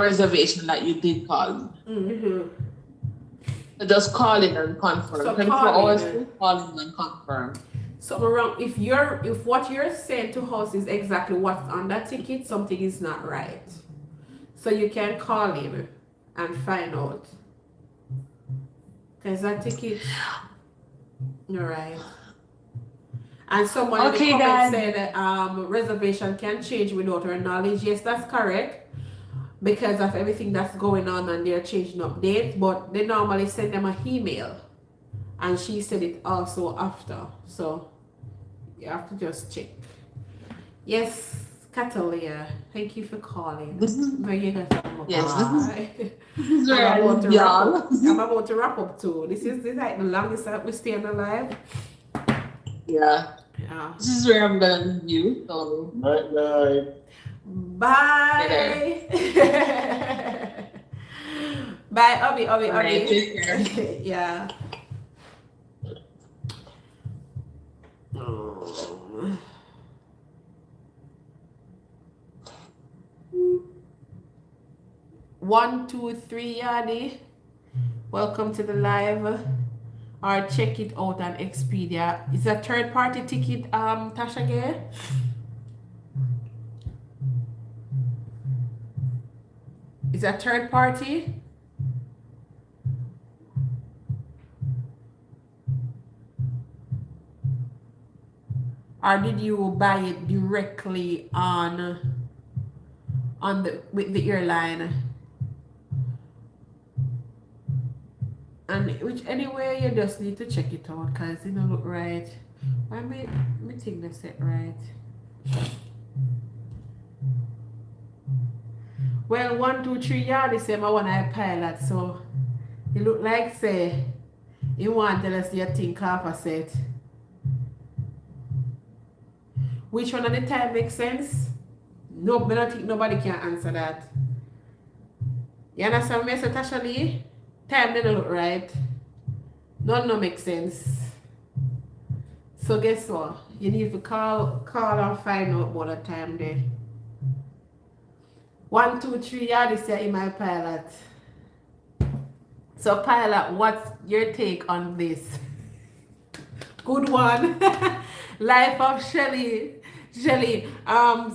reservation that you did call. Mm-hmm. So just call in and confirm. So 24 hours to call in and confirm. So around if what you're saying to us is exactly what's on that ticket, something is not right. So you can call in and find out. Because that ticket, you're right. And someone in the comments said reservation can change without her knowledge. Yes, that's correct. Because of everything that's going on and they're changing up dates. But they normally send them an email. And she said it also after. So you have to just check. Yes, Catalina, thank you for calling. This is I'm about to wrap up too. This is like the longest that we stay alive. Yeah. This is where I'm gonna leave you. So Night. Bye. Bye, Obi. take care. Yeah. One, two, three, Yadi. Welcome to the live. Or check it out on Expedia. It's a third party ticket, Tasha Gay. It's a third party. Or did you buy it directly on with the airline? And which anyway you just need to check it out because it don't look right. Why me think that's it right? Well, 1, 2, 3 yard the same I want I pilot, so it look like say you want to tell us you think half a set. Which one at the time makes sense? No, I don't think nobody can answer that. You understand me, Tasha Lee? Time didn't look right. None no make sense. So guess what? You need to call and find out about the time there. 1, 2, 3 yeah, this year in my pilot. So pilot, what's your take on this? Good one. Life of Shelly.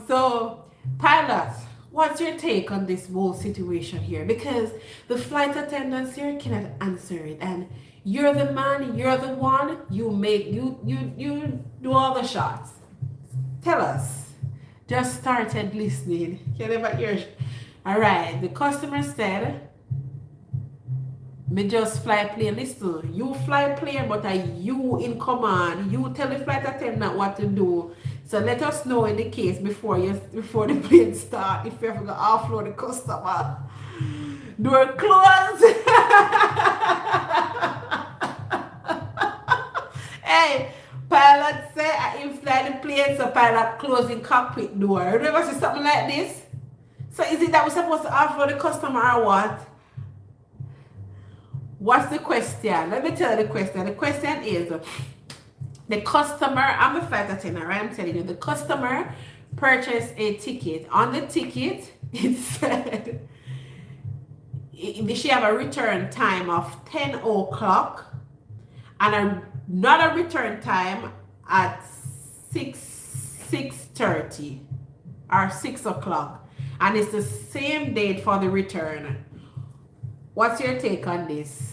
So pilot, what's your take on this whole situation here? Because the flight attendants here cannot answer it, and you're the man, you're the one. You do all the shots. Tell us. Just started listening. You never hear. All right. The customer said, "Me just fly plane." Listen, you fly plane, but are you in command? You tell the flight attendant what to do. So let us know in the case before the plane start if you ever gonna offload the customer. Door closed. Hey, pilot say I fly the plane, so pilot closing cockpit door. You ever see something like this? So is it that we're supposed to offload the customer or what? What's the question? Let me tell you the question. The question is, the customer, I'm a flight attendant, right? I'm telling you, the customer purchased a ticket. On the ticket, it said she have a return time of 10 o'clock and another return time at 6:30 or 6 o'clock. And it's the same date for the return. What's your take on this?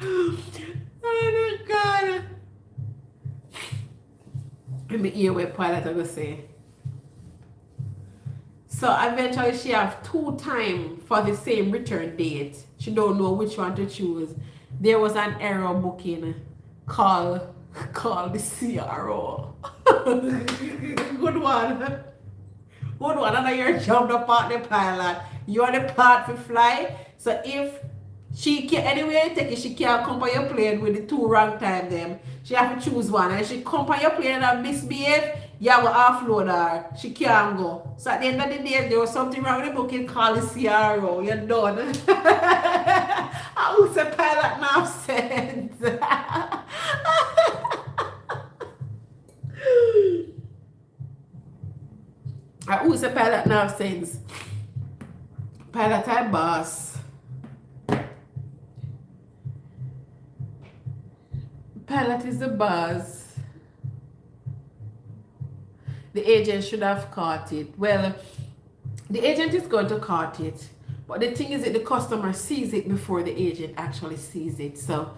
Oh my God. Let me hear what pilot I gonna say. So eventually she have 2 times for the same return date. She don't know which one to choose. There was an error booking. Call the CRO. Good one. Good one. I know you're jumped up on the pilot. You are the part to fly. So if she can anywhere you take it, she can't come on your plane with the 2 wrong time them. She have to choose one. And she come on your plane and misbehave, you have to offload her. She can't go. So at the end of the day, there was something wrong with the booking, call the CRO. You're done. I will say pilot now sense. Who's a pilot now sense? Pilot type boss. Pilot is the boss. the agent should have caught it. Well, the agent is going to caught it, but the thing is that the customer sees it before the agent actually sees it. So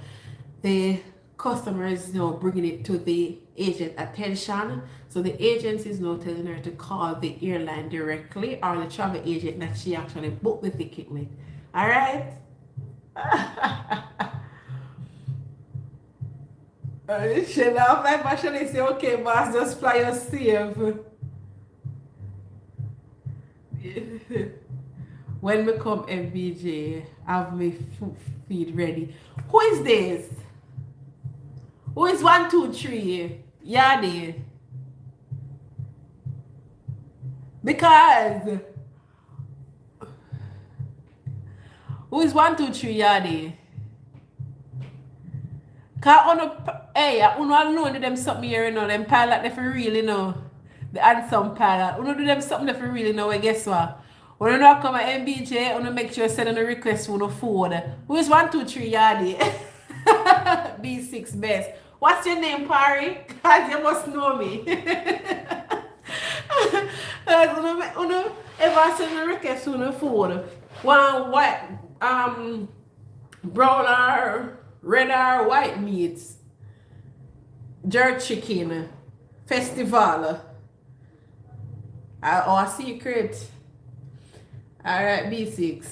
the customer is now bringing it to the agent attention. So the agent is now telling her to call the airline directly or the travel agent that she actually booked the ticket with. All right. She laugh like actually say, okay, boss, just fly us safe. When we come MBJ, have my feed ready. Who is this? Who is 123? Yadi. Because who is 123 Yadi? Cause hey, uno know them something here, you know, them pilot they for real, you know. The handsome pilot. Uno do them something they for real, you know, and guess what? When you know come at MBJ, uno make sure send a request for no phone. Who is 123 Yadi? B6 best. What's your name, Pari? Cause you must know me. Uno ever send a request for no phone. One white brown or red or white meats, jerk chicken, festival, or secret. Alright, B6.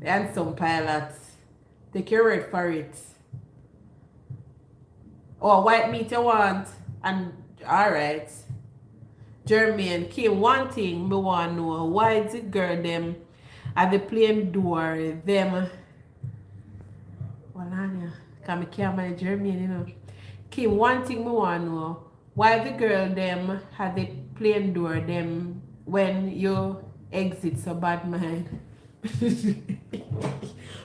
And some pilots. Take your word for it. Or white meat you want. And alright. Jermaine, Kim, one thing me want to know. Why the girl them at the plane door, them well, Anya, because I can't manage Jermaine, you know. Kim, one thing I want to know, why the girl them had the plane door them when you exit so bad mind?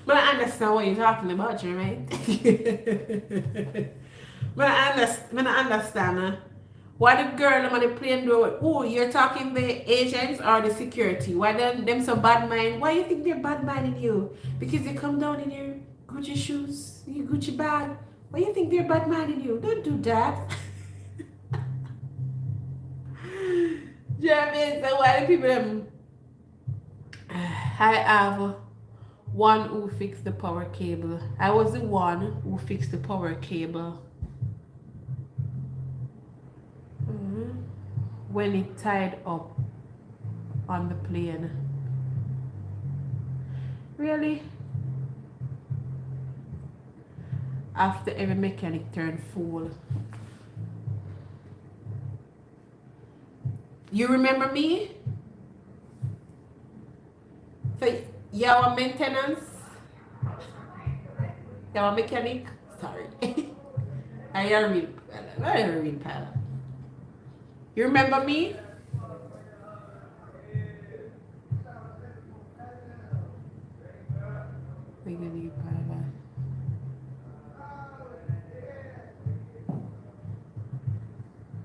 But I understand what you're talking about, Jermaine. But I understand why the girl them on the plane door, oh, you're talking the agents or the security? Why them so bad mind? Why you think they're bad minding you? Because they come down in your Gucci shoes, your Gucci bag. Why you think they're bad minding you? Don't do that. Jeremy, so why the people them? I have one who fixed the power cable. I was the one who fixed the power cable. When it tied up on the plane. Really? After every mechanic turned fool. You remember me? So you're maintenance? You're a mechanic? Sorry. I am a real pilot. You remember me?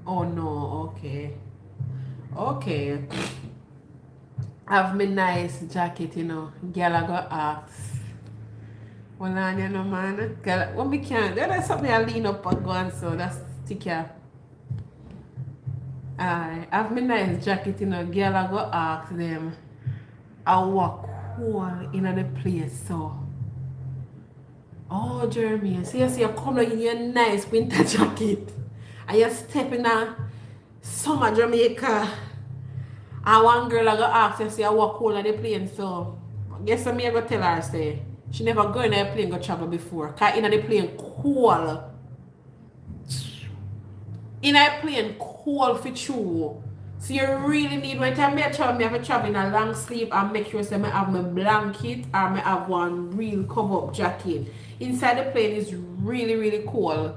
Oh no, okay. Okay. Have me nice jacket, you know. Girl, I got ask. Well, you know, man. Girl, when we can't, there's something I lean up and go on, so that's sticker. I have me nice jacket, you know. Girl, I go ask them. I walk cool in the place, so. Oh, Jeremy, so you see you come in your nice winter jacket. And you step in a summer Jamaica. And one girl I go ask you, say I walk cool on the plane, so guess what me I go tell her, say she never go in a plane go travel before. Cause in the plane cool. In a plane cool for true. So you really need, when time I travel, I have to travel in a long sleeve and make sure I have my blanket or I have one real cover up jacket. Inside the plane is really, really cool.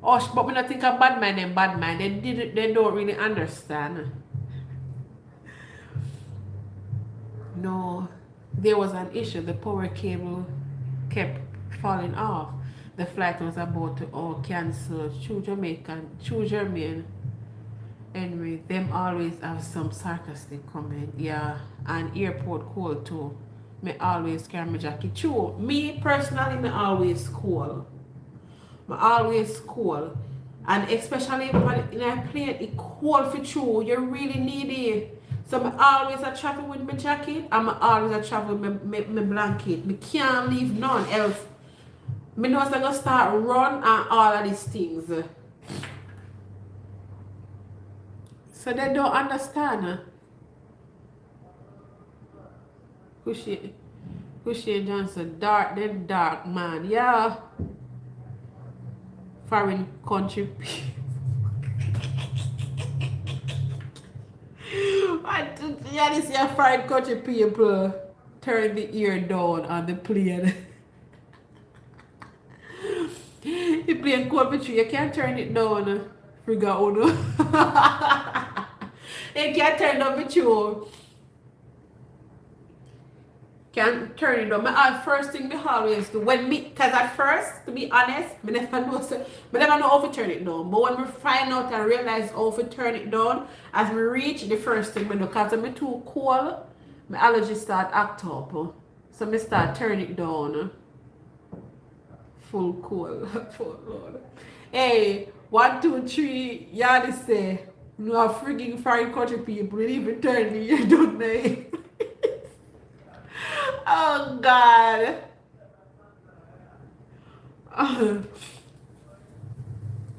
Oh, but when I think of bad mind and bad mind, they don't really understand. No, there was an issue. The power cable kept falling off. The flight was about to cancel. True Jermaine. Anyway, them always have some sarcastic comment. Yeah, and airport cold too. Me always carry my jacket. True, me personally, me always cool. I always cool. And especially in a plane, it cold for true. You really need it. So I always a travel with my jacket. I'm always a travel with my blanket. Me can't leave none else. Me know I'm gonna start run and all of these things. So they don't understand. Cushy Johnson, dark, then dark man. Yeah. Foreign country. Yeah, this your foreign country people turn the ear down on the plane. The plane cold for you can't turn it down. Figure out. You can't turn down the you. Can turn it down. First thing me always do when me, cause at first, to be honest, me never know how to turn it down. But when me find out and realize how to turn it down, as me reach the first thing me do, cause I'm too cold, my allergies start act up. So me start turn it down. Full cold, full Lord. Hey, 1, 2, 3, yeah, they say, no freaking foreign country people, they even turn me, you don't know. Oh God.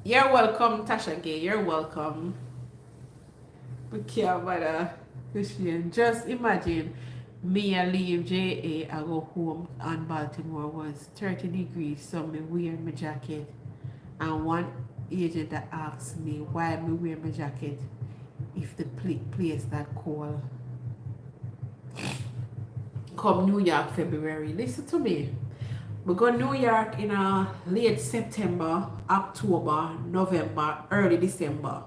You're welcome, Tasha Gay. You're welcome. Okay, but just imagine me I leave JA, I go home and Baltimore was 30 degrees, so me wear my jacket. And one agent that asked me why me wear my jacket if the place that cold. Come New York February. Listen to me. We go New York in late September, October, November, early December.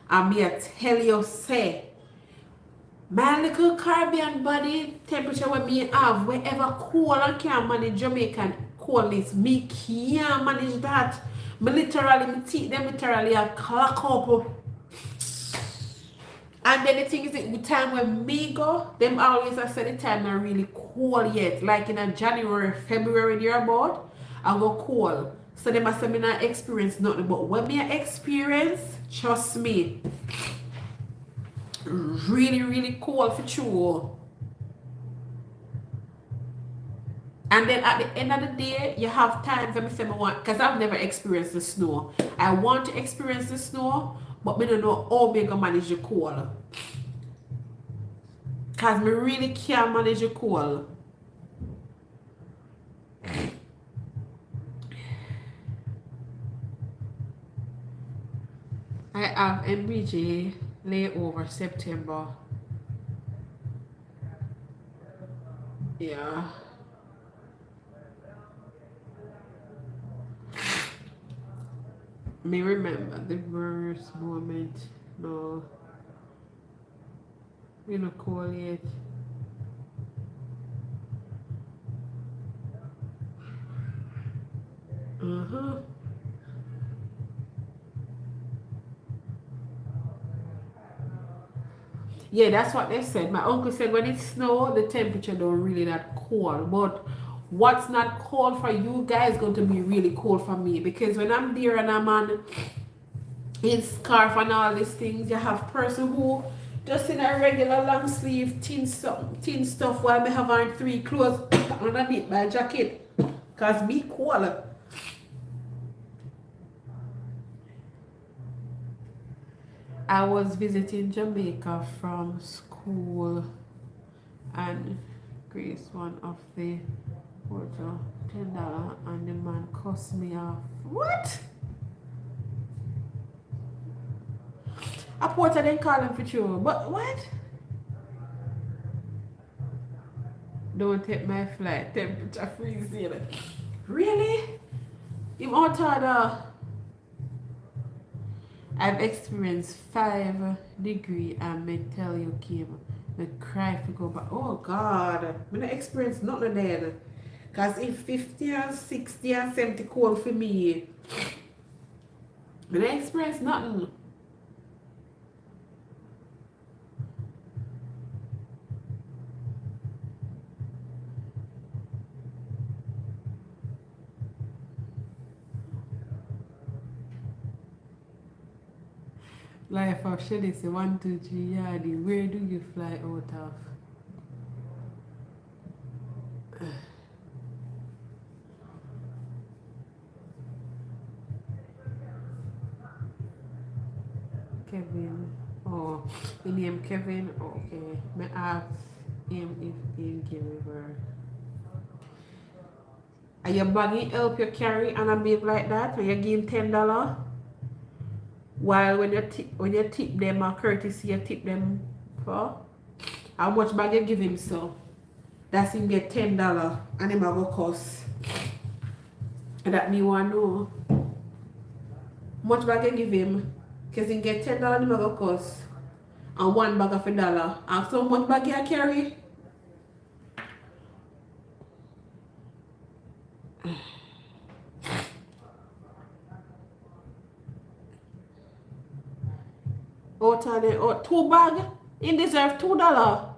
And me I tell you, say, my little Caribbean body temperature when me have, wherever cold I can manage Jamaican coldness, me can't manage that. Me literally, me teeth them literally a clock up. And then the thing is, the time when me go, them always I say the time not really cold yet. Like in a January, February near about, I go cold. So they must say me not experience nothing. But when me experience, trust me, really, really cold for sure. And then at the end of the day, you have times when I say I want, because I've never experienced the snow. I want to experience the snow, but I don't know how me gonna manage the cold. Because I really can't manage the cold. I have MBJ layover September. Yeah. Me remember the worst moment. No. We not call yet. Yeah, that's what they said. My uncle said when it snow, the temperature don't really that cold. But what's not cold for you guys going to be really cold for me. Because when I'm there and I'm on in scarf and all these things, you have person who just in a regular long sleeve thin stuff while I have on 3 clothes underneath my jacket. Cause me cold. I was visiting Jamaica from school and Grace one of the hotel $10 and the man cussed me off. What? A porter then call him for you. But what? Don't take my flight. Temperature freezing. Really? You out of I've experienced 5 degrees and me tell you, Kim, me cry for go back. Oh God, I not experience nothing there. Cause if 50 and 60 and 70 cold for me, I not experience nothing. Life of Shady say 1, 2, 3 Yardy. Where do you fly out of? Kevin. Oh, the name Kevin. Okay. Me ask him if he give me birth. Are you baggy help you carry and a big like that? And you give him $10? While when you tip them a courtesy, you tip them for how much bag you give him so? That's him get $10 and him a go cost. And that me want know. Much bag you give him? Cause he get $10 and him a go cost. And one bag of $1. And so much bag you carry? Out of the 2 bag, he deserve $2.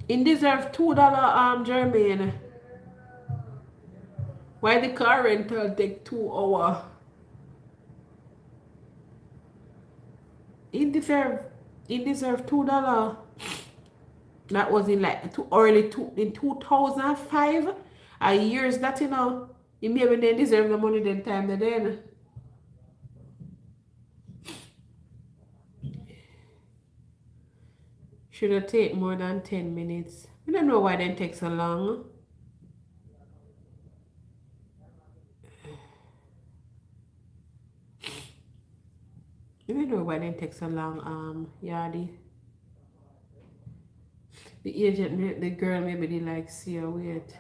He deserve $2, Jermaine. Why the car rental take 2 hours? He deserve $2. That was in like in 2005. A years that he maybe they deserve the money then time then. Should have take more than 10 minutes. I don't know why they take so long. I don't know why they take so long, Yardy. The agent, the girl maybe they like see her wait.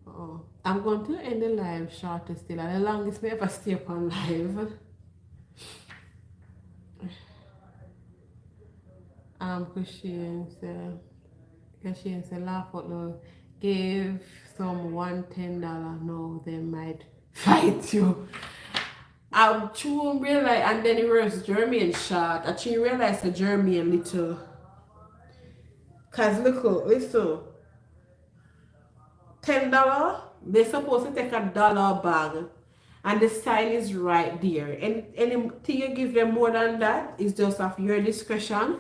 Oh, I'm going to end the live shorter still, and the longest we ever stay up on live. Christian say laugh out loud. Give someone $10. No, they might fight you. I'm true realize, and then it was Jermaine shot. I actually realized the Jermaine little. Cause listen. $10, they're supposed to take $1 bag, and the sign is right there. And anything you give them more than that is just of your discretion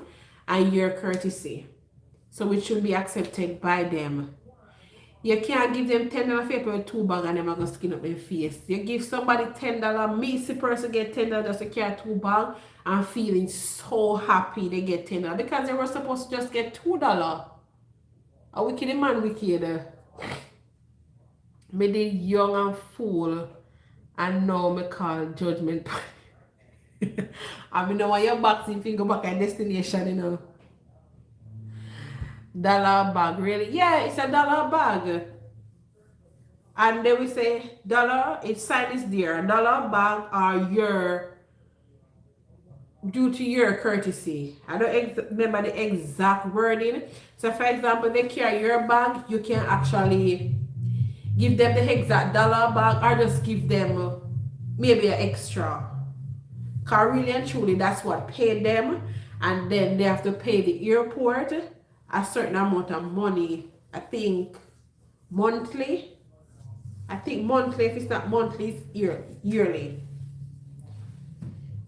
and your courtesy. So it should be accepted by them. You can't give them $10 paper with 2 bags and them are going to skin up their face. You give somebody $10, me see person get $10 just to carry 2 bags and feeling so happy they get $10 because they were supposed to just get $2. A wicked man wicked. Me the young and fool and now me call judgment. I mean now when your boxing finger back at destination, $1 bag, really? Yeah, it's $1 bag. And they will say $1, its sign is there. $1 bag are due to your courtesy. I don't remember the exact wording. So for example, they carry your bag, you can actually give them the exact $1 bag or just give them maybe an extra. Because really and truly that's what paid them, and then they have to pay the airport a certain amount of money. I think monthly. If it's not monthly, it's yearly.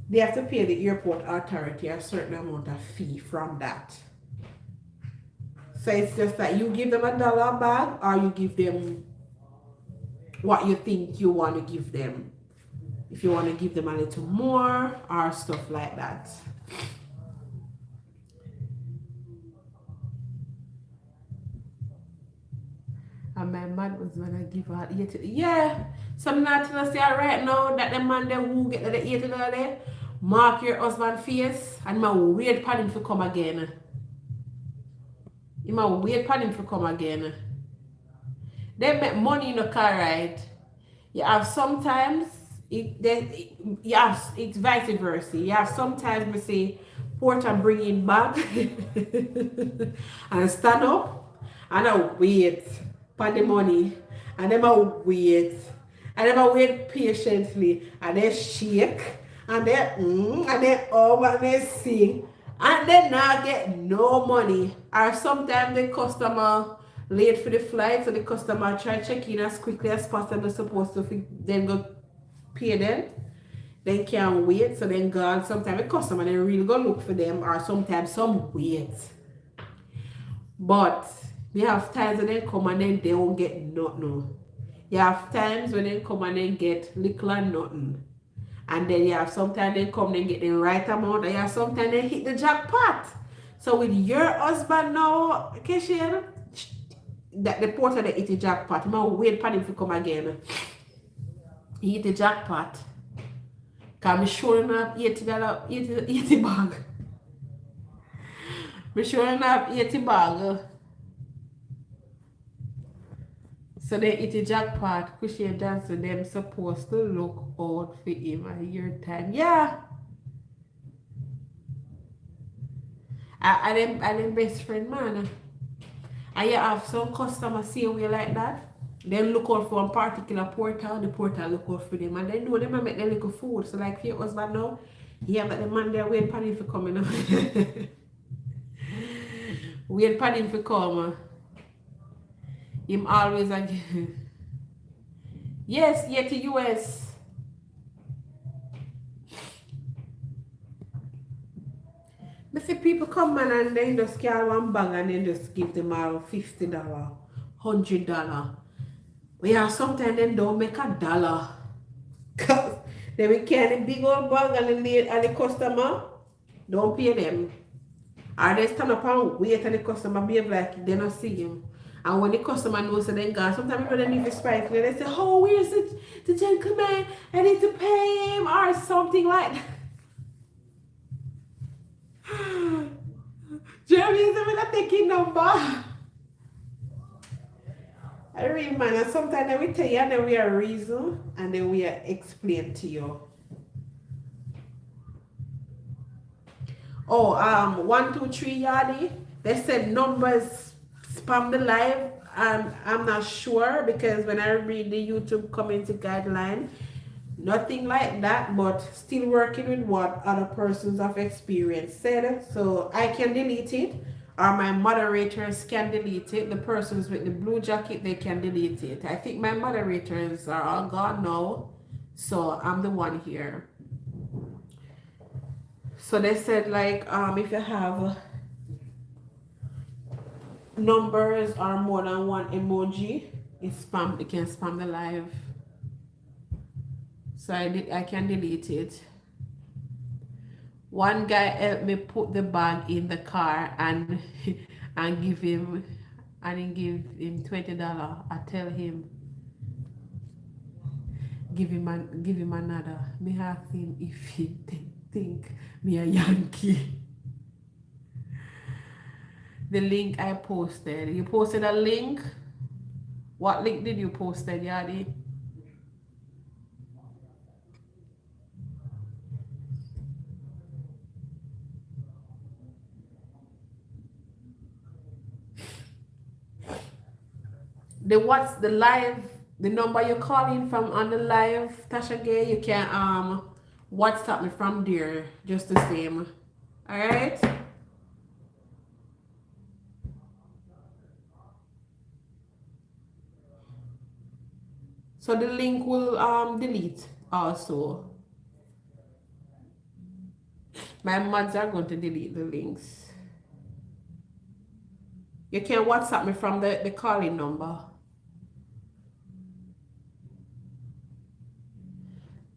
They have to pay the airport authority a certain amount of fee from that. So it's just that you give them $1 bag or you give them what you think you want to give them. If you want to give them a little more or stuff like that. And my man was when I give out $80. Yeah, some not to say right now that the man there who get the $80 there, mark your husband face and man wait for him to come again. You man wait for him to come again. They make money in the car ride. You have sometimes it's vice versa. You have sometimes we say port and bring in back and stand up and I wait for the money and then I wait patiently and they shake and they sing, and they not get no money. Or sometimes the customer late for the flight, so the customer try check in as quickly as possible, supposed to then go pay them. They can't wait, so then God, sometimes the customer they really go look for them, or sometimes some wait. But they have times when they come and then they won't get nothing. You have times when they come and then get little and nothing. And then you have sometimes they come and get the right amount, and you have sometimes they hit the jackpot. So with your husband now, Keshian, that the porter they hit the jackpot, you might wait for him to come again. He hit the jackpot. Cause I'm sure enough $80 80 bag. I'm sure enough 80 bag. So they hit the jackpot. Christian dancer them supposed to look out for him at your time. Yeah. I them best friend man. And you have some customers see you like that. Then look out for a particular portal, the portal look out for them, and they know them and make them little food. So like for your husband now, yeah, but the man there wait for him for coming up. Wait for him for come. Him always again. Yes, yeah, to US. But see people come man and then just carry one bag and then just give them all $50, $100. We have sometimes they don't make $1. Cause they will carry the big old bag and the customer don't pay them. Or they stand up and wait and the customer behave like they don't see him. And when the customer knows that they're gone, sometimes people they leave the spiteful. They say, oh, where's the gentleman? I need to pay him or something like that. Jeremy is not taking number. I read man, and sometimes we tell you and then we are reason and then we are explain to you. Oh, 123 Yardy. They said numbers spam the live. I'm not sure because when I read the YouTube community guideline, nothing like that, but still working with what other persons of experience said. So I can delete it, or my moderators can delete it. The persons with the blue jacket, they can delete it. I think my moderators are all gone now, so I'm the one here. So they said like if you have numbers or more than one emoji, it's spam. It can spam the live. So I can delete it. One guy helped me put the bag in the car and give him $20. I tell him give him another. Me ask him if he think me a Yankee. The link I posted. You posted a link? What link did you post, Yardy? What's the live, the number you're calling from on the live, Tasha Gay, you can WhatsApp me from there, just the same. Alright? So the link will delete also. My mods are going to delete the links. You can WhatsApp me from the calling number.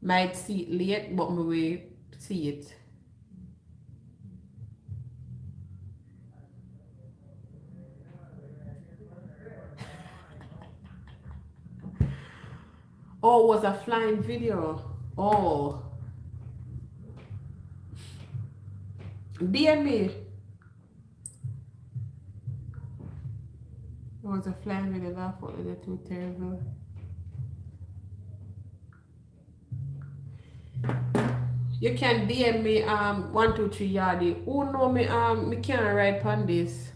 Might see it late, but me will see it. Oh, it was a flying video. Oh. DM me. It was a flying video. That photo was too terrible. You can DM me 123 Yardy. Oh no, me can't write on this.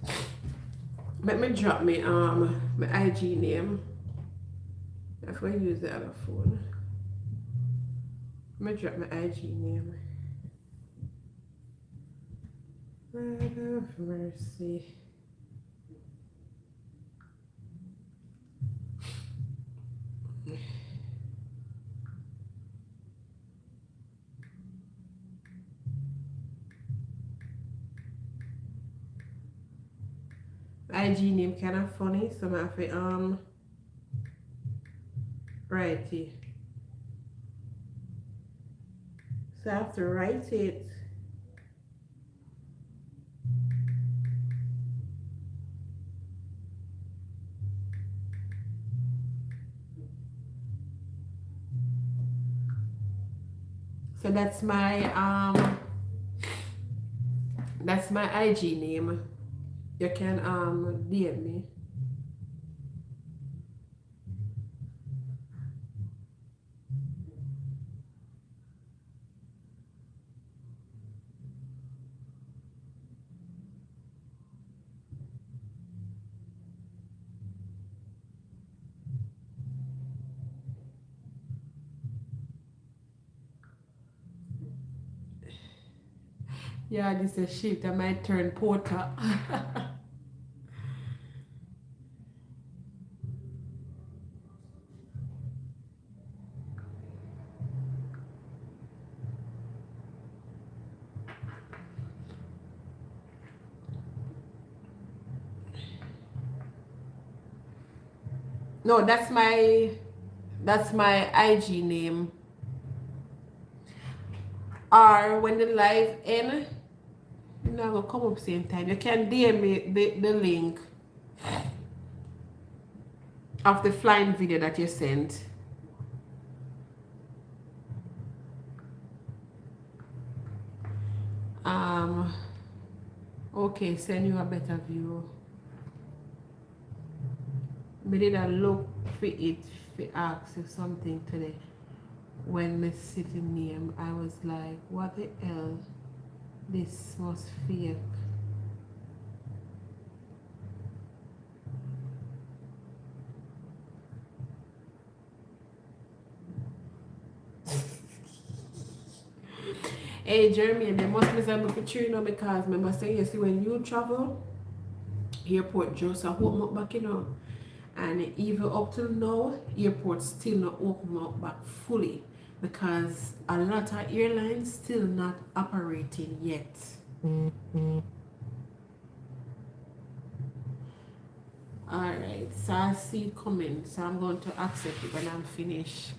Let me drop me my IG name. If I use the other phone. I'm gonna drop my IG name. Lord of mercy. IG name kind of funny, so I have to write it. So I have to write it. So that's my IG name. You can DM me. Yeah, this is a shift. I might turn porter. No, that's my IG name. Or when the live end, you know, will come up same time. You can DM me the link of the flying video that you sent. Okay, send you a better view. Me did a look for it for ask you something today. When me sitting near, I was like, what the hell? This was fake. Hey Jeremy, they must be able to cheer, you know, because remember saying, you see, when you travel, airport just open up back, you know, and even up till now, airport still not open up back fully because a lot of airlines still not operating yet. Alright, so I see it coming, so I'm going to accept it when I'm finished.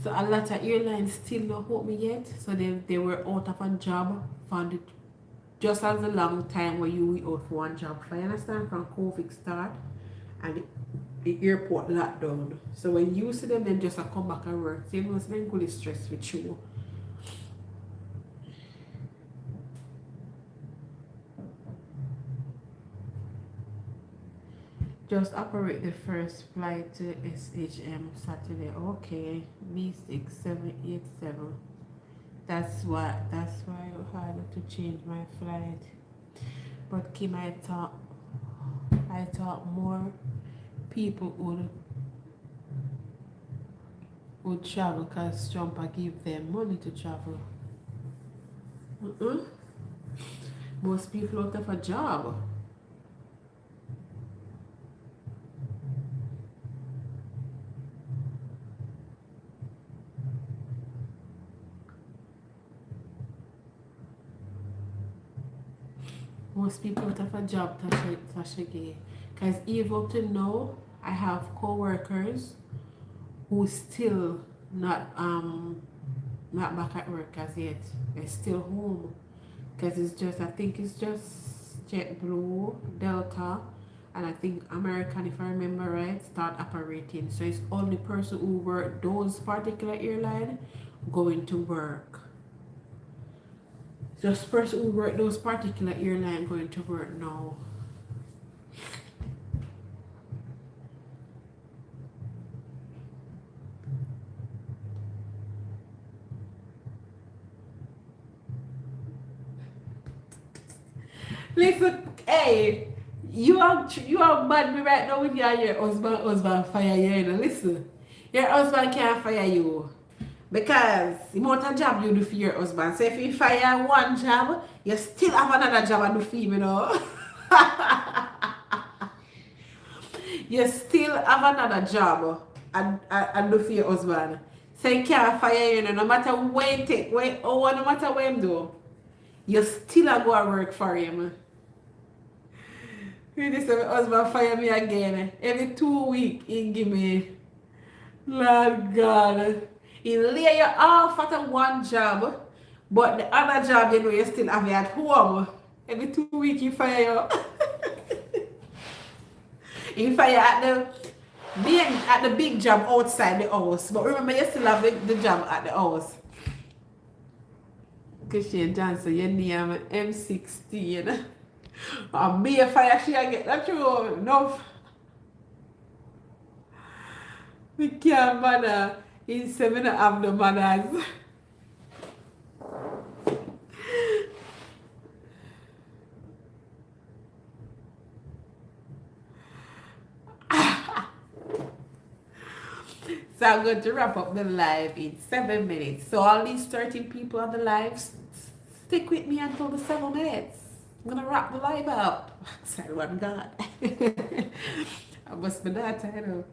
So a lot of airlines still not open yet, so they were out of a job, found it just as a long time where you were out for one job. I understand from COVID start and the airport locked down. So when you see them, then just come back and work. They must be really stressed with you. Just operate the first flight to SHM Saturday. Okay, B6787. That's why I had to change my flight. But Kim, I thought more people would travel because Trump give them money to travel. Most people out of a job. Most people out of a job, Tasha, because even up to now, I have co-workers who still not back at work as yet. They're still home because it's just, I think it's just JetBlue, Delta, and I think American, if I remember right, start operating. So it's only person who work those particular airline going to work. Just person who work those particular airline going to work now. Listen, hey, you are mad me right now with your husband fire you, you know. Listen, your husband can't fire you. Because the amount of job you do for your husband. So if you fire one job, you still have another job to do for him, you know. You still have another job and do for your husband. So you can't fire you, know, no matter when you take, no matter what him do, you still a go and work for him. Really say my husband fire me again. Every 2 weeks he give me, Lord God. He lay you off at a one job, but the other job you know you still have it at home. Every 2 weeks he fire you. He fire at the big job outside the house. But remember you still have the job at the house. Christian Johnson, your name M16. And me a fire she I get that true enough. We can't bother. In 7 have the manners. So I'm going to wrap up the live in 7 minutes. So all these 13 people on the live, stick with me until the 7 minutes. I'm going to wrap the live up. Sorry, one God. I must be that, I know.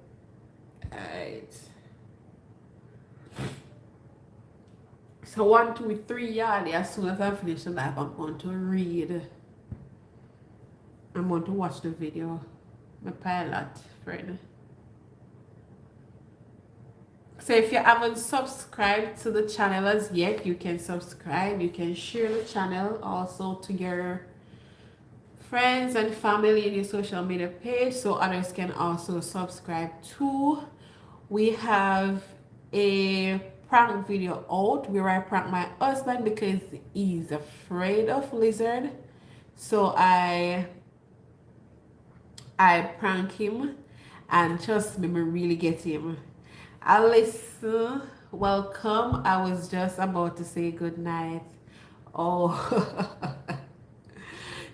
Alright. So 1, 2, 3 yards. As soon as I finish the live, I'm going to read. I'm going to watch the video. My pilot friend. So if you haven't subscribed to the channel as yet, you can subscribe. You can share the channel also to your friends and family in your social media page so others can also subscribe too. We have a prank video out where I prank my husband because he's afraid of lizard. So I prank him and trust me, I really get him. Alyssa, welcome. I was just about to say good night. Oh,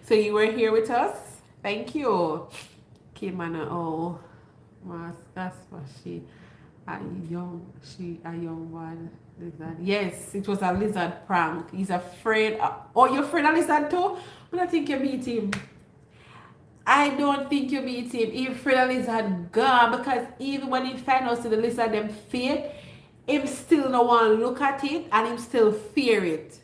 so you were here with us? Thank you. Kimana, oh, that's what a young one. Lizard. Yes, it was a lizard prank. He's afraid. Oh, you're afraid of lizard too? I don't think you beat him. I don't think you beat him. He's afraid of lizard gone because even when he find out the lizard them fear, him still no want to look at it and him still fear it.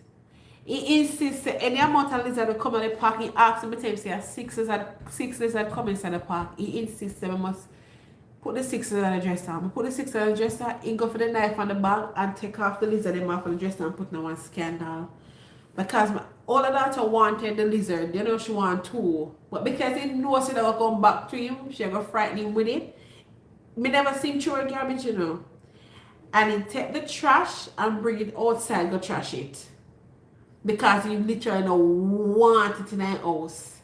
He insists any amount of lizard will come in the park. He asks him to say 6 lizard come inside the park. He insists that we must put the 6 lizard on the dresser. We put the 6 on the dresser, he go for the knife on the bag and take off the lizard them off of the dresser and put in one scandal. Because all of that wanted the lizard, you know she want 2. But because he knows it will come back to him, she go frighten him with it. Me never seen through a garbage, you know. And he take the trash and bring it outside, go trash it. Because he literally don't want it in her house.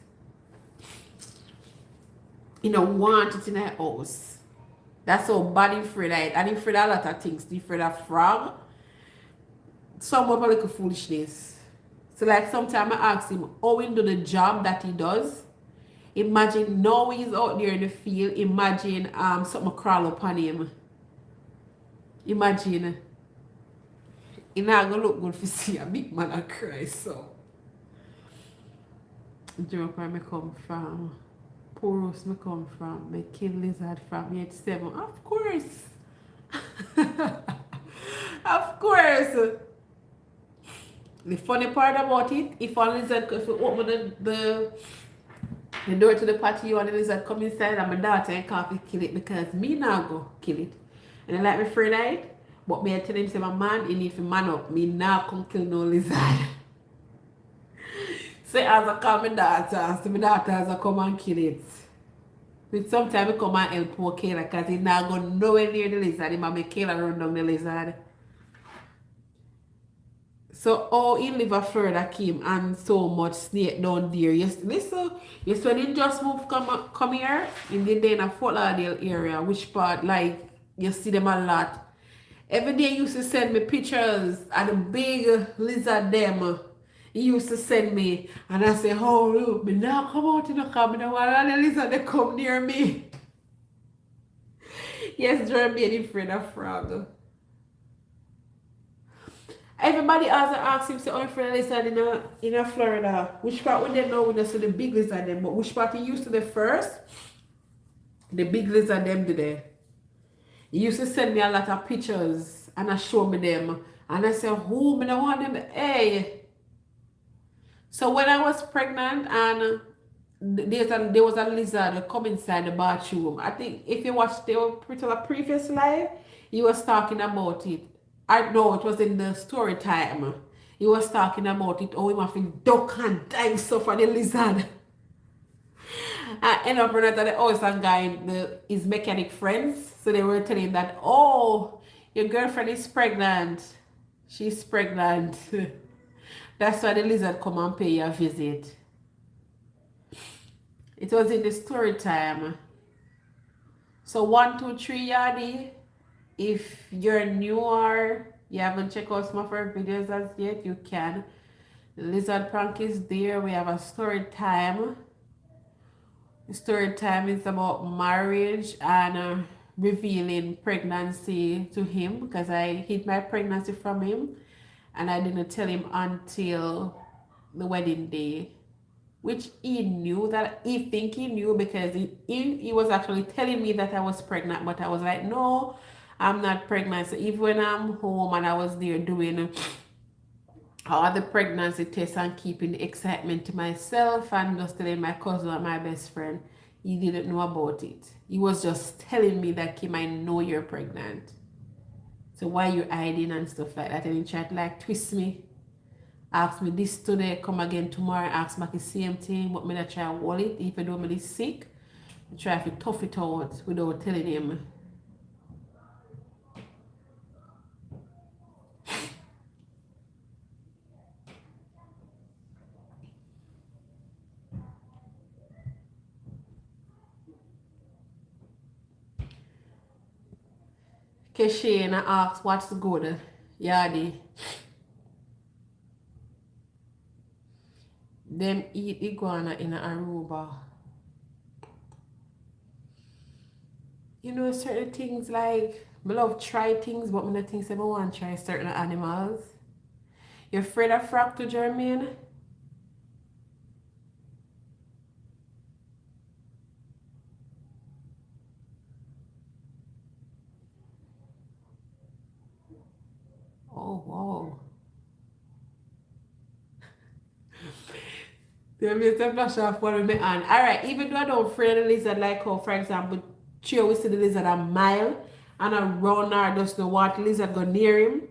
He don't want it in her house. That's how bad he afraid of it. And he afraid of a lot of things. He afraid of frog. Some of a little foolishness. So like sometimes I ask him how he do the job that he does. Imagine now he's out there in the field. Imagine something crawl upon him. Imagine. It's not gonna look good to see a big man and cry so. Europe where I come from. Porous me come from. Me kill lizard from 87. Of course. Of course. The funny part about it, if a lizard, if you open the door to the patio and the lizard come inside and my daughter and can't kill it because me now go kill it. And I like my friend right, but me I tell him say my man, he need to man up. Me now come kill no lizard. So as I call my daughter, so my daughter as I come and kill it. But sometimes I come and help poor Kayla because he now go nowhere near the lizard. He might make Kayla run down the lizard. So how he live a further Kim and so much snake down there. Yes, listen, yes when he just moved come here in the Fort Lauderdale area, which part like you see them a lot. Every day he used to send me pictures of the big lizard them. He used to send me and I say, oh look, me now come out in the car, me don't want the lizard they come near me. Yes, Jeremy afraid of frog. Everybody also asks him, say, oh, friend lizard in a Florida. Which part we didn't know we just see the big lizard them, but which part he used to the first? The big lizard them today. He used to send me a lot of pictures and I show me them. And I said, who me don't want them? Hey. So when I was pregnant and there was a lizard come inside the bathroom. I think if you watched the previous live, he was talking about it. I know it was in the story time. He was talking about it. Oh, he must be duck and dying so for the lizard. I ended up running to the house and guy, his mechanic friends. So they were telling him that, oh, your girlfriend is pregnant. She's pregnant. That's why the lizard come and pay you a visit. It was in the story time. So 1, 2, 3 Yardy. If you're new or you haven't checked out some of our videos as yet, you can. The lizard prank is there. We have a story time. The story time is about marriage and revealing pregnancy to him because I hid my pregnancy from him and I didn't tell him until the wedding day, which he knew that he knew because he was actually telling me that I was pregnant, but I was like, no, I'm not pregnant. So even when I'm home and I was there doing all the pregnancy tests and keeping the excitement to myself and just telling my cousin and my best friend, he didn't know about it. He was just telling me that, Kim, I know you're pregnant. So why you hiding and stuff like that? And he tried to like twist me. Ask me this today, come again tomorrow, ask me the same thing, but me not try to hold it. Even though me is sick, I try to tough it out without telling him. Keshana asks, what's good, Yardy? Them eat iguana in Aruba. You know, certain things like, I love try things, but I don't think I want to try certain animals. You're afraid of frog to Jermaine? Oh, wow. There is a flash off one with my hand. Alright, even though I don't fear the lizard, like how, for example, Chio we see the lizard a mile and a runner just don't want the lizard go near him.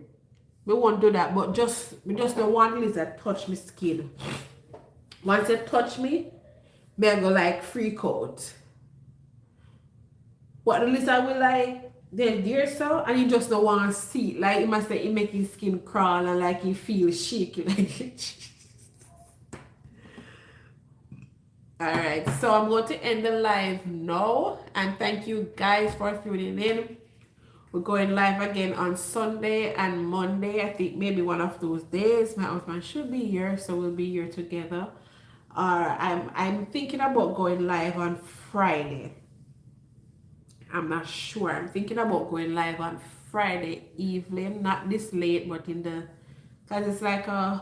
We won't do that, but we just don't want the lizard touch my skin. Once it touch me, I go like freak out. What the lizard will like, they're there so, and you just don't want to see it. Like, it must say it make his skin crawl and like you feel shaky. Like, alright, so I'm going to end the live now. And thank you guys for tuning in. We're going live again on Sunday and Monday. I think maybe one of those days. My husband should be here, so we'll be here together. I'm thinking about going live on Friday. I'm not sure. I'm thinking about going live on Friday evening, not this late, but in the, because it's like I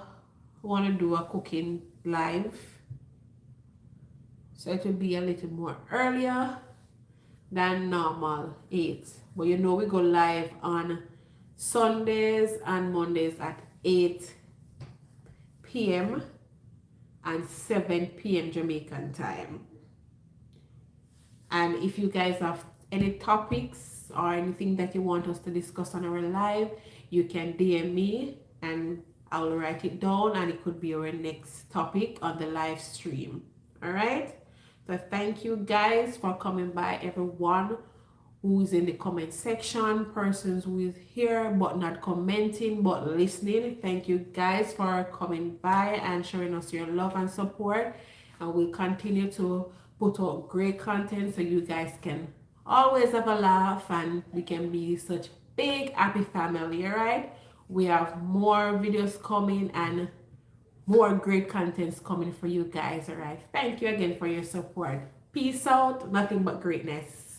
want to do a cooking live. So it will be a little more earlier than normal 8. But you know we go live on Sundays and Mondays at 8 p.m. and 7 p.m. Jamaican time. And if you guys have any topics or anything that you want us to discuss on our live, you can DM me and I'll write it down and it could be our next topic on the live stream. All right? So thank you guys for coming by, everyone who's in the comment section, persons who is here but not commenting but listening. Thank you guys for coming by and showing us your love and support. And we'll continue to put out great content so you guys can always have a laugh and we can be such big happy family. All right, we have more videos coming and more great contents coming for you guys. All right, thank you again for your support. Peace out. Nothing but greatness.